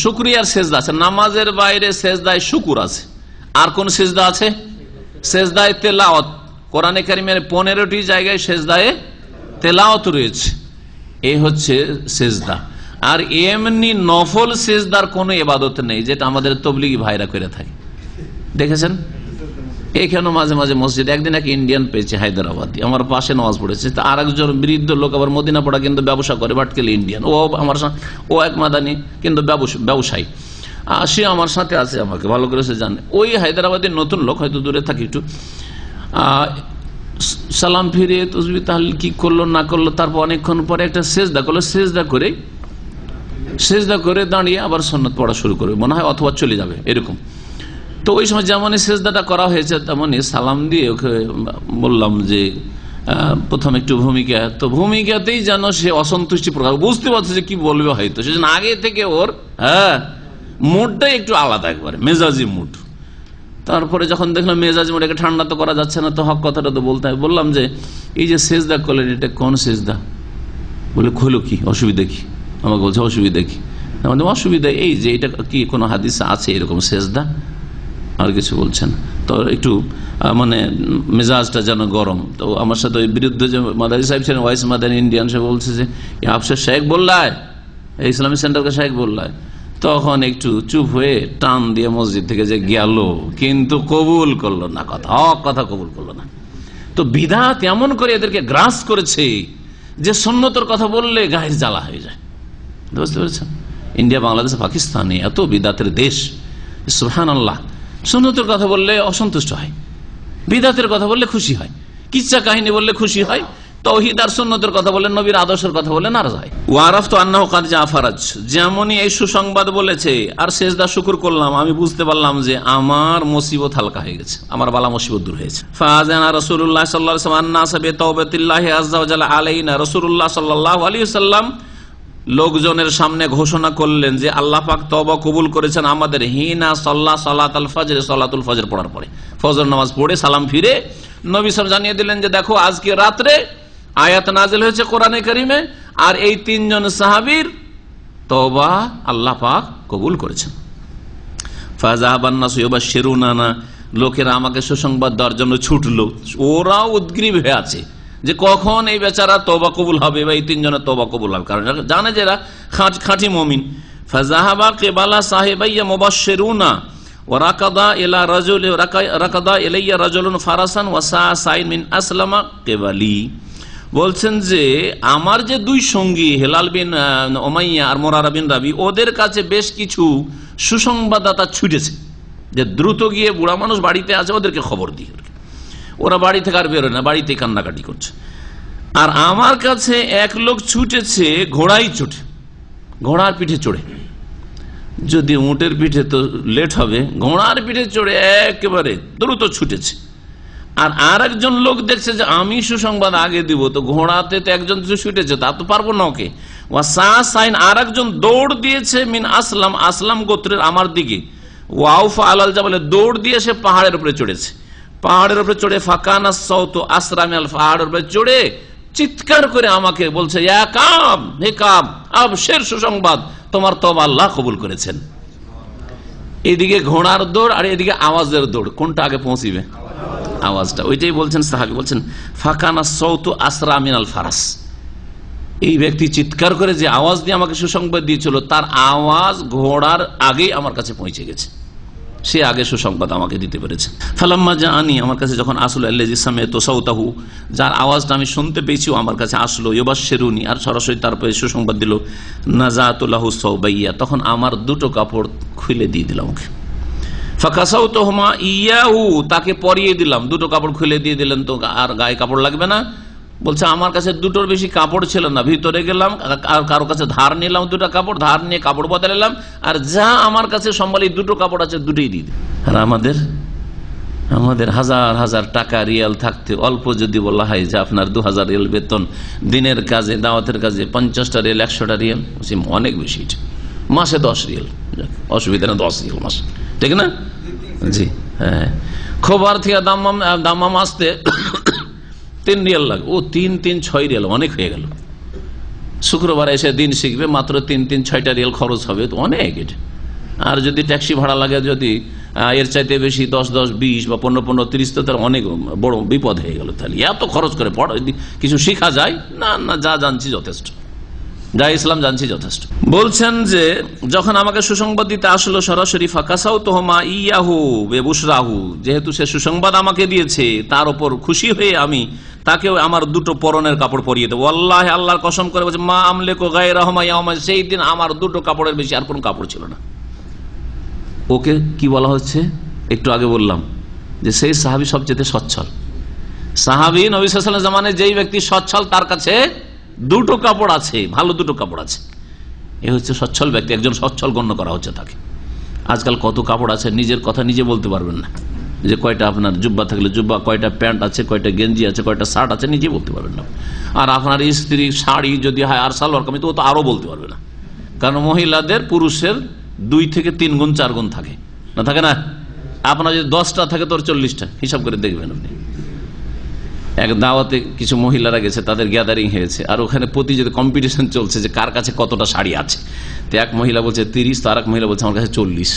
শুকরিয়ার সেজদা আছে, নামাজের বাইরে সেজদায় শুকুর আছে। আর কোন সেজদা আছে? সেজদায় তেলাওয়াত, কোরআনে কারীমের 15টি জায়গায় সেজদায় তেলাওয়াত রয়েছে, এই হচ্ছে সেজদা। আর এমনি নফল সেজদার কোনো ইবাদত নেই, যেটা আমাদের তবলিগি ভাইরা করে থাকে, দেখেছেন? এখানে মাঝে মাঝে মসজিদ, একদিন এক ইন্ডিয়ান পেয়েছে হায়দ্রাবাদী, আমার পাশে নামাজ পড়েছে, তা আর একজন বৃদ্ধ লোক, আবার মদিনা পড়া, কিন্তু ব্যবসা করে, বাটকেল ইন্ডিয়ান, ও আমার সাথে, ও এক মাদানি কিন্তু ব্যবসায়ী, সে আমার সাথে আছে, আমাকে ভালো করে সে জানে। ওই হায়দ্রাবাদের নতুন লোক, হয়তো দূরে থাকি একটু, সালাম ফিরে তসবিহ তাহলিল কি করলো না করলো, তারপর অনেকক্ষণ পরে একটা সেজদা করলো, সেজদা করে দাঁড়িয়ে আবার সুন্নাত পড়া শুরু করবে মনে হয়, অথবা চলে যাবে এরকম। তো ওই সময় যেমনই সেজদাটা করা হয়েছে তেমনই সালাম দিয়ে ওকে বললাম যে প্রথম একটু ভূমিকা, তো ভূমিকাতেই যেন সে অসন্তুষ্টি প্রকাশ, বুঝতে পারছে যে কি বলবে হয়তো, সেজন্য আগে থেকে ওর মুডটাই একটু আলাদা, একবারে মেজাজি মুড। তারপরে যখন দেখলাম মেজাজ মুড, একে ঠান্ডা তো করা যাচ্ছে না, তো হক কথাটা তো বলতে হয়। বললাম যে এই যে সেজদা করলেন, এটা কোন সেজদা? বলে খোলো, কি অসুবিধা কি? আমাকে বলছে অসুবিধা কি? আমাদের অসুবিধা এই যে এটা কি কোনো হাদিসে আছে এরকম সেজদা? আর কিছু বলছেন। তো একটু মানে মেজাজটা যেন গরম। তো আমার সাথে ওই বিরুদ্ধে যে মাদারি সাহেব ছিলেন, ওয়াইস মাদারি ইন্ডিয়ান, সে বলছে যে আফসার শেখ বললায়, ইসলামিক সেন্টারকে শেখ বললায়। তখন একটু চুপ হয়ে টান দিয়ে মসজিদ থেকে যে গেল, কিন্তু কবুল করলো না কথা, হক কথা কবুল করলো না। তো বিদআত এমন করে এদেরকে গ্রাস করেছে যে সুন্নতের কথা বললে গায়ের জ্বালা হয়ে যায়, বুঝতে পেরেছেন? ইন্ডিয়া, বাংলাদেশ, পাকিস্তানে এত বিদআতের দেশ, সুবহানাল্লাহ, সুন্নতের কথা বললে অসন্তুষ্ট হয়। বিদআতের কথা বললে খুশি হয়, কিচ্ছা কাহিনী বললে খুশি হয়, তাওহীদ আর সুন্নতের কথা বললে, নবীর আদর্শের কথা বললে নারাজ হয়। ওয়ারাফতু আন্নাহু কাদ জা ফারাজ, যেমনই এই সুসংবাদ বলেছে আর সেজদা শুকর করলাম, আমি বুঝতে পারলাম যে আমার মুসিবত হালকা হয়ে গেছে, আমার বালা মুসিবত দূর হয়েছে। ফাযানা রাসূলুল্লাহ সাল্লাল্লাহু আলাইহি ওয়াসাল্লাম আন-নাস বিতাওবাতিল্লাহি আযজা ওয়া জাল্লা আলাইনা, রাসূলুল্লাহ সাল্লাল্লাহু আলাইহি ওয়াসাল্লাম লোকজনের সামনে ঘোষণা করলেন যে আল্লাহ পাক তওবা কবুল করেছেন আমাদের। হিনা সাল্লা সালাতুল ফজর, সালাতুল ফজর পড়ার পরে, ফজর নামাজ পড়ে সালাম ফিরে নবী সাল্লাল্লাহু জানিয়ে দিলেন যে দেখো আজকে রাত্রে আয়াত নাযিল হয়েছে কোরআনে কারিমে, আর এই তিনজন সাহাবীর তওবা আল্লাহ পাক কবুল করেছেন। ফাযাহাবান নাসু ইউবাশশিরুনা, লোকেরা আমাকে সুসংবাদ দেওয়ার জন্য ছুটলো, ওরাও উদ্গ্রীব হয়ে আছে যে কখন এই বেচারা তওবা কবুল হবে বা এই তিনজনের তওবা কবুল হবে, কারণ জানে যে এরা খাঁটি মুমিন। ফাযাহাবা কিবালা সাহিবাইয়া মুবাশশিরুনা ওয়া রাকাদা ইলা রাজুল রাকাদা ইলাইয়া রাজুলুন ফারাসান ওয়া সাইন মিন আসলামা কিবালি, বলছেন যে আমার যে দুই সঙ্গী হেলাল বিন উমাইয়া আর মুরারা বিন রাবি, ওদের কাছে বেশ কিছু সুসংবাদদাতা ছুটেছে যে দ্রুত গিয়ে বুড়া মানুষ বাড়িতে আছে, ওদেরকে খবর দিয়ে। ওরা বাড়ি থেকে আর বেরোয় না, বাড়িতে কান্নাকাটি করছে। আর আমার কাছে এক লোক ছুটেছে ঘোড়াই চড়ে, ঘোড়ার পিঠে চড়ে, যদি উটের পিঠে তো লেট হবে, ঘোড়ার পিঠে চড়ে একেবারে দ্রুত ছুটেছে। আর একজন লোক দেখছে যে আমি সুসংবাদ আগে দিব, তো ঘোড়াতে তো একজন ছুটেছে, তা তো পারবো না ওকে। ওয়াসাইন, আর একজন দৌড় দিয়েছে মিন আসলাম, আসলাম গোত্রের আমার দিকে। ওয়াউফা আলাল জাবালে, দৌড় দিয়ে সে পাহাড়ের উপরে চড়েছে। পাহাড়ের উপরে চড়ে ফাকানা সাউতু আসরা মিনাল, পাহাড়ের উপরে চড়ে চিৎকার করে আমাকে বলছে ইয়া কাব, হে কাব, আবশির, সুসংবাদ, তোমার তওবা আল্লাহ কবুল করেছেন। এদিকে ঘোড়ার দৌড় আর এদিকে আওয়াজের দৌড়, কোনটা আগে পৌঁছিবে? আওয়াজটা। ওইটাই বলছেন সাহাবী, বলছেন ফাকানা সাউতু আসরা মিনাল ফারাস, এই ব্যক্তি চিৎকার করে যে আওয়াজ দিয়ে আমাকে সুসংবাদ দিয়েছিল, তার আওয়াজ ঘোড়ার আগেই আমার কাছে পৌঁছে গেছে, সে আগে সুসংবাদ আমাকে দিতে পেরেছে। ফালাম্মা জাআনি, আমার কাছে যখন আসলো, আল্লাযী সামি'তু সাউতাহু, যার আওয়াজটা আমি শুনতে পেয়েছি, আমার কাছে আসলো, ইউবাশশিরুনি, আর সরাসরি তারপরে সুসংবাদ দিল। নাযাতু লাহু সাওবাইয়া, তখন আমার দুটো কাপড় খুলে দিয়ে দিলাম ওকে। ফাকাসাউতুহুমা ইয়াহু, তাকে পরিয়ে দিলাম, দুটো কাপড় খুলে দিয়ে দিলেন, তো আর গায়ে কাপড় লাগবে না। বলছে আমার কাছে দুটোর বেশি কাপড় ছিল না, ভিতরে গেলাম আর কারো কাছে ধার নিলাম, দুটো কাপড় ধার নিয়ে কাপড় বদলালাম, আর যা আমার কাছে সম্বলি দুটো কাপড় আছে দুটোই দিয়ে দিই। আর আমাদের হাজার হাজার টাকা রিয়াল থাকতে অল্প যদি বলা হয় যে আপনার 2000 রিয়াল বেতন, দিনের কাজে দাওয়াতের কাজে 50টা রিয়াল, 100টা রিয়াল, অনেক বেশি, মাসে 10 রিয়াল, অসুবিধা না, 10 রিয়াল মাস, ঠিক না? জি হ্যাঁ, খবর থেকে দাম্মাম আসতে 3 রিয়াল লাগে, ও 3 6 রিয়াল, অনেক হয়ে গেল। শুক্রবার এসে দিন শিখবে, মাত্র 3 6টা রিয়াল খরচ হবে, তো অনেক এটা। আর যদি ট্যাক্সি ভাড়া লাগে, যদি এর চাইতে বেশি 10 10 20 বা 15 15 30, তো তার অনেক বড় বিপদ হয়ে গেল। তাহলে এত খরচ করে কিছু শিখা যায় না? না, যা জানছি যথেষ্ট, যা ইসলাম জানছি যথেষ্ট। বলছেন যে যখন আমাকে সুসংবাদ দিতে আসলো সরাসরি, ফাকাসাউতুহুমা ইয়াহু বিবুশরাহু, যেহেতু সে সুসংবাদ আমাকে দিয়েছে, তার উপর খুশি হয়ে আমি তাকেও আমার দুটো পরনের কাপড় পরিয়ে দেবো। ওয়াল্লাহি, আল্লাহর কসম করে বলছে, মা আমলিকু গায়রাহুমা ইয়াওমা, সেই দিন আমার দুটো কাপড়ের বেশি আর কোনো কাপড় ছিল না। ওকে কি বলা হচ্ছে? একটু আগে বললাম যে সেই সাহাবী সবচেয়ে সচ্ছল সাহাবী। নবী সাল্লাল্লাহু আলাইহি ওয়াসাল্লাম জামানে যেই ব্যক্তি সচ্ছল, তার কাছে দুটো কাপড় আছে, ভালো দুটো কাপড় আছে, এ হচ্ছে সচ্ছল ব্যক্তি, একজন সচ্ছল গণ্য করা হচ্ছে তাকে। আজকাল কত কাপড় আছে, নিজের কথা নিজে বলতে পারবেন না, যে কয়টা আপনার জুব্বা থাকলে জুব্বা, কয়টা প্যান্ট আছে, কয়টা গেঞ্জি আছে, কয়টা শার্ট আছে, নিজে বলতে পারবেন না। আর আপনার স্ত্রী শাড়ি যদি হয় আর সালোয়ার কামিজ, তো আরো বলতে পারবে না, কারণ মহিলাদের পুরুষের 2 থেকে 3 গুণ 4 গুণ থাকে না, থাকে না? আপনার যদি 10টা থাকে, তোর 40টা, হিসাব করে দেখবেন আপনি। এক দাওয়াতে কিছু মহিলারা গেছে, তাদের গ্যাদারিং হয়েছে, আর ওখানে প্রতিযোগিতা কম্পিটিশন চলছে যে কার কাছে কতটা শাড়ি আছে। তো এক মহিলা বলছে 30, তো আর এক মহিলা বলছে আমার কাছে 40।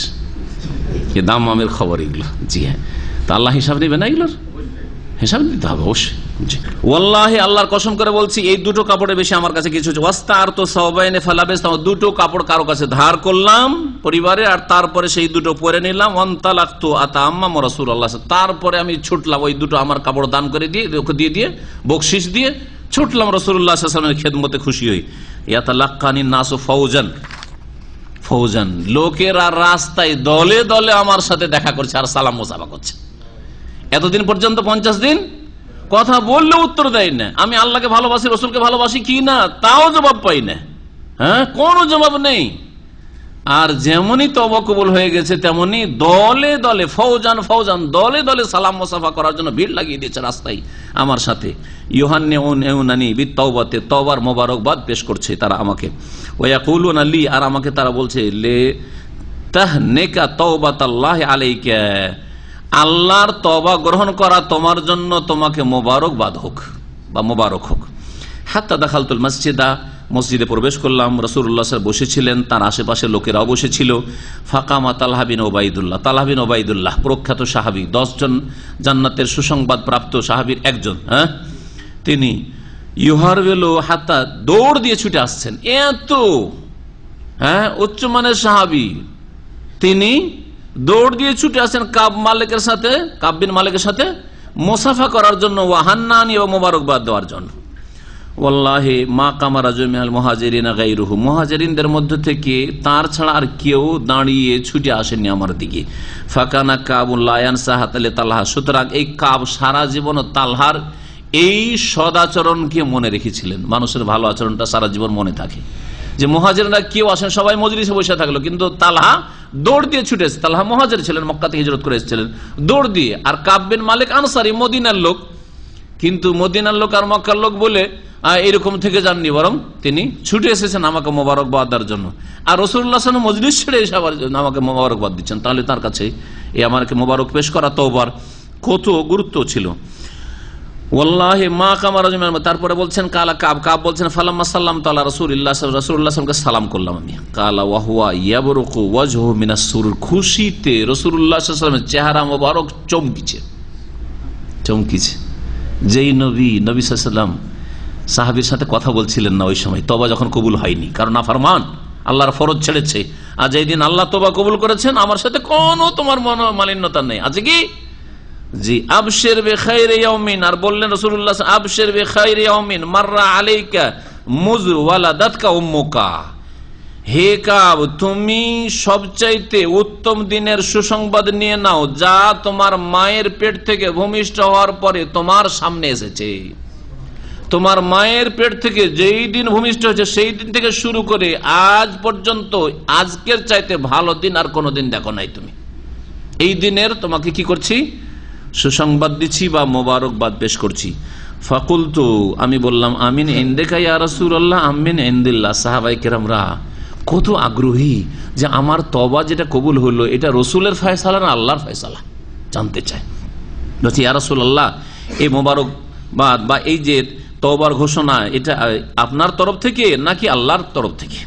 এ দাম মামের খবর এগুলো। জি হ্যাঁ, তা আল্লাহ হিসাব নেবে না, এগুলোর হিসাব দিতে হবে অবশ্যই। ওয়াল্লাহি, আল্লাহর কসম করে বলছি, এই দুটো কাপড়ের বেশি আমার কাছে কিছু। ওয়াস্তারতু সাওবাইনে ফালাবিস, দুটো কাপড় কারো কাছে ধার করলাম পরিবারে, আর তারপরে সেই দুটো পরে নিলাম। ওয়ান্তালাকতু আতাআম্মামু রাসূলুল্লাহ, তারপরে আমি ছুটলাম, ওই দুটো আমার কাপড় দান করে দিয়ে বকশিশ দিয়ে ছুটলাম রাসূলুল্লাহ সাল্লাল্লাহু আলাইহি ওয়াসাল্লামের খেদমতে খুশি হই। ইয়াতালাক্কানিন নাসু ফৌজান, লোকেরা রাস্তায় দলে দলে আমার সাথে দেখা করছে আর সালাম মুসাফা করছে। এতদিন পর্যন্ত 50 দিন কথা বললে উত্তর দেয় না। আমি আল্লাহকে ভালোবাসি, রসুলকে ভালোবাসি কি না তাও জবাব পাই না। হ্যাঁ, কোনো জবাব নেই। আর যেমনই তওবা কবুল হয়ে গেছে তেমনি দলে দলে ফৌজান ফৌজান দলে দলে সালাম মুসাফা করার জন্য ভিড় লাগিয়ে দিয়েছে রাস্তায় আমার সাথে। ইউহান্নানি বিত্তাওবাতে, তওবার মোবারকবাদ পেশ করছে তারা আমাকে। ওয়ায়াকুলুনা লি, আর আমাকে তারা বলছে লে তাহনিকা তাওবাতাল্লাহি আলাইকা, আল্লাহর তওবা গ্রহণ করা তোমার জন্য তোমাকে মোবারকবাদ হোক বা মোবারক হোক। হাত্তা দাখালতুল মসজিদা, মসজিদে প্রবেশ করলাম। রাসূলুল্লাহ সাল্লাল্লাহু আলাইহি ওয়াসাল্লাম বসেছিলেন, তার আশেপাশে লোকেরাও বসেছিল। ফাকামা তালহা বিন ওবাইদুল্লাহ, তালহা বিন ওবাইদুল্লাহ প্রখ্যাত সাহাবী, 10 জন জান্নাতের সুসংবাদ প্রাপ্ত সাহাবীর একজন। হ্যাঁ, তিনি ইউহারবেলো হাত্তা, দৌড় দিয়ে ছুটে আসছেন। এত উচ্চমানের সাহাবী, তিনি দৌড় দিয়ে ছুটে আসছেন কাব বিন মালিকের সাথে মুসাফা করার জন্য, ওয়াহান্নানি ও মোবারকবাদ দেওয়ার জন্য। ওয়াল্লাহি মা কামা রাজুল মিনাল মুহাজিরিনা গায়রুহু, মুহাজিরিনদের মধ্য থেকে তার ছাড়া আর কেউ দাঁড়িয়ে ছুটে আসেননি আমার দিকে। ফাকানা কাবুল লা ইয়ানসা হাতালে তালহা, সুতরাং এই কাব সারা জীবন তালহার এই সদাচরণকে মনে রেখেছিলেন। মানুষের ভালো আচরণটা সারা জীবন মনে থাকে, যে মুহাজিররা কেউ আসেন, সবাই মজলিসে বসে থাকলো, কিন্তু তালহা দৌড় দিয়ে ছুটেছে। তালহা মুহাজির ছিলেন, মক্কা থেকে হিজরত করে এসেছিলেন দৌড় দিয়ে। আর কাব বিন মালিক আনসারী, মদিনার লোক, কিন্তু মদিনার লোক আর মক্কার লোক বলে এরকম থেকে যাননি, বরং তিনি ছুটে এসেছেন আমাকে মোবারকবাদ দেওয়ার জন্য। আর রাসূলুল্লাহ সাল্লাল্লাহু আলাইহি ওয়াসাল্লাম মজলিস ছেড়ে এসে আবার আমাকে মোবারকবাদ দিচ্ছেন। তাহলে তার কাছে এই আমাকে মোবারক পেশ করা তওবার কত গুরুত্ব ছিল। ওয়াল্লাহি মা কামা রাজুল, তারপরে বলছেন কালা কাব বলছেন ফালাম্মা সাল্লামতু আলা রাসূলিল্লাহ, রাসূলুল্লাহ সাল্লাল্লাহু আলাইহি ওয়াসাল্লামকে সালাম করলাম আমি। কালা ওয়া হুয়া ইয়াবরুকু ওয়াজহু মিনাস সুরুর, খুশিতে রাসূলুল্লাহ সাল্লাল্লাহু আলাইহি ওয়াসাল্লামের চেহারা মোবারক চমকিছে। যেই নবী সাল্লাল্লাহু আলাইহি ওয়াসাল্লাম সাহাবীর সাথে কথা বলছিলেন না ওই সময়, তওবা যখন কবুল হয়নি, কারণ নাফরমান, আল্লাহর ফরজ ছেড়েছে। আর যেই দিন আল্লাহ তওবা কবুল করেছেন, আমার সাথে কোনো তোমার মনোমালিন্যতা নেই, আছে কি? জি, আবশির বিখাইরি ইয়াউমিন, আর বললেন রাসূলুল্লাহ আবশির বিখাইরি ইয়াউমিন মাররা আলাইকা মুয ওয়ালাদাতকা উম্মুকা, হে কাব তুমি সবচাইতে উত্তম দিনের সুসংবাদ নিয়ে নাও, যা তোমার মায়ের পেট থেকে ভূমিষ্ঠ হওয়ার পরে তোমার সামনে এসেছে। তোমার মায়ের পেট থেকে যেই দিন ভূমিষ্ঠ হয়েছে সেই দিন থেকে শুরু করে আজ পর্যন্ত আজকের চাইতে ভালো দিন আর কোনোদিন দেখো নাই তুমি। এই দিনের তোমাকে কি করছি? সুসংবাদ দিচ্ছি বা মোবারকবাদ পেশ করছি। ফাকুলতু, আমি বললাম আমিন ইনদিকা ইয়া রাসূলুল্লাহ, আমিন ইনদিল্লাহ। সাহাবায়ে কেরামরা কত আগ্রহী যে আমার তওবা যেটা কবুল হলো এটা রসুলের ফয়সালা না আল্লাহর ফয়সালা, জানতে চায়। বলছি ইয়া রাসূলুল্লাহ, এই মোবারকবাদ বা এই যে তওবার ঘোষণা এটা আপনার তরফ থেকে নাকি আল্লাহর তরফ থেকে?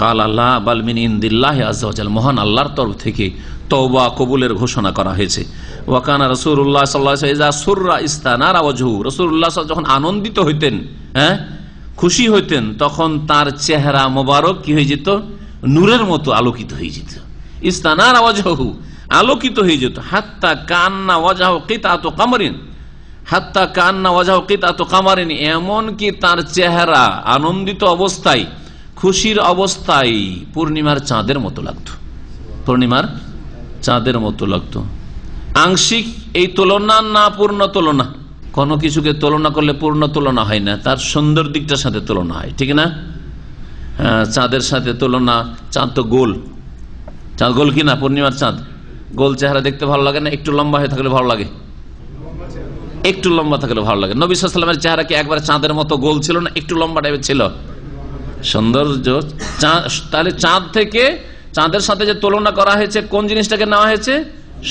কাল আল্লাহ বাল মিন ইনদিল্লাহি আযজা ওয়া জাল্লা, মহান আল্লাহর তরফ থেকে তওবা কবুলের ঘোষণা করা হয়েছে। ওয়া কানা রাসূলুল্লাহ সাল্লাল্লাহু আলাইহি ওয়া সাল্লাম ইযা সুররা ইস্তানারা ওয়াজহু, রাসূলুল্লাহ যখন আনন্দিত হইতেন, খুশি হইতেন, তখন তার চেহারা মোবারক কি হয়ে যেত? নূরের মতো আলোকিত হয়ে যেত। ইস্তানারা ওয়াজহু, আলোকিত হয়ে যেত। হাত্তা কান্না ওয়াজহু কিতাতু কামারিন, হাত্তা কান্না ওয়াজহু কিতাতু কামারিন, এমন কি তার চেহারা আনন্দিত অবস্থায়, খুশির অবস্থায় পূর্ণিমার চাঁদের মতো লাগতো, পূর্ণিমার চাঁদের মতো লাগতো। আংশিক এই তুলনা না পূর্ণ তুলনা, কোনো কিছুকে তুলনা করলে পূর্ণ তুলনা হয় না, তার সুন্দর দিকটার সাথে তুলনা হয়, ঠিক না? চাঁদের সাথে তুলনা, চাঁদ তো গোল, চাঁদ গোল কিনা? পূর্ণিমার চাঁদ গোল, চেহারা দেখতে ভালো লাগে না? একটু লম্বা হয়ে থাকলে ভালো লাগে, একটু লম্বা থাকলে ভালো লাগে। নবী সাল্লাল্লাহু আলাইহি ওয়াসাল্লামের চেহারা কি একবার চাঁদের মতো গোল ছিল না? একটু লম্বা টাইপের ছিল, সৌন্দর্য। তাহলে চাঁদ থেকে, চাঁদের সাথে যে তুলনা করা হয়েছে, কোন জিনিসটাকে নেওয়া হয়েছে?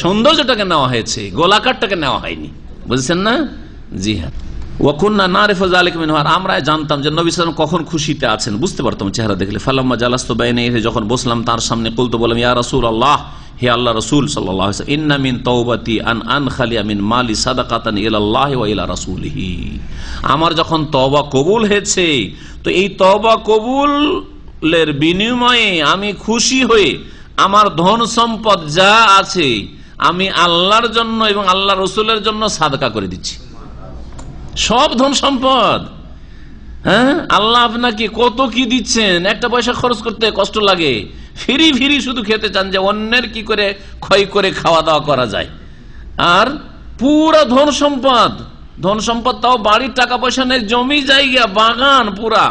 সৌন্দর্যটাকে নেওয়া হয়েছে, গোলাকারটাকে নেওয়া হয়নি, বুঝছেন না? জি হ্যাঁ। ওয়াকুন্না নারিফু যালিকা মিনহু, আর আমরা জানতাম যে নবী সাল্লাল্লাহু আলাইহি ওয়াসাল্লাম কখন খুশিতে আছেন, বুঝতে পারতাম চেহারা দেখলে। ফালাম্মা জালাস্তু বাইনা ইয়াদাইহি, যখন বসলাম তার সামনে, কুলতু বললাম ইয়া রাসূলুল্লাহ, হে আল্লাহ রাসূল সাল্লাল্লাহু আলাইহি ওয়াসাল্লাম, ইন্না মিন তাওবাতি আন আনখালিয়া মিন মালি সাদাকাতান ইলাল্লাহি ওয়া ইলা রাসূলিহি, আমার যখন তওবা কবুল হয়েছে, তো এই তওবা কবুলের বিনিময়ে আমি খুশি হয়ে আমার ধন সম্পদ যা আছে আমি আল্লাহর জন্য এবং আল্লাহ রসুলের জন্য সাদকা করে দিচ্ছি। সব ধন সম্পদ, হ্যাঁ, আল্লাহ আপনাকে কত কি দিচ্ছেন, একটা পয়সা খরচ করতে কষ্ট লাগে, ফিরি ফিরি শুধু খেতে চান যে অন্যের কি করে ক্ষয় করে খাওয়া দাওয়া করা যায়। আর পুরা ধন সম্পদ তাও বাড়ির টাকা পয়সা নেই, জমি জায়গা বাগান পুরা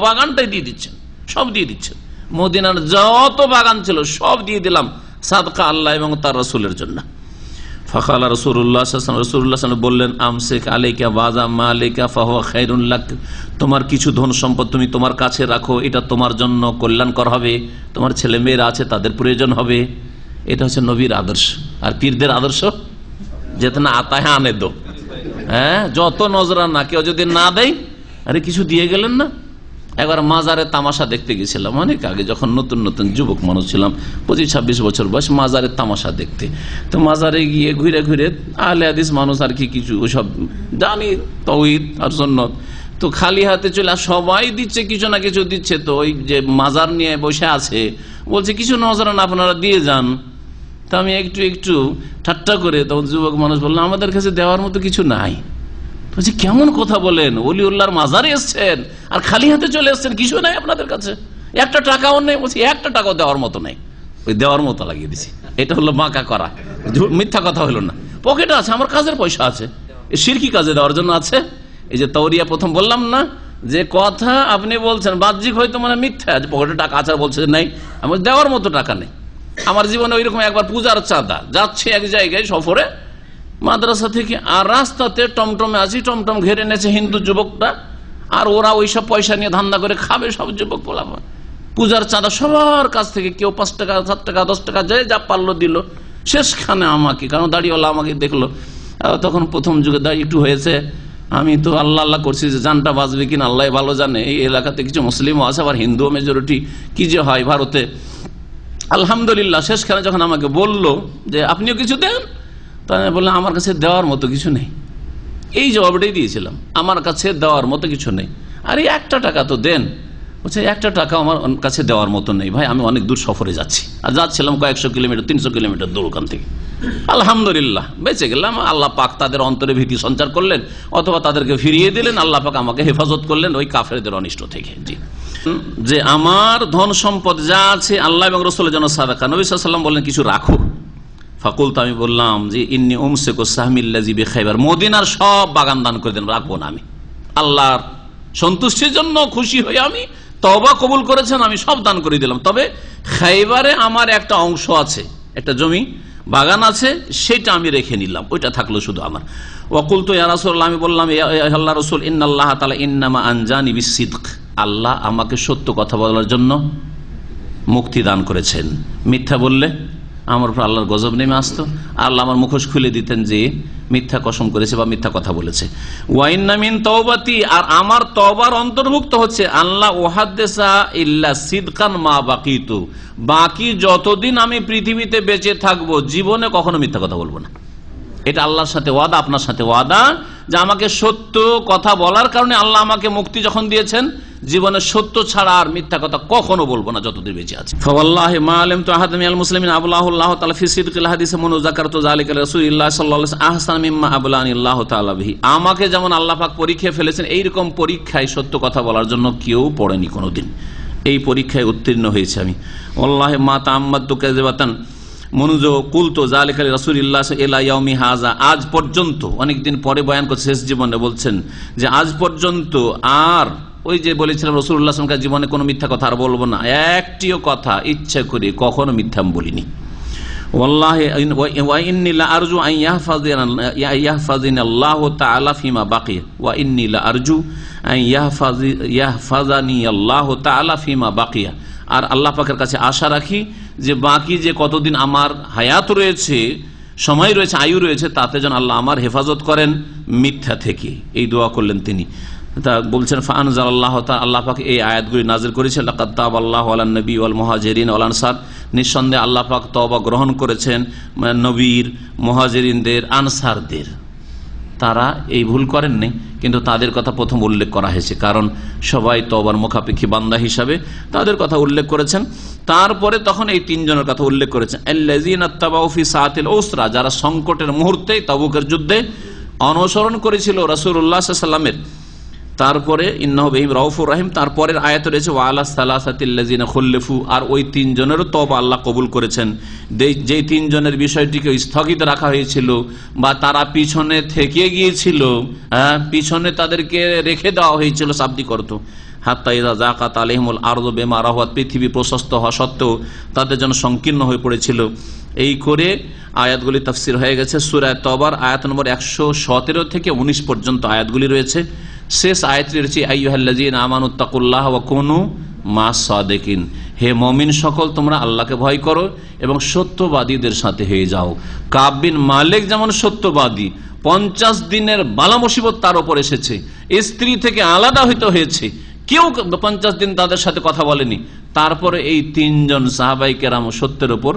বাগানটাই দিয়ে দিচ্ছেন, সব দিয়ে দিচ্ছেন। মদিনার যত বাগান ছিল সব দিয়ে দিলাম সাদকা আল্লাহ এবং তার রাসূলের জন্য। ফাকালা রাসূলুল্লাহ বললেন, আমসিক আলাইকা বাযা মালিকা ফাহুয়া খায়রুন লাক, তোমার কিছু ধন সম্পদ তুমি তোমার কাছে রাখো, এটা তোমার জন্য কল্যাণকর হবে, তোমার ছেলে মেয়েরা আছে তাদের প্রয়োজন হবে। এটা হচ্ছে নবীর আদর্শ। আর পীরদের আদর্শ যেতে না আতা হ্যাঁ আনে দো, হ্যাঁ যত নজরানা, কেউ যদি না দেয় আরে কিছু দিয়ে গেলেন না। একবার মাজারে তামাশা দেখতে গেছিলাম অনেক আগে, যখন নতুন নতুন যুবক মানুষ ছিলাম, 25-26 বছর বয়স, মাজারে তামাশা দেখতে। তো মাজারে গিয়ে ঘুরে ঘুরে আহলে হাদিস মানুষ আর কি কিছু ওসব জানি তাওহীদ আর সুন্নাত, তো খালি হাতে চলে সবাই দিচ্ছে কিছু না কিছু দিচ্ছে। তো ওই যে মাজার নিয়ে বসে আছে বলছে কিছু নজরানা আপনারা দিয়ে যান। তা আমি একটু ঠাট্টা করে, তখন যুবক মানুষ বললো আমাদের কাছে দেওয়ার মতো কিছু নাই। বলছি কেমন কথা বলেন, ওলিউল্লাহর মাজারে এসছেন আর খালি হাতে চলে এসছেন, কিছু নাই আপনাদের কাছে, একটা টাকাও নেই। বলছি একটা টাকাও দেওয়ার মতো নাই, ওই দেওয়ার মতো লাগিয়ে দিছি। এটা হলো বাঁকা করা, মিথ্যা কথা হলো না। পকেটে আছে, আমার কাজের পয়সা আছে, শিরকি কাজে দেওয়ার জন্য আছে। এই যে তাওরিয়া প্রথম বললাম না, যে কথা আপনি বলছেন বাহ্যিক হয়তো মানে মিথ্যা, পকেটে টাকা আছে বলছে নাই, আমার দেওয়ার মতো টাকা নেই। আমার জীবনে ওইরকম একবার পূজার চাঁদা যাচ্ছে এক জায়গায় সফরে মাদ্রাসা থেকে, আর রাস্তাতে টমটমে আছি, টমটম ঘেরে নেছে হিন্দু যুবকটা, আর ওরা ওইসব পয়সা নিয়ে ধান্দা করে খাবে সব যুবক বলাবো। পূজার চাঁদা সবার কাছ থেকে কেউ 5 টাকা 7 টাকা 10 টাকা যা পারলো দিল। শেষখানে আমাকে, কারণ দাড়িওয়ালা আমাকে দেখলো, তখন প্রথম যুগে দাড়ি একটু হয়েছে, আমি তো আল্লাহ আল্লাহ করছি যে জানটা বাঁচবে কিনা আল্লাহ ভালো জানে। এই এলাকাতে কিছু মুসলিমও আছে, আবার হিন্দুও মেজরিটি, কি যে হয় ভারতে। আলহামদুলিল্লাহ শেষখানে যখন আমাকে বললো যে আপনিও কিছু দেন, তাই বললাম আমার কাছে দেওয়ার মতো কিছু নেই। এই জবাবটাই দিয়েছিলাম, আমার কাছে দেওয়ার মতো কিছু নেই। আরে 1 টাকা তো দেন। বলছে 1 টাকা আমার কাছে দেওয়ার মতো নেই ভাই, আমি অনেক দূর সফরে যাচ্ছি, আর যাচ্ছিলাম কয়েকশো কিলোমিটার 300 কিলোমিটার দূর ওখান থেকে। আলহামদুলিল্লাহ বেঁচে গেলাম, আল্লাহ পাক তাদের অন্তরে ভীতি সঞ্চার করলেন, অথবা তাদেরকে ফিরিয়ে দিলেন, আল্লাহ পাক আমাকে হেফাজত করলেন ওই কাফেরদের অনিষ্ট থেকে। জি, যে আমার ধন সম্পদ যা আছে আল্লাহ এবং রাসূলের জন্য সাদাকা। নবী সাল্লাল্লাহু আলাইহি ওয়াসাল্লাম বললেন কিছু রাখো। ফাকুলতু, আমি বললাম যে ইন্নী উমসিকু সাহমিল্লাযী বিখাইবার, মদিনার সব বাগান দান করে দেন, রাখবো না আমি। আল্লাহর সন্তুষ্টির জন্য খুশি হয়ে আমি তওবা কবুল করেছেন, আমি সব দান করে দিলাম। তবে খাইবারে আমার একটা অংশ আছে, একটা জমি বাগান আছে, সেটা আমি রেখে নিলাম, ওইটা থাকলো শুধু আমার। ওয়াকুলতু ইয়া রাসূলুল্লাহ, আমি বললাম ইয়া আল্লাহর রাসূল, ইন্নাল্লাহ তাআলা ইন্নামা আনজানি বিসিদক, আল্লাহ আমাকে সত্য কথা বলার জন্য মুক্তি দান করেছেন। মিথ্যা বললে আমার উপর আল্লাহর গজব নেমে আসতো, আল্লাহ আমার মুখোশ খুলে দিতেন যে মিথ্যা কসম করেছে বা মিথ্যা কথা বলেছে। ওয়াইন্না মিন তাওবাতি, আর আমার তওবার অন্তর্ভুক্ত হচ্ছে আল্লাহ ওয়াহাদ্দিসা ইল্লা সিদকান মা বাকিতু, বাকি যতদিন আমি পৃথিবীতে বেঁচে থাকবো জীবনে কখনো মিথ্যা কথা বলবো না। এটা আল্লাহর সাথে ওয়াদা, আপনার সাথে ওয়াদা, যে আমাকে সত্য কথা বলার কারণে আল্লাহ আমাকে মুক্তি যখন দিয়েছেন, জীবনে সত্য ছাড়া আর মিথ্যা কথা কখনো বলবো না যতদিন বেঁচে আছে। ফাওয়াল্লাহি মা আলিমতু আহাদাম মিনাল মুসলিমিন আবলাহুল্লাহু তাআলা ফি সিদকিল হাদিস মুন যাকারতু যালিকা রাসূলুল্লাহ সাল্লাল্লাহু আলাইহি ওয়াসাল্লাম আহসান মিম্মা আবলানিল্লাহু তাআলা বিহি, আমাকে যেমন আল্লাহ পাক পরীক্ষা ফেলেছেন, এইরকম পরীক্ষায় সত্য কথা বলার জন্য কেউ পড়েনি কোনোদিন, এই পরীক্ষায় উত্তীর্ণ হয়েছে আমি। ওয়াল্লাহি মা তাআম্মাদতু কাযিবাতান মনুজ কুলতো জালিকা রাসূলুল্লাহ ইলা ইয়াউমি হাযা, আজ পর্যন্ত, অনেকদিন পরে বয়ান করছে শেষ জীবনে বলছেন যে আজ পর্যন্ত আর ওই যে বলেছিলাম রাসূলুল্লাহ সাল্লাল্লাহু আলাইহি ওয়াসাল্লাম জীবনে কোনো মিথ্যা কথা আর বলবো না, একটিও কথা ইচ্ছা করে কখনো মিথ্যা বলিনি। ওয়াল্লাহি ওয়া ইন্নী লা আরজু আন ইয়াহফাযিনাল্লাহু তাআলা ফিমা বাকিয়া, ওয়া ইন্নী লা আরজু আন ইয়াহফাযানি আল্লাহু তাআলা ফিমা বাকিয়া, আর আল্লাহ পাকের কাছে আশা রাখি যে বাকি যে কতদিন আমার হায়াত রয়েছে, সময় রয়েছে, আয়ু রয়েছে, তাতে যেন আল্লাহ আমার হেফাজত করেন মিথ্যা থেকে। এই দোয়া করলেন তিনি। তা বলছেন ফাআনজালাল্লাহু তাআলা, আল্লাহ পাক এই আয়াতগুলি নাযিল করেছেন, লাকাদ তাবাল্লাহু আলান নবী ওয়াল মুহাজিরিন ওয়াল আনসার, নিঃসন্দেহে আল্লাহ পাক তওবা গ্রহণ করেছেন নবীর, মুহাজিরিনদের, আনসারদের। তারা এই ভুল করেননি, কিন্তু তাদের কথা প্রথম উল্লেখ করা হয়েছে, কারণ সবাই তওবার মুখাপেক্ষী বান্দা হিসাবে তাদের কথা উল্লেখ করেছেন। তারপরে তখন এই 3 জনের কথা উল্লেখ করেছেন, আল্লাযীনা তাবাউ ফি সাআতিল উসরা, যারা সংকটের মুহূর্তে তাবুকের যুদ্ধে অনুসরণ করেছিল রাসূলুল্লাহ সাল্লাল্লাহু আলাইহি ওয়াসাল্লামের তারপরে ইন্নাহু বিহিম রাউফুর রহিম, তারপরের আয়াত রয়েছে ওয়া আলা সালাসাতিল্লাযিনা খুল্লিফু, আর ওই তিনজনেরও তওবা আল্লাহ কবুল করেছেন। যেই তিনজনের বিষয়টিকে স্থগিত রাখা হয়েছিল বা তারা পিছনে থেকে গিয়েছিল, পিছনে তাদেরকে রেখে দেওয়া হয়েছিল শাব্দিক অর্থ, হাত্তা ইযা যাকাত আলাইহিমুল আরদু বিমা রাহাবাত, পৃথিবী প্রশস্ত হওয়া সত্ত্বেও তাদের জন্য সংকীর্ণ হয়ে পড়েছিল। এই করে আয়াতগুলি তাফসির হয়ে গেছে। সূরা তওবার আয়াত নম্বর 117 থেকে 19 পর্যন্ত আয়াতগুলি রয়েছে। শেষ আয়াতটি রয়েছে আইয়ুহাল্লাযীনা আমানুত্তাকুল্লাহ ওয়া কুনু মাস সাদিকিন, হে মুমিন সকল তোমরা আল্লাহকে ভয় করো এবং সত্যবাদীদের সাথে হয়ে যাও। কাব বিন মালিক যেমন সত্যবাদী, 50 দিনের বালা মুসিবত তার উপর এসেছে, স্ত্রী থেকে আলাদা হইতে হয়েছে, কেউ 50 দিন তাদের সাথে কথা বলেনি, তারপরে এই তিনজন সাহাবায়ে কেরাম সত্যের উপর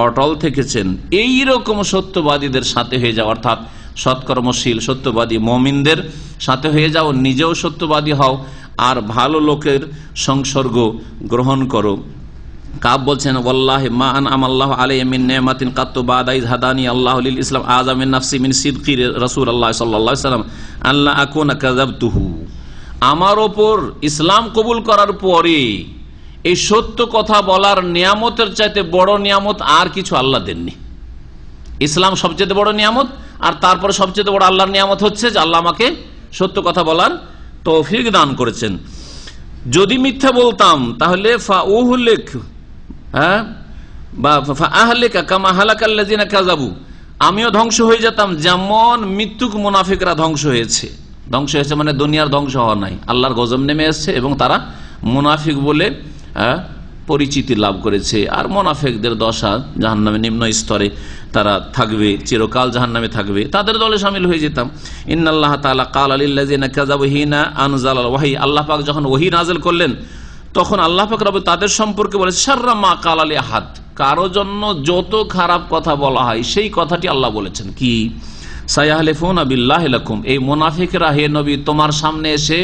অটল থেকেছেন। এইরকম সত্যবাদীদের সাথে হয়ে যাও, অর্থাৎ সৎকর্মশীল সত্যবাদী মুমিনদের সাথে হয়ে যাও, নিজেও সত্যবাদী হও আর ভালো লোকের সংসর্গ গ্রহণ করো। কাব বলছেন ওয়াল্লাহি মা আনআম আল্লাহু আলাইহি মিন নি'মাতিন কাত্তু বাদা ইয হাদানি আল্লাহু লিল ইসলাম আযাম মিন নাফসি মিন সিদকি রাসূলুল্লাহ সাল্লাল্লাহু আলাইহি ওয়াসাল্লাম আল্লাহ আকুনা কাযাবতুহু, আমার ওপর ইসলাম কবুল করার পরে এই সত্য কথা বলার নিয়ামতের চাইতে বড় নিয়ামত আর কিছু আল্লাহ দেননি। ইসলাম সবচেয়ে বড় নিয়ামত, আর তারপরে সবচেয়ে বড় আল্লাহর নিয়ামত হচ্ছে যে আল্লাহ আমাকে সত্য কথা বলার তৌফিক দান করেছেন। যদি মিথ্যা বলতাম তাহলে ফাউহলিক, বা ফাআহলিকা কামা হালাকাল্লাযিনা কাযাবু, আমিও ধ্বংস হয়ে যেতাম যেমন মৃত্যুক মুনাফিকরা ধ্বংস হয়েছে। ধ্বংস হয়েছে মানে দুনিয়ার ধ্বংস হওয়া নাই, আল্লাহর গজব নেমে এসেছে এবং তারা মুনাফিক বলে পরিচিতি লাভ করেছে। আর মুনাফিকদের দশা জাহান্নামে নিম্ন স্তরে তারা থাকবে, চিরকাল জাহান্নামে থাকবে, তাদের দলে শামিল হয়ে যেতাম। ইন্নাল্লাহ তাআলা ক্বালা লিল্লাযিনা কাযাবু হিনা আনজালাল ওয়াহী, আল্লাহ পাক যখন ওহী নাযিল করলেন তখন আল্লাহ পাক রব তাদের সম্পর্কে বলেছে শাররা মা ক্বালা লি আহাদ, কারো জন্য যত খারাপ কথা বলা হয় সেই কথাটি আল্লাহ বলেছেন কি সায়াহলিফুনা বিল্লাহি লাকুম, এই মুনাফিকরা হে নবী তোমার সামনে এসে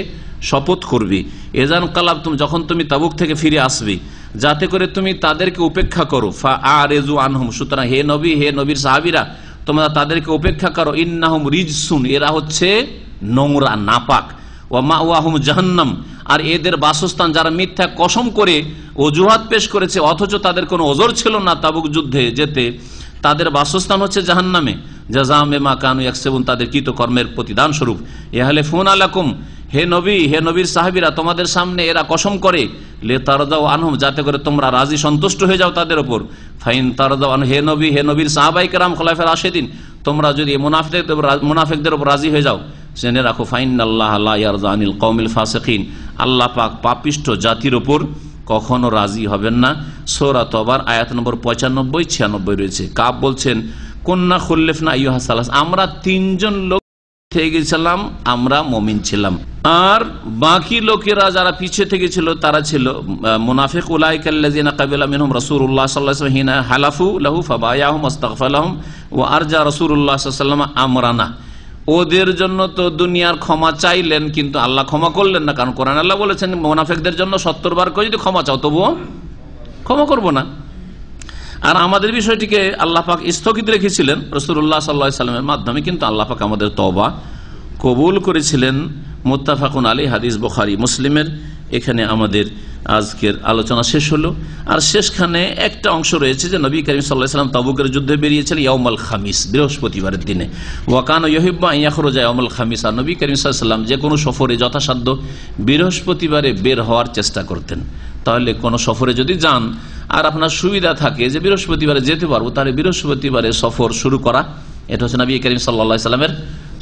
শপথ করবে, এজান কালাবতুম, যখন তুমি তাবুক থেকে ফিরে আসবে, যাতে করে তুমি তাদেরকে উপেক্ষা করো, ফাআরিজু আনহুম, সুতরাং হে নবী, হে নবীর সাহাবীরা তোমরা তাদেরকে উপেক্ষা করো, ইন্নাহুম রিজসুন, এরা হচ্ছে নোংরা নাপাক, ওয়া মাওয়াহুম জাহান্নাম, আর এদের বাসস্থান, যারা মিথ্যা কসম করে অজুহাত পেশ করেছে অথচ তাদের কোনো ওজর ছিল না তাবুক যুদ্ধে যেতে, তাদের বাসস্থান হচ্ছে জাহান্নামে, জাযাম বিমা কানু ইয়াকসিবুন, তাদের কৃত কর্মের প্রতিদান স্বরূপ। ইয়াহলিফুনা লাকুম, হে নবী, হে নবীর সাহাবীরা তোমাদের সামনে এরা কসম করে, লিতারদাউ আনহুম, যাতে করে তোমরা রাজি সন্তুষ্ট হয়ে যাও তাদের উপর, ফাইন তারদাউ আনহুম, হে নবী, হে নবীর সাহাবায়ে কেরাম খোলাফায়ে রাশিদিন, তোমরা যদি মুনাফিকদের উপর রাজি হয়ে যাও, জেনে রাখো ফাইনাল্লাহা লা ইয়ারযা আনিল কওমিল ফাসিকিন, আল্লাহ পাক পাপিষ্ঠ জাতির উপর কখনো রাজি হবেন না। সূরা তওবার আয়াত নম্বর 95-96 রয়েছে। কাব বলছেন কুন্না খুল্লিফনা আইয়ুহা সালাস, আমরা তিনজন লোক থেকে গেছিলাম, আমরা মুমিন ছিলাম, আর বাকি লোকেরা যারা পিছে থেকে ছিল তারা ছিল মুনাফিক। উলাইকাল্লাযিনা কাবিলা মিনহুম রাসূলুল্লাহ সাল্লাল্লাহু আলাইহি ওয়াসাল্লাম হিনা হালাফু লাহু ফাবায়াহুম ওয়াস্তাগফার লাহুম ওয়া আরজা রাসূলুল্লাহ সাল্লাল্লাহু আলাইহি ওয়াসাল্লাম আমরানা, ওদের জন্য তো দুনিয়ার ক্ষমা চাইলেন কিন্তু আল্লাহ ক্ষমা করলেন না, কারণ কোরআন আল্লাহ বলেছেন মুনাফিকদের জন্য 70 বার করে যদি ক্ষমা চাও তবুও ক্ষমা করব না। আর আমাদের বিষয়টিকে আল্লাহ পাক স্থগিত রেখেছিলেন রাসূলুল্লাহ সাল্লাল্লাহু আলাইহি ওয়াসাল্লামের মাধ্যমে, কিন্তু আল্লাহ পাক আমাদের তওবা কবুল করেছিলেন। মুত্তাফাকুন আলাইহি, হাদিস বুখারী মুসলিমের। এখানে আমাদের আজকের আলোচনা শেষ হলো। আর শেষখানে একটা অংশ রয়েছে যে নবী করিম সাল্লাল্লাহু আলাইহি ওয়াসাল্লাম তাবুকের যুদ্ধে বেরিয়েছিলেন ইয়াউমুল খামিস, বৃহস্পতিবারের দিনে। ওয়া কানা ইউহিব্বু আন ইয়াখরুজা ইয়াউমুল খামিস, আর নবী করিম সাল্লাল্লাহু আলাইহি ওয়াসাল্লাম যে কোনো সফরে যথাসাধ্য বৃহস্পতিবারে বের হওয়ার চেষ্টা করতেন। তাহলে কোনো সফরে যদি যান আর আপনার সুবিধা থাকে যে বৃহস্পতিবারে যেতে পারবো, তাহলে বৃহস্পতিবারে সফর শুরু করা, এটা হচ্ছে নবী করিম সাল্লাল্লাহু আলাইহি ওয়াসাল্লামের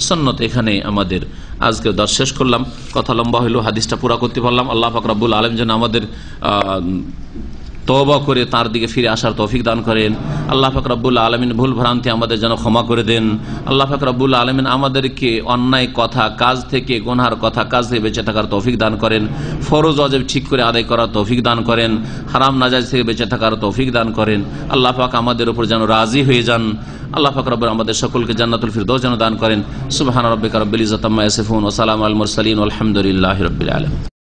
সুন্নত। এখানে আমাদের আজকে দর্শ শেষ করলাম, কথা লম্বা হইলো, হাদিসটা পুরা করতে পারলাম। আল্লাহ পাক রব্বুল আলামিন যেন আমাদের তওবা করে তার দিকে ফিরে আসার তৌফিক দান করেন। আল্লাহ পাক রব্বুল আলামিন ভুল ভ্রান্তি আমাদের যেন ক্ষমা করে দেন। আল্লাহ পাক রব্বুল আলামিন আমাদেরকে অন্যায় কথা কাজ থেকে, গুনার কথা কাজ থেকে বেঁচে থাকার তৌফিক দান করেন। ফরজ ওয়াজিব ঠিক করে আদায় করার তৌফিক দান করেন। হারাম নাজায়েজ থেকে বেঁচে থাকার তৌফিক দান করেন। আল্লাহ পাক আমাদের উপর যেন রাজি হয়ে যান। আল্লাহ পাক রব্বুল আমাদের সকলকে জান্নাতুল ফিরদৌস যেন দান করেন। সুবহান রাব্বিকা রাব্বিল ইজ্জাতি আম্মা ইয়াসিফুন ওয়া সালামুন আলাল মুরসালিন ওয়া আলহামদুলিল্লাহি রাব্বিল আলামিন।